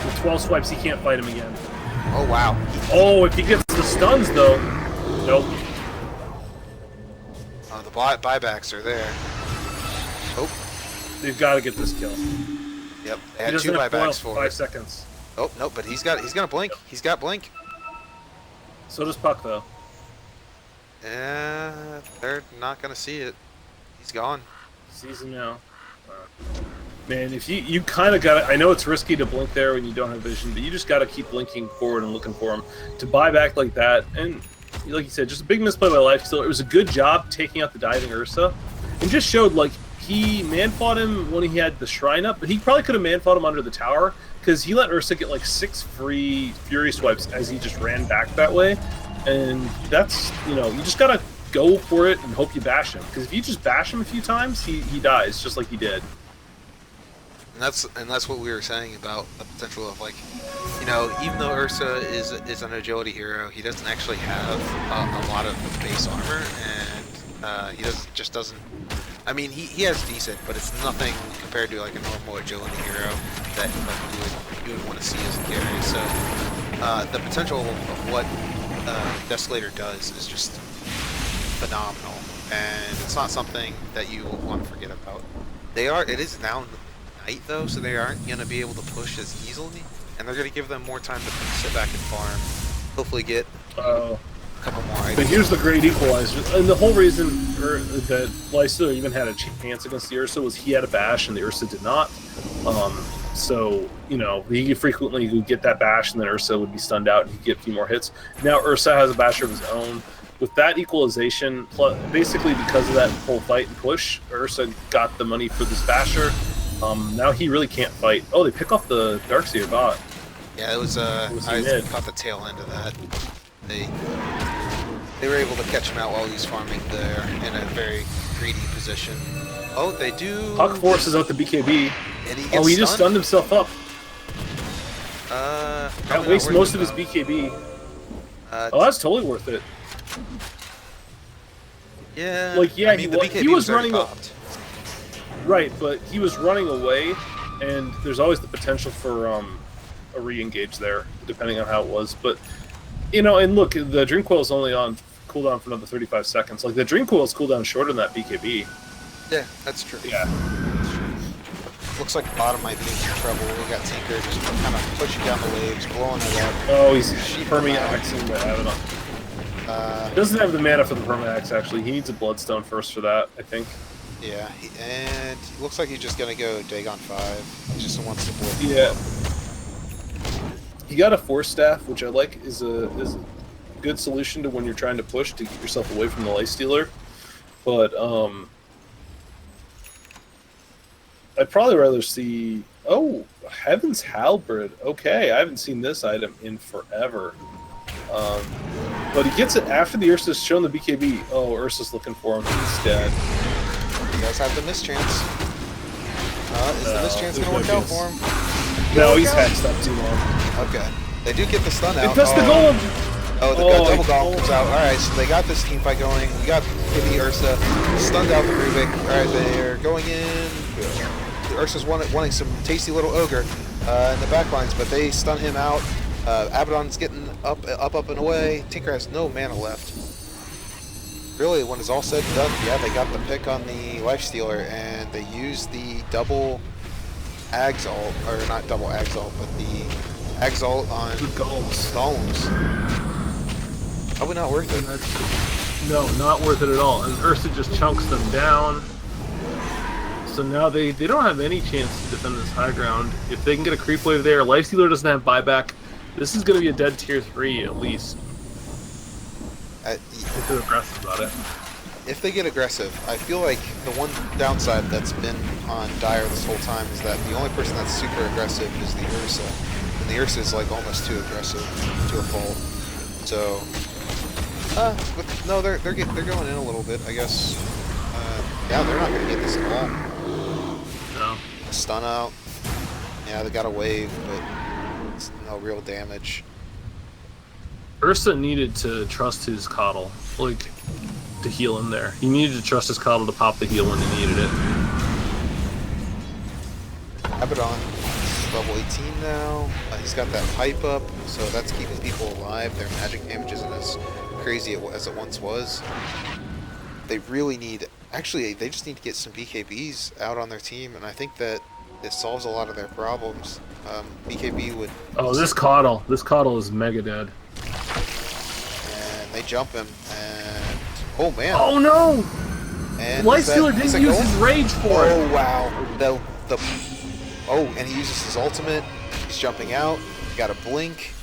With 12 swipes, he can't fight him again. Oh wow. Oh, if he gets the stuns though, nope. Oh, the buybacks are there. Oh, They've got to get this kill. yep. They He had doesn't two have buybacks foil for 5 it. seconds. Oh no, but he's gonna blink. He's got blink. So does Puck though. Yeah, they're not gonna see it. He's gone. Sees him now. Man, if you kind of got to, I know it's risky to blink there when you don't have vision, but you just got to keep blinking forward and looking for him. To buy back like that, and like you said, just a big misplay by Lifestealer. It was a good job taking out the diving Ursa, and just showed like he man fought him when he had the shrine up, but he probably could have man fought him under the tower because he let Ursa get like 6 free Fury swipes as he just ran back that way, and that's, you know, you just got to go for it and hope you bash him, because if you just bash him a few times, he dies just like he did. And that's what we were saying about the potential of, like, you know, even though Ursa is an agility hero, he doesn't actually have a lot of base armor, and he doesn't. I mean, he has decent, but it's nothing compared to like a normal agility hero that like, you would want to see as a carry. So the potential of what Desolator does is just phenomenal, and it's not something that you will want to forget about. It is now night though, so they aren't going to be able to push as easily, and they're going to give them more time to sit back and farm, hopefully get a couple more items. But here's the great equalizer, and the whole reason that Lifestealer even had a chance against the Ursa was he had a bash and the Ursa did not. So, you know, he frequently would get that bash and then Ursa would be stunned out and he'd get a few more hits. Now Ursa has a basher of his own. With that equalization, basically because of that whole fight and push, Ursa got the money for this basher. Now he really can't fight. Oh, they pick off the Darkseer bot. Yeah, it was I caught the tail end of that. They were able to catch him out while he was farming there in a very greedy position. Oh, they do. Puck forces out the BKB. And he gets he just stunned himself up. That wastes most of his BKB. That's totally worth it. Yeah. Like, yeah, I mean, he was running. popped. Right, but he was running away, and there's always the potential for a re-engage there, depending on how it was. But, you know, and look, the Dream Coil is only on cooldown for another 35 seconds. Like, the Dream Coil is cooldown shorter than that BKB. Yeah, that's true. Yeah. That's true. Looks like bottom might be in some trouble. We got Tinker just kind of pushing down the waves, blowing it up. Oh, he's perma-axing the Abaddon. He doesn't have the mana for the perma-axe, actually. He needs a Bloodstone first for that, I think. Yeah, and it looks like he's just going to go Dagon 5. He just wants to blow. Yeah. He got a Force Staff, which I like is a good solution to when you're trying to push to keep yourself away from the Lifestealer. But I'd probably rather see... Oh, Heaven's Halberd. Okay, I haven't seen this item in forever. But he gets it after the Ursa's shown the BKB. Oh, Ursa's looking for him. He's dead. He does have the mischance. Is the mischance going to work out for him? No, he's hexed up too long. Okay. They do get the stun out. That's the golem! Oh, the double golem comes out. Alright, so they got this team fight going. We got Kitty, Ursa, stunned out the Rubik. Alright, they're going in. The Ursa's wanting some tasty little ogre in the back lines, but they stun him out. Abaddon's getting up and away. Tinker has no mana left. Really, when it's all said and done, yeah, they got the pick on the Lifestealer, and they used the double Exalt, or not double Exalt, but the Exalt on the golems. Probably not worth it. No, not worth it at all. And Ursa just chunks them down. So now they don't have any chance to defend this high ground. If they can get a creep wave there, Lifestealer doesn't have buyback. This is going to be a dead tier 3 at least. If they're aggressive about it. If they get aggressive, I feel like the one downside that's been on Dire this whole time is that the only person that's super aggressive is the Ursa. And the Ursa is like almost too aggressive to a fault. So, no, they're going in a little bit, I guess. Yeah, they're not going to get this at all. No. Stun out. Yeah, they got a wave, but It's no real damage. Ursa needed to trust his coddle, like, to heal him there. He needed to trust his coddle to pop the heal when he needed it. Abaddon is level 18 now. He's got that pipe up, so that's keeping people alive. Their magic damage isn't as crazy as it once was. They really need... Actually, they just need to get some BKBs out on their team, and I think that it solves a lot of their problems. BKB would... Oh, this coddle. This coddle is mega dead. And they jump him, and... Oh, man. Oh, no! And Lifestealer didn't use his rage for it. Oh, wow. Oh, and he uses his ultimate. He's jumping out. Got a blink.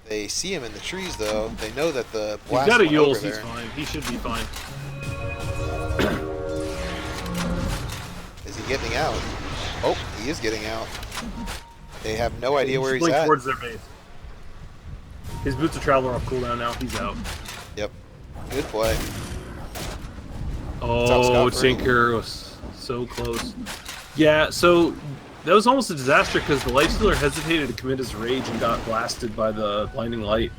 They see him in the trees, though. They know that the blast He's got a went over Yules. there. He's fine. He should be fine. Is he getting out? Oh, he is getting out. They have no idea where he's blink at. towards their base. His boots of travel are off cooldown now. He's out. Yep. Good play. Oh, Tinker was so close. Yeah, so that was almost a disaster because the Lifestealer hesitated to commit his rage and got blasted by the blinding light.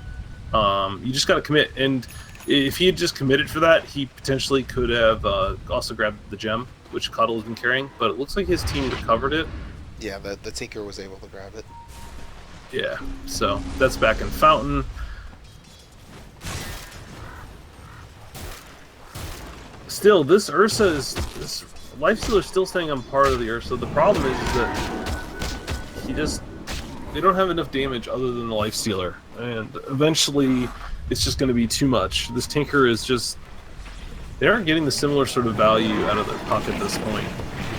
You just got to commit, and if he had just committed for that, he potentially could have also grabbed the gem, which Cuddle has been carrying. But it looks like his team recovered it. Yeah, the Tinker was able to grab it. Yeah, so that's back in Fountain. Still, this Ursa is... This Lifestealer is still staying on par of the Ursa. The problem is that they don't have enough damage other than the Lifestealer. And eventually, it's just going to be too much. This Tinker is just... They aren't getting the similar sort of value out of their puck at this point.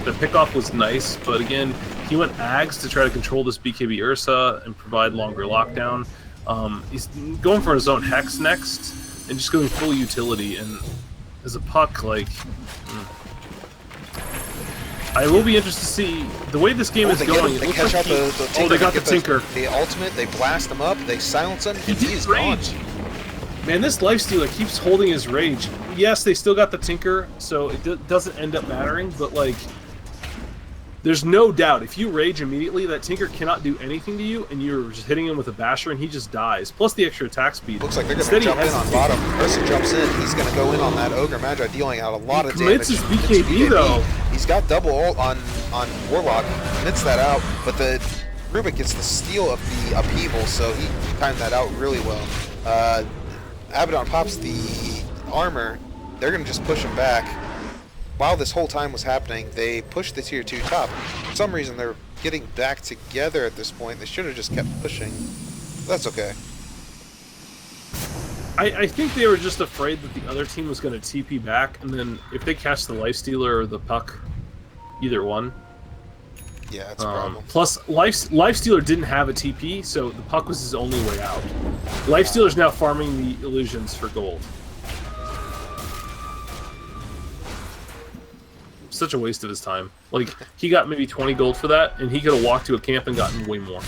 The pickoff was nice, but again, he went Ags to try to control this BKB Ursa and provide longer lockdown. He's going for his own Hex next, and just going full utility, and as a puck, like... I will be interested to see the way this game is going. They catch out the Tinker. Oh, they got the Tinker. The ultimate, they blast him up, they silence him, and he's gone. Man, this Lifestealer keeps holding his rage. Yes, they still got the Tinker, so it doesn't end up mattering, but like... There's no doubt, if you rage immediately, that Tinker cannot do anything to you, and you're just hitting him with a basher, and he just dies. Plus the extra attack speed. Looks like they're going to jump in on bottom. Ursa jumps in. He's going to go in on that Ogre Magi, dealing out a lot of damage. Commits his BKB, though. He's got double ult on Warlock. Commits that out, but the Rubik gets the steal of the upheaval, so he timed that out really well. Abaddon pops the armor. They're going to just push him back. While this whole time was happening, they pushed the tier 2 top. For some reason, they're getting back together at this point. They should have just kept pushing. That's okay. I think they were just afraid that the other team was going to TP back, and then if they catch the Lifestealer or the puck, either one. Yeah, that's a problem. Plus, Lifestealer didn't have a TP, so the puck was his only way out. Lifestealer's now farming the illusions for gold. Such a waste of his time. Like, he got maybe 20 gold for that, and he could have walked to a camp and gotten way more.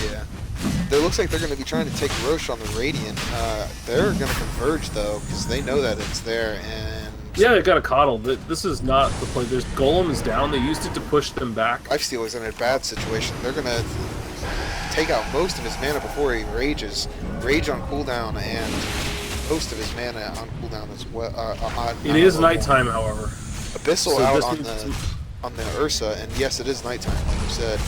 Yeah. It looks like they're going to be trying to take Roche on the Radiant. They're going to converge, though, because they know that it's there, and... Yeah, they got a coddle. This is not the point. There's Golem is down. They used it to push them back. Lifestealer's in a bad situation. They're going to take out most of his mana before he rages. Rage on cooldown, and most of his mana on cooldown as well. It is nighttime, however. Abyssal so out on the Ursa, and yes, it is nighttime, like you said.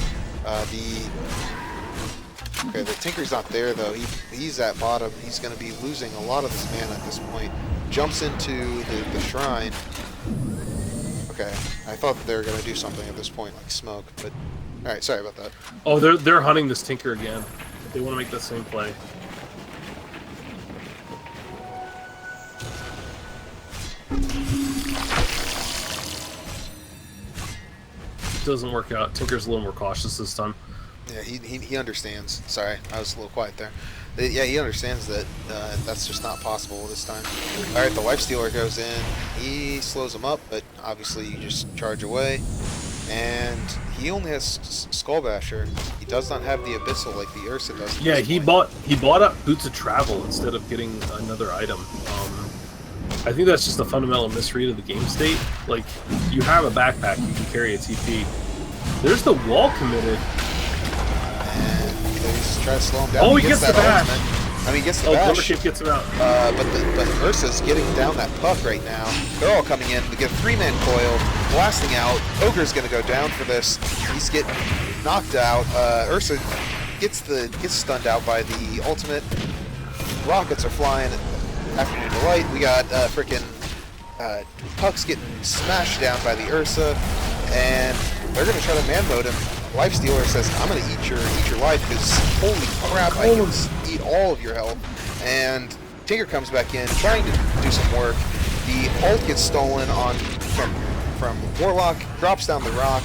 The Tinker's not there though. He's at bottom. He's going to be losing a lot of his mana at this point. Jumps into the shrine. Okay, I thought that they were going to do something at this point, like smoke, but all right. Sorry about that. Oh, they're hunting this Tinker again. They want to make that same play. Doesn't work out. Tinker's a little more cautious this time. Yeah, he understands. Sorry, I was a little quiet there. Yeah, he understands that that's just not possible this time. All right, the Lifestealer goes in. He slows him up, but obviously you just charge away. And he only has Skull Basher. He does not have the Abyssal like the Ursa does. Yeah, he bought up Boots of Travel instead of getting another item. I think that's just a fundamental misread of the game state. Like, you have a backpack, you can carry a TP. There's the wall committed. And He's trying to slow him down. Oh, he gets the bash. I mean, he gets the Oh, bash. Glimmercape gets him out. But Ursa's getting down that puck right now. They're all coming in. We get a 3-man coil, blasting out. Ogre's going to go down for this. He's getting knocked out. Ursa gets stunned out by the ultimate. Rockets are flying. Afternoon Delight. We got freaking Puck's getting smashed down by the Ursa, and they're going to try to man mode him. Lifestealer says, I'm going to eat your life, because holy crap, I can eat all of your health. And Tinker comes back in, trying to do some work. The ult gets stolen from Warlock, drops down the rock.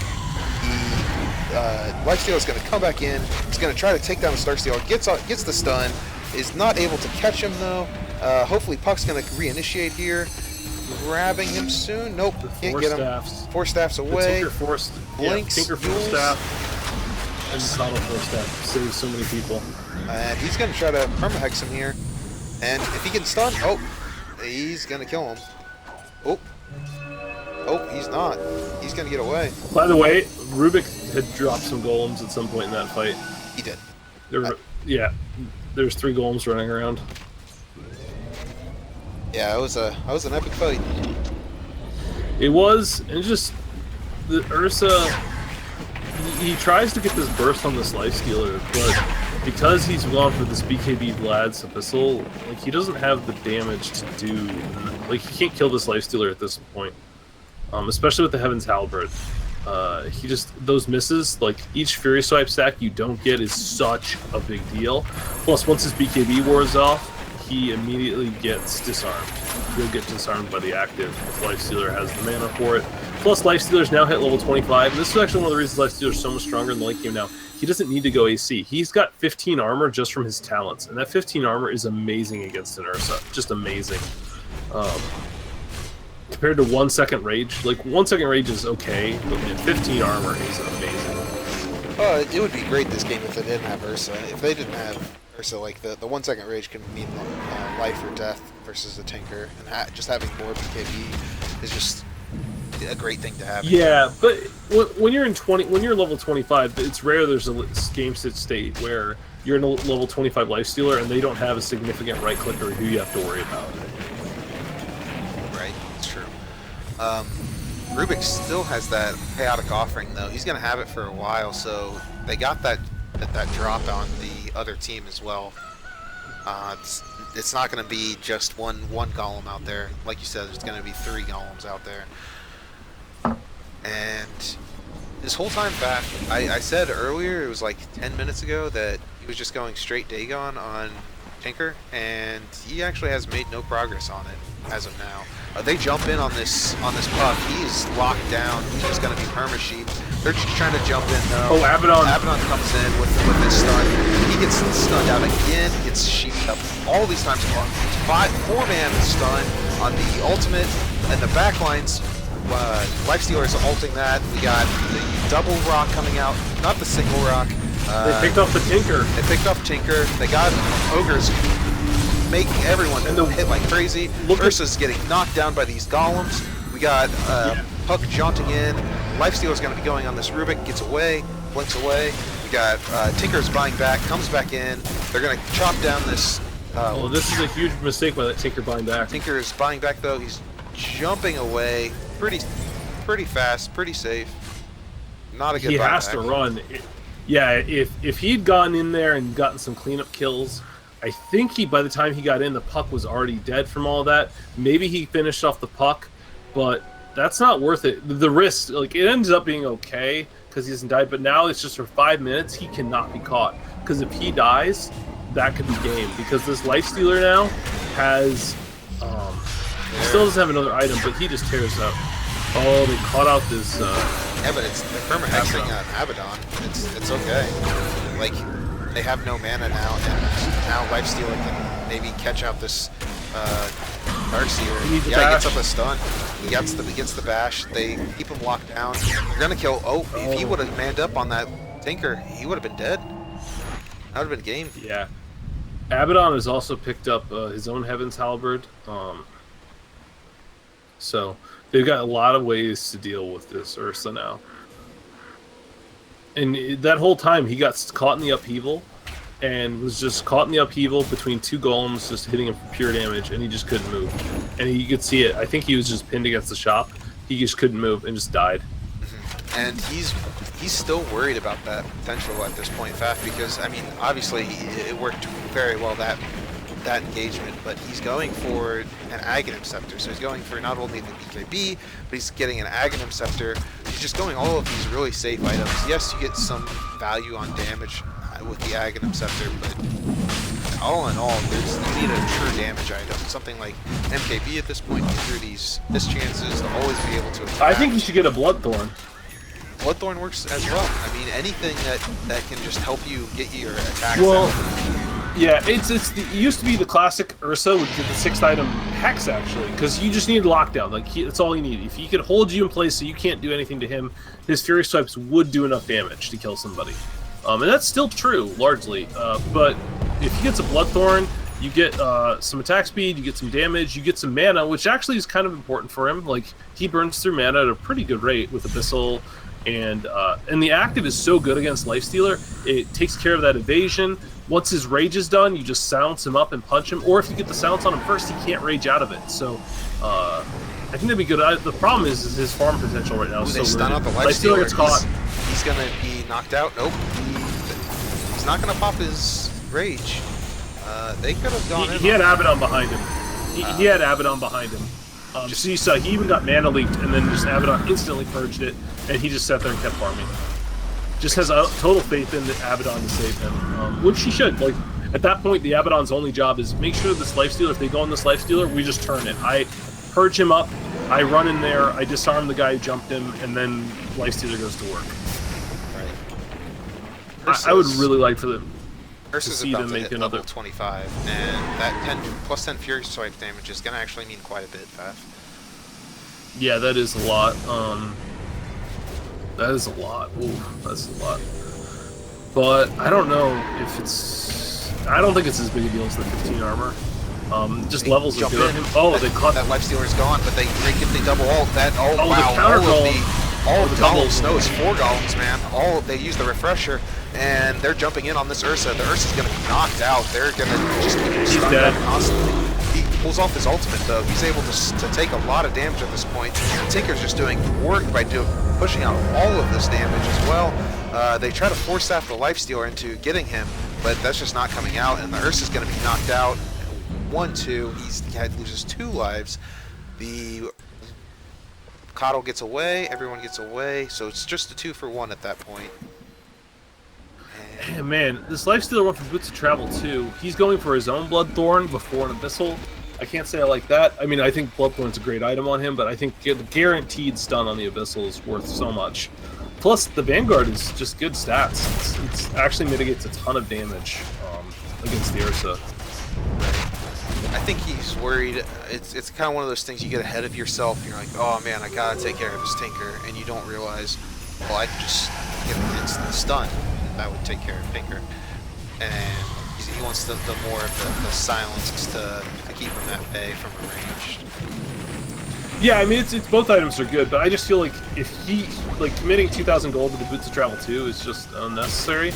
The Lifestealer is going to come back in. He's going to try to take down the Starstealer, gets the stun, is not able to catch him though. Hopefully Puck's going to reinitiate here. Grabbing him soon. Nope, can't get him. Staffs. 4 staffs away. Blinks. Tinker 4 staff. And Sodom 4 staff. Saves so many people. And he's going to try to permahex him here. And if he gets stunned, oh, he's going to kill him. Oh. Oh, he's not. He's going to get away. By the way, Rubik had dropped some golems at some point in that fight. He did. Yeah, there's 3 golems running around. Yeah, it was an epic fight. It was, and just the Ursa. He tries to get this burst on this Lifestealer, but because he's gone for this BKB Vlad's Epistle, like he doesn't have the damage to do. Like he can't kill this Lifestealer at this point, especially with the Heaven's Halberd. He just those misses, like each Fury Swipe stack you don't get is such a big deal. Plus, once his BKB wears off, he immediately gets disarmed. He'll get disarmed by the active if Lifestealer has the mana for it. Plus, Lifestealer's now hit level 25, and this is actually one of the reasons Lifestealer's so much stronger in the late game now. He doesn't need to go AC. He's got 15 armor just from his talents, and that 15 armor is amazing against an Ursa. Just amazing. Compared to 1 second rage, like 1 second rage is okay, but man, 15 armor is amazing. It would be great this game if they didn't have Ursa. If they didn't have Ursa, like the 1 second rage can mean life or death versus the Tinker, and just having more BKB is just a great thing to have. Yeah, but when you're level 25, it's rare there's a game state where you're in a level 25 Lifestealer and they don't have a significant right clicker who you have to worry about. Right, it's true. Rubik still has that chaotic offering though. He's gonna have it for a while, so they got that drop on the other team as well. It's not going to be just one golem out there. Like you said, there's going to be 3 golems out there. And this whole time back, I said earlier, it was like 10 minutes ago, that he was just going straight Dagon on Tinker, and he actually has made no progress on it as of now. They jump in on this puck. He's locked down. He's just going to be perma-sheep. They're just trying to jump in though. Oh, Abaddon. Abaddon comes in with his stun. He gets stunned out again. Gets sheeped up all these times. 4-man stun on the ultimate and the backlines. Lifestealer's ulting that. We got the double rock coming out, not the single rock. They picked off the Tinker. They picked off Tinker. They got Ogres making everyone hit like crazy. Ursa's getting knocked down by these golems. We got Puck jaunting in. Lifestealer's going to be going on this Rubik. Gets away. Blinks away. We got Tinker's buying back. Comes back in. They're going to chop down this. Well, this is a huge mistake by that Tinker buying back. Tinker is buying back though. He's jumping away. Pretty fast. Pretty safe. Not a good. He has to run. Yeah, if he'd gone in there and gotten some cleanup kills, I think by the time he got in, the Puck was already dead from all that. Maybe he finished off the Puck, but that's not worth it. The risk, like, it ends up being okay because he hasn't died, but now it's just for 5 minutes, he cannot be caught. Because if he dies, that could be game. Because this Lifestealer now has, he still doesn't have another item, but he just tears up. Oh, they caught out this, yeah, but it's perma-hexing on Abaddon. It's okay. Like, they have no mana now, and now Lifestealer can maybe catch out this Darkseer. Yeah, he gets up a stun. He gets the bash. They keep him locked down. They're gonna kill. Oh, if he would have manned up on that Tinker, he would have been dead. That would have been game. Yeah. Abaddon has also picked up his own Heaven's Halberd. So they've got a lot of ways to deal with this Ursa now. And that whole time he got caught in the upheaval, and was just caught in the upheaval between two golems, just hitting him for pure damage, and he just couldn't move. And you could see it. I think he was just pinned against the shop. He just couldn't move and just died. And he's still worried about that potential at this point, Faf, because I mean, obviously it worked very well that engagement, but he's going for an Aghanim Scepter, so he's going for not only the BKB, but he's getting an Aghanim Scepter. He's just going all of these really safe items. Yes, you get some value on damage with the Aghanim Scepter, but all in all, you need a true damage item, something like MKB at this point, through these chances to always be able to attack. I think you should get a Bloodthorn. Bloodthorn works as well. I mean, anything that can just help you get your attacks out. Yeah, it used to be the classic Ursa would get the 6th item Hex, actually, because you just need lockdown. Like, that's all you need. If he could hold you in place so you can't do anything to him, his Fury Swipes would do enough damage to kill somebody. And that's still true, largely. But if he gets a Bloodthorn, you get some attack speed, you get some damage, you get some mana, which actually is kind of important for him. Like, he burns through mana at a pretty good rate with Abyssal, and the active is so good against Lifestealer. It takes care of that evasion. Once his rage is done, you just silence him up and punch him. Or if you get the silence on him first, he can't rage out of it. So I think that'd be good. The problem is his farm potential right now. They stun out the Lifestealer gets caught. He's going to be knocked out. Nope. He's not going to pop his rage. They could have gone in. He had Abaddon behind him. He had Abaddon behind him. So you saw he even got mana leaked, and then just Abaddon instantly purged it, and he just sat there and kept farming. Just has a total faith in Abaddon to save him, which he should. Like, at that point, the Abaddon's only job is make sure this Lifestealer, if they go on this Lifestealer, we just turn it. I purge him up, I run in there, I disarm the guy who jumped him, and then Lifestealer goes to work. Right. I would really like for them to see them make another level 25, and that plus 10 Fury Swipe damage is going to actually mean quite a bit, Faf. Yeah, that is a lot. That is a lot. Ooh, that's a lot. But I don't know if it's... I don't think it's as big a deal as the 15 armor. Just levels are good. Oh, they caught... That Lifestealer's gone, but they double ult. That, oh wow, the counter all of the golems. No, it's 4 golems, man. They use the refresher, and they're jumping in on this Ursa. The Ursa's going to be knocked out. They're going to just keep him stunned up constantly. He pulls off his ultimate, though. He's able to take a lot of damage at this point. Tinker's just doing work by pushing out all of this damage as well. They try to force staff the Lifestealer into getting him, but that's just not coming out, and the Ursa's going to be knocked out. 1-2. He loses 2 lives. The Coddle gets away. Everyone gets away. So it's just a 2-for-1 at that point. And man, this Lifestealer went for Boots of Travel too. He's going for his own Bloodthorn before an Abyssal. I can't say I like that. I mean, I think Bloodthorn's a great item on him, but I think the guaranteed stun on the Abyssal is worth so much. Plus, the Vanguard is just good stats. It actually mitigates a ton of damage against the Ursa. I think he's worried. It's kind of one of those things you get ahead of yourself. And you're like, oh man, I gotta take care of this Tinker, and you don't realize, well, I can just get an instant stun. That would take care of Tinker, and he wants the more of the silence to keep him at bay from a range. Yeah, I mean, it's both items are good, but I just feel like if he committing 2,000 gold to the Boots of Travel 2 is just unnecessary.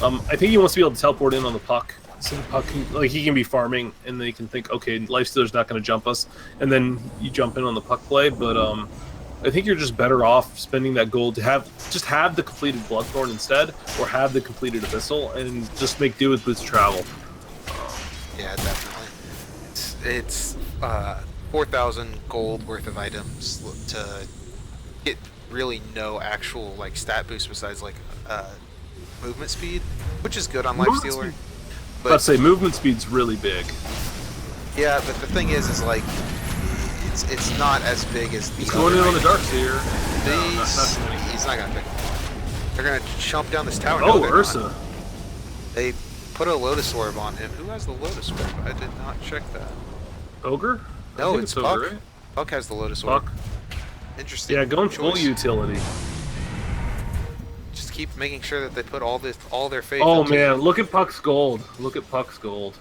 I think he wants to be able to teleport in on the puck, so the puck can, he can be farming, and they can think, okay, Lifestealer's not going to jump us, and then you jump in on the puck play. But I think you're just better off spending that gold to have the completed Bloodthorn instead, or have the completed Abyssal, and just make do with Boots of Travel. Yeah, definitely. It's 4,000 gold worth of items to get really no actual stat boost besides movement speed, which is good on Lifestealer. But I'd say movement speed's really big. Yeah, but the thing is it's not as big as the. He's going in on the darks here. He's not gonna pick him. They're gonna chomp down this tower. Oh, Ursa. Not. They put a Lotus Orb on him. Who has the Lotus Orb? I did not check that. Ogre? No, it's Puck. Ogre, right? Puck has the Lotus Orb. Puck. Interesting. Yeah, going full utility. Just keep making sure that they put all their faith. Oh man, look at Puck's gold. Look at Puck's gold.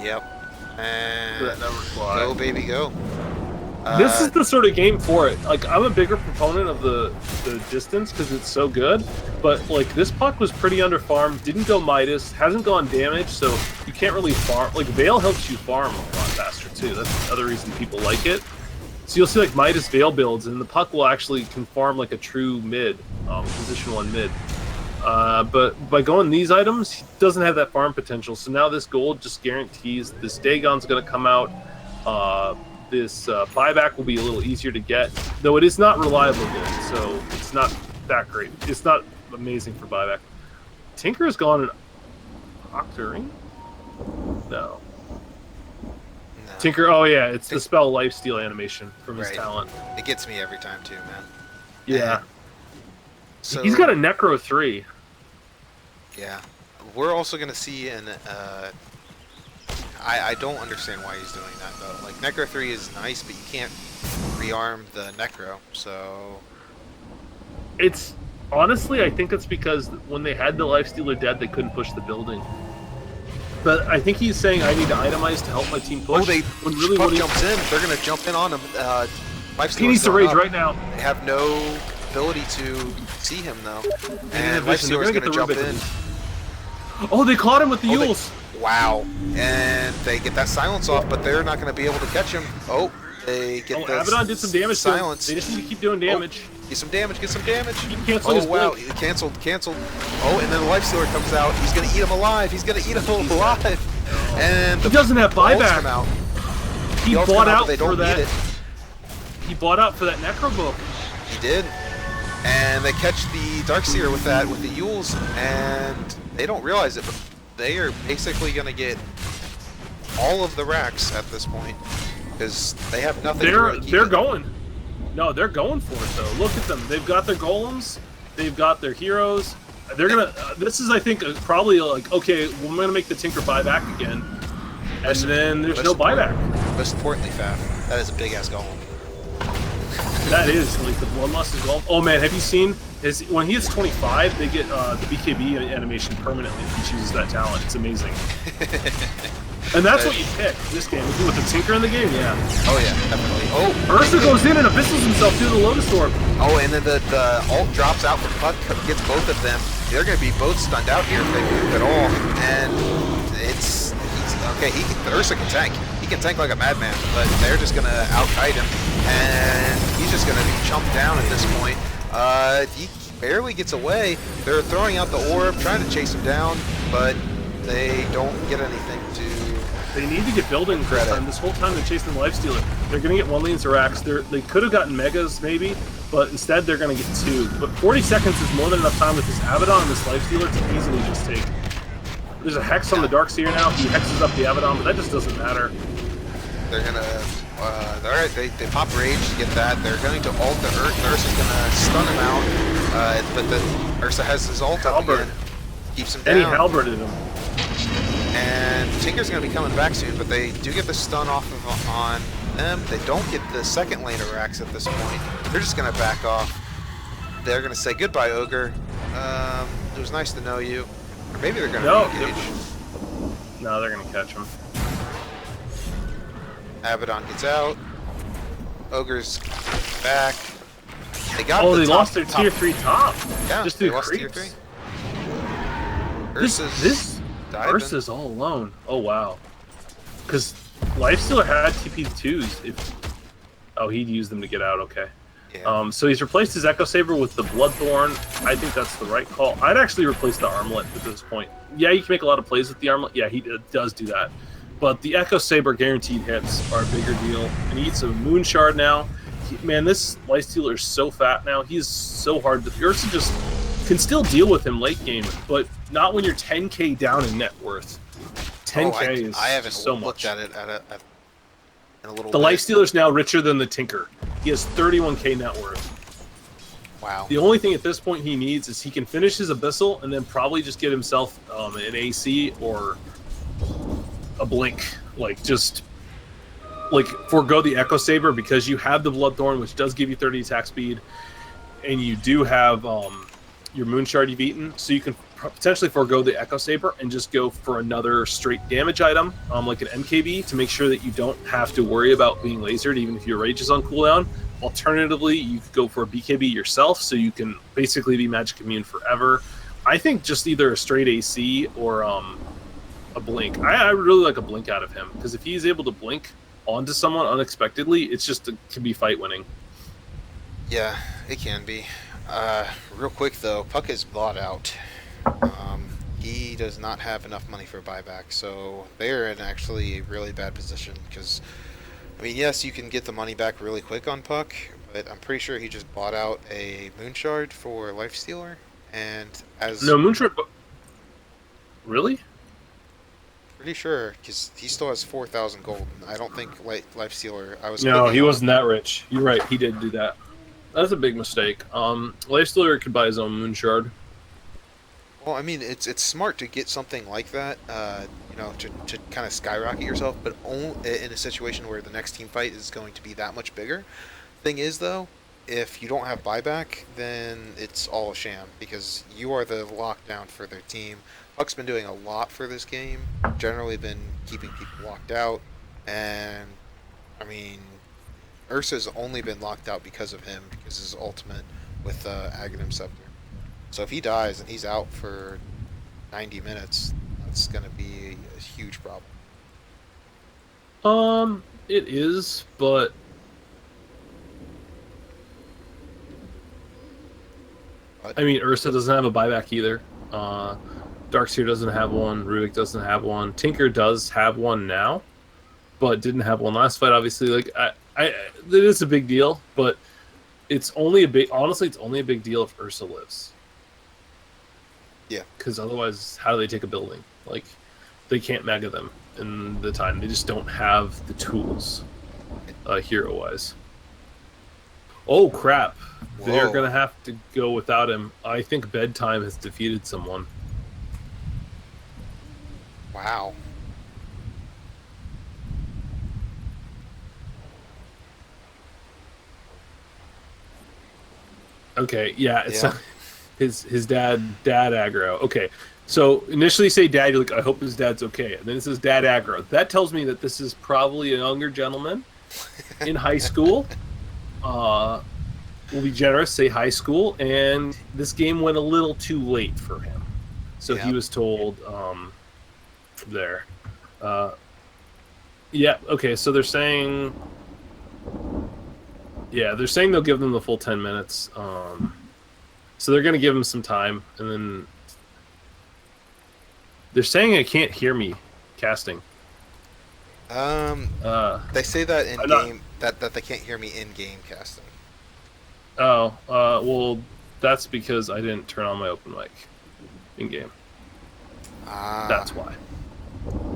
Yep. And that never fly. go baby go. This is the sort of game for it. Like, I'm a bigger proponent of the distance because it's so good, but like this puck was pretty under farmed, didn't go Midas, hasn't gone damage, so you can't really farm. Like Veil helps you farm a lot faster too. That's the other reason people like it. So you'll see like Midas Veil builds, and the puck will actually can farm like a true mid, position 1 mid. But by going these items, he doesn't have that farm potential. So now this gold just guarantees this Dagon's going to come out. This buyback will be a little easier to get, though it is not reliable good, so it's not that great. It's not amazing for buyback. Tinker has gone an Octarine? No. Tinker, oh yeah, it's the spell Lifesteal animation from his talent. It gets me every time too, man. Yeah. So, he's got a Necro 3. Yeah. We're also going to see an... I don't understand why he's doing that, though. Like, Necro 3 is nice, but you can't rearm the Necro, so... It's... Honestly, I think it's because when they had the Lifestealer dead, they couldn't push the building. But I think he's saying I need to itemize to help my team push. Oh, puck jumps in. They're going to jump in on him. He needs to rage right now. They have no ability to see him, though. And Lifestealer's going to jump in. Oh, they caught him with the Yules. Wow. And they get that silence off, but they're not going to be able to catch him. Oh, they get the Abaddon did some damage silence. To him. They just need to keep doing damage. Get some damage, get some damage. Oh, wow. He canceled. Oh, and then the Lifestealer comes out. He's going to eat him alive. He's going to eat him alive. And he doesn't have buyback. He bought out for that. He bought out for that Necro book. He did. And they catch the Darkseer with that, with the Yules, and they don't realize it, but they are basically going to get all of the racks at this point because they have nothing. They're going. No, they're going for it though. Look at them. They've got their golems. They've got their heroes. They're gonna. This is, I think, probably like, okay, we're gonna make the Tinker buyback again, and then there's no buyback. Most importantly, Faf, that is a big ass golem. That is like the Bloodlust is golem. Oh man, have you seen when he hits 25, they get the BKB animation permanently if he chooses that talent. It's amazing. And that's what you pick this game. With the Tinker in the game, yeah. Oh yeah, definitely. Oh, Ursa goes in and abyssals himself through the Lotus Orb. Oh, and then the ult drops out for Puck, gets both of them. They're going to be both stunned out here if they move at all. And he's okay. Ursa can tank. He can tank like a madman, but they're just going to out-kite him. And he's just going to be chumped down at this point. He barely gets away. They're throwing out the orb, trying to chase him down, but they don't get anything to... They need to get building this time. This whole time they're chasing the Lifestealer. They're going to get 1 lane Zerax. They could have gotten Megas, maybe, but instead they're going to get 2. But 40 seconds is more than enough time with this Abaddon and this Lifestealer to easily just take. There's a Hex on the Darkseer now. He hexes up the Abaddon, but that just doesn't matter. They're going to... Alright, they pop Rage to get that. They're going to ult the Ursa. Ursa's going to stun him out, but the Ursa has his ult up again. Keeps him down. And he halberded him. And Tinker's going to be coming back soon, but they do get the stun off on them. They don't get the second lane of racks at this point. They're just going to back off. They're going to say goodbye, Ogre. It was nice to know you. Or maybe they're going to engage. No, they're going to catch him. Abaddon gets out. Ogre's back. They got they lost their tier 3 top. Yeah, just they through lost creeps. tier 3. Ursa's all alone. Oh wow. Because Lifestealer had TP2s. Oh, he'd use them to get out. Okay. Yeah. So he's replaced his Echo Saber with the Bloodthorn. I think that's the right call. I'd actually replace the Armlet at this point. Yeah, you can make a lot of plays with the Armlet. Yeah, he does do that. But the Echo Saber guaranteed hits are a bigger deal. And he eats a Moon Shard now. Man, this Lifestealer is so fat now. He's so hard. Ursa just can still deal with him late game, but not when you're 10k down in net worth. 10k is I haven't so looked much. at it in a little The bit. Lifestealer's now richer than the Tinker. He has 31k net worth. Wow. The only thing at this point he needs is he can finish his Abyssal and then probably just get himself an AC or a Blink. Like forego the Echo Saber because you have the Bloodthorn, which does give you 30 attack speed, and you do have your Moon Shard you've eaten, so you can potentially forego the Echo Saber and just go for another straight damage item, like an MKB, to make sure that you don't have to worry about being lasered, even if your rage is on cooldown. Alternatively, you could go for a BKB yourself, so you can basically be magic immune forever. I think just either a straight AC or a blink. I really like a blink out of him, because if he's able to blink onto someone unexpectedly, it can be fight winning. Yeah, it can be. Real quick though, Puck is bought out. He does not have enough money for buyback, so they're in actually a really bad position because, I mean, yes, you can get the money back really quick on Puck, but I'm pretty sure he just bought out a Moonshard for Lifestealer, and as No, Moonshard. Really? pretty sure because he still has 4,000 gold. And I don't think Lifestealer. I was No, he on wasn't that rich. You're right. He did do that. That's a big mistake. Lifestealer could buy his own Moonshard. Well, I mean, it's smart to get something like that, to kind of skyrocket yourself, but only in a situation where the next team fight is going to be that much bigger. Thing is, though, if you don't have buyback, then it's all a sham because you are the lockdown for their team. Puck's been doing a lot for this game, generally been keeping people locked out, and I mean, Ursa's only been locked out because of him, because his ultimate with Aghanim Scepter. So if he dies and he's out for 90 minutes, that's going to be a huge problem. It is, but I mean, Ursa doesn't have a buyback either. Darkseer doesn't have one. Rubik doesn't have one. Tinker does have one now, but didn't have one last fight. Obviously, like it is a big deal, but it's only a big. Honestly, it's only a big deal if Ursa lives. Yeah. Because otherwise, how do they take a building? Like, they can't mega them in the time. They just don't have the tools, hero-wise. Oh, crap. Whoa. They're going to have to go without him. I think Bedtime has defeated someone. Wow. Okay, yeah, it's Yeah. his dad aggro. Okay, so initially you say dad, you're like, I hope his dad's okay, and then it says dad aggro. That tells me that this is probably a younger gentleman in high school. We'll be generous, say high school, and this game went a little too late for him, so Yeah. he was told there. Yeah, okay, so they're saying. Yeah, they're saying they'll give them the full 10 minutes. So they're going to give him some time, and then they're saying it can't hear me casting. They say that in game that they can't hear me in game casting. Well, that's because I didn't turn on my open mic in game. That's why.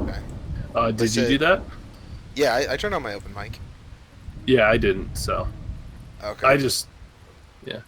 Okay. Did you do that? Yeah, I turned on my open mic. Yeah, I didn't. So Okay. I just forgot.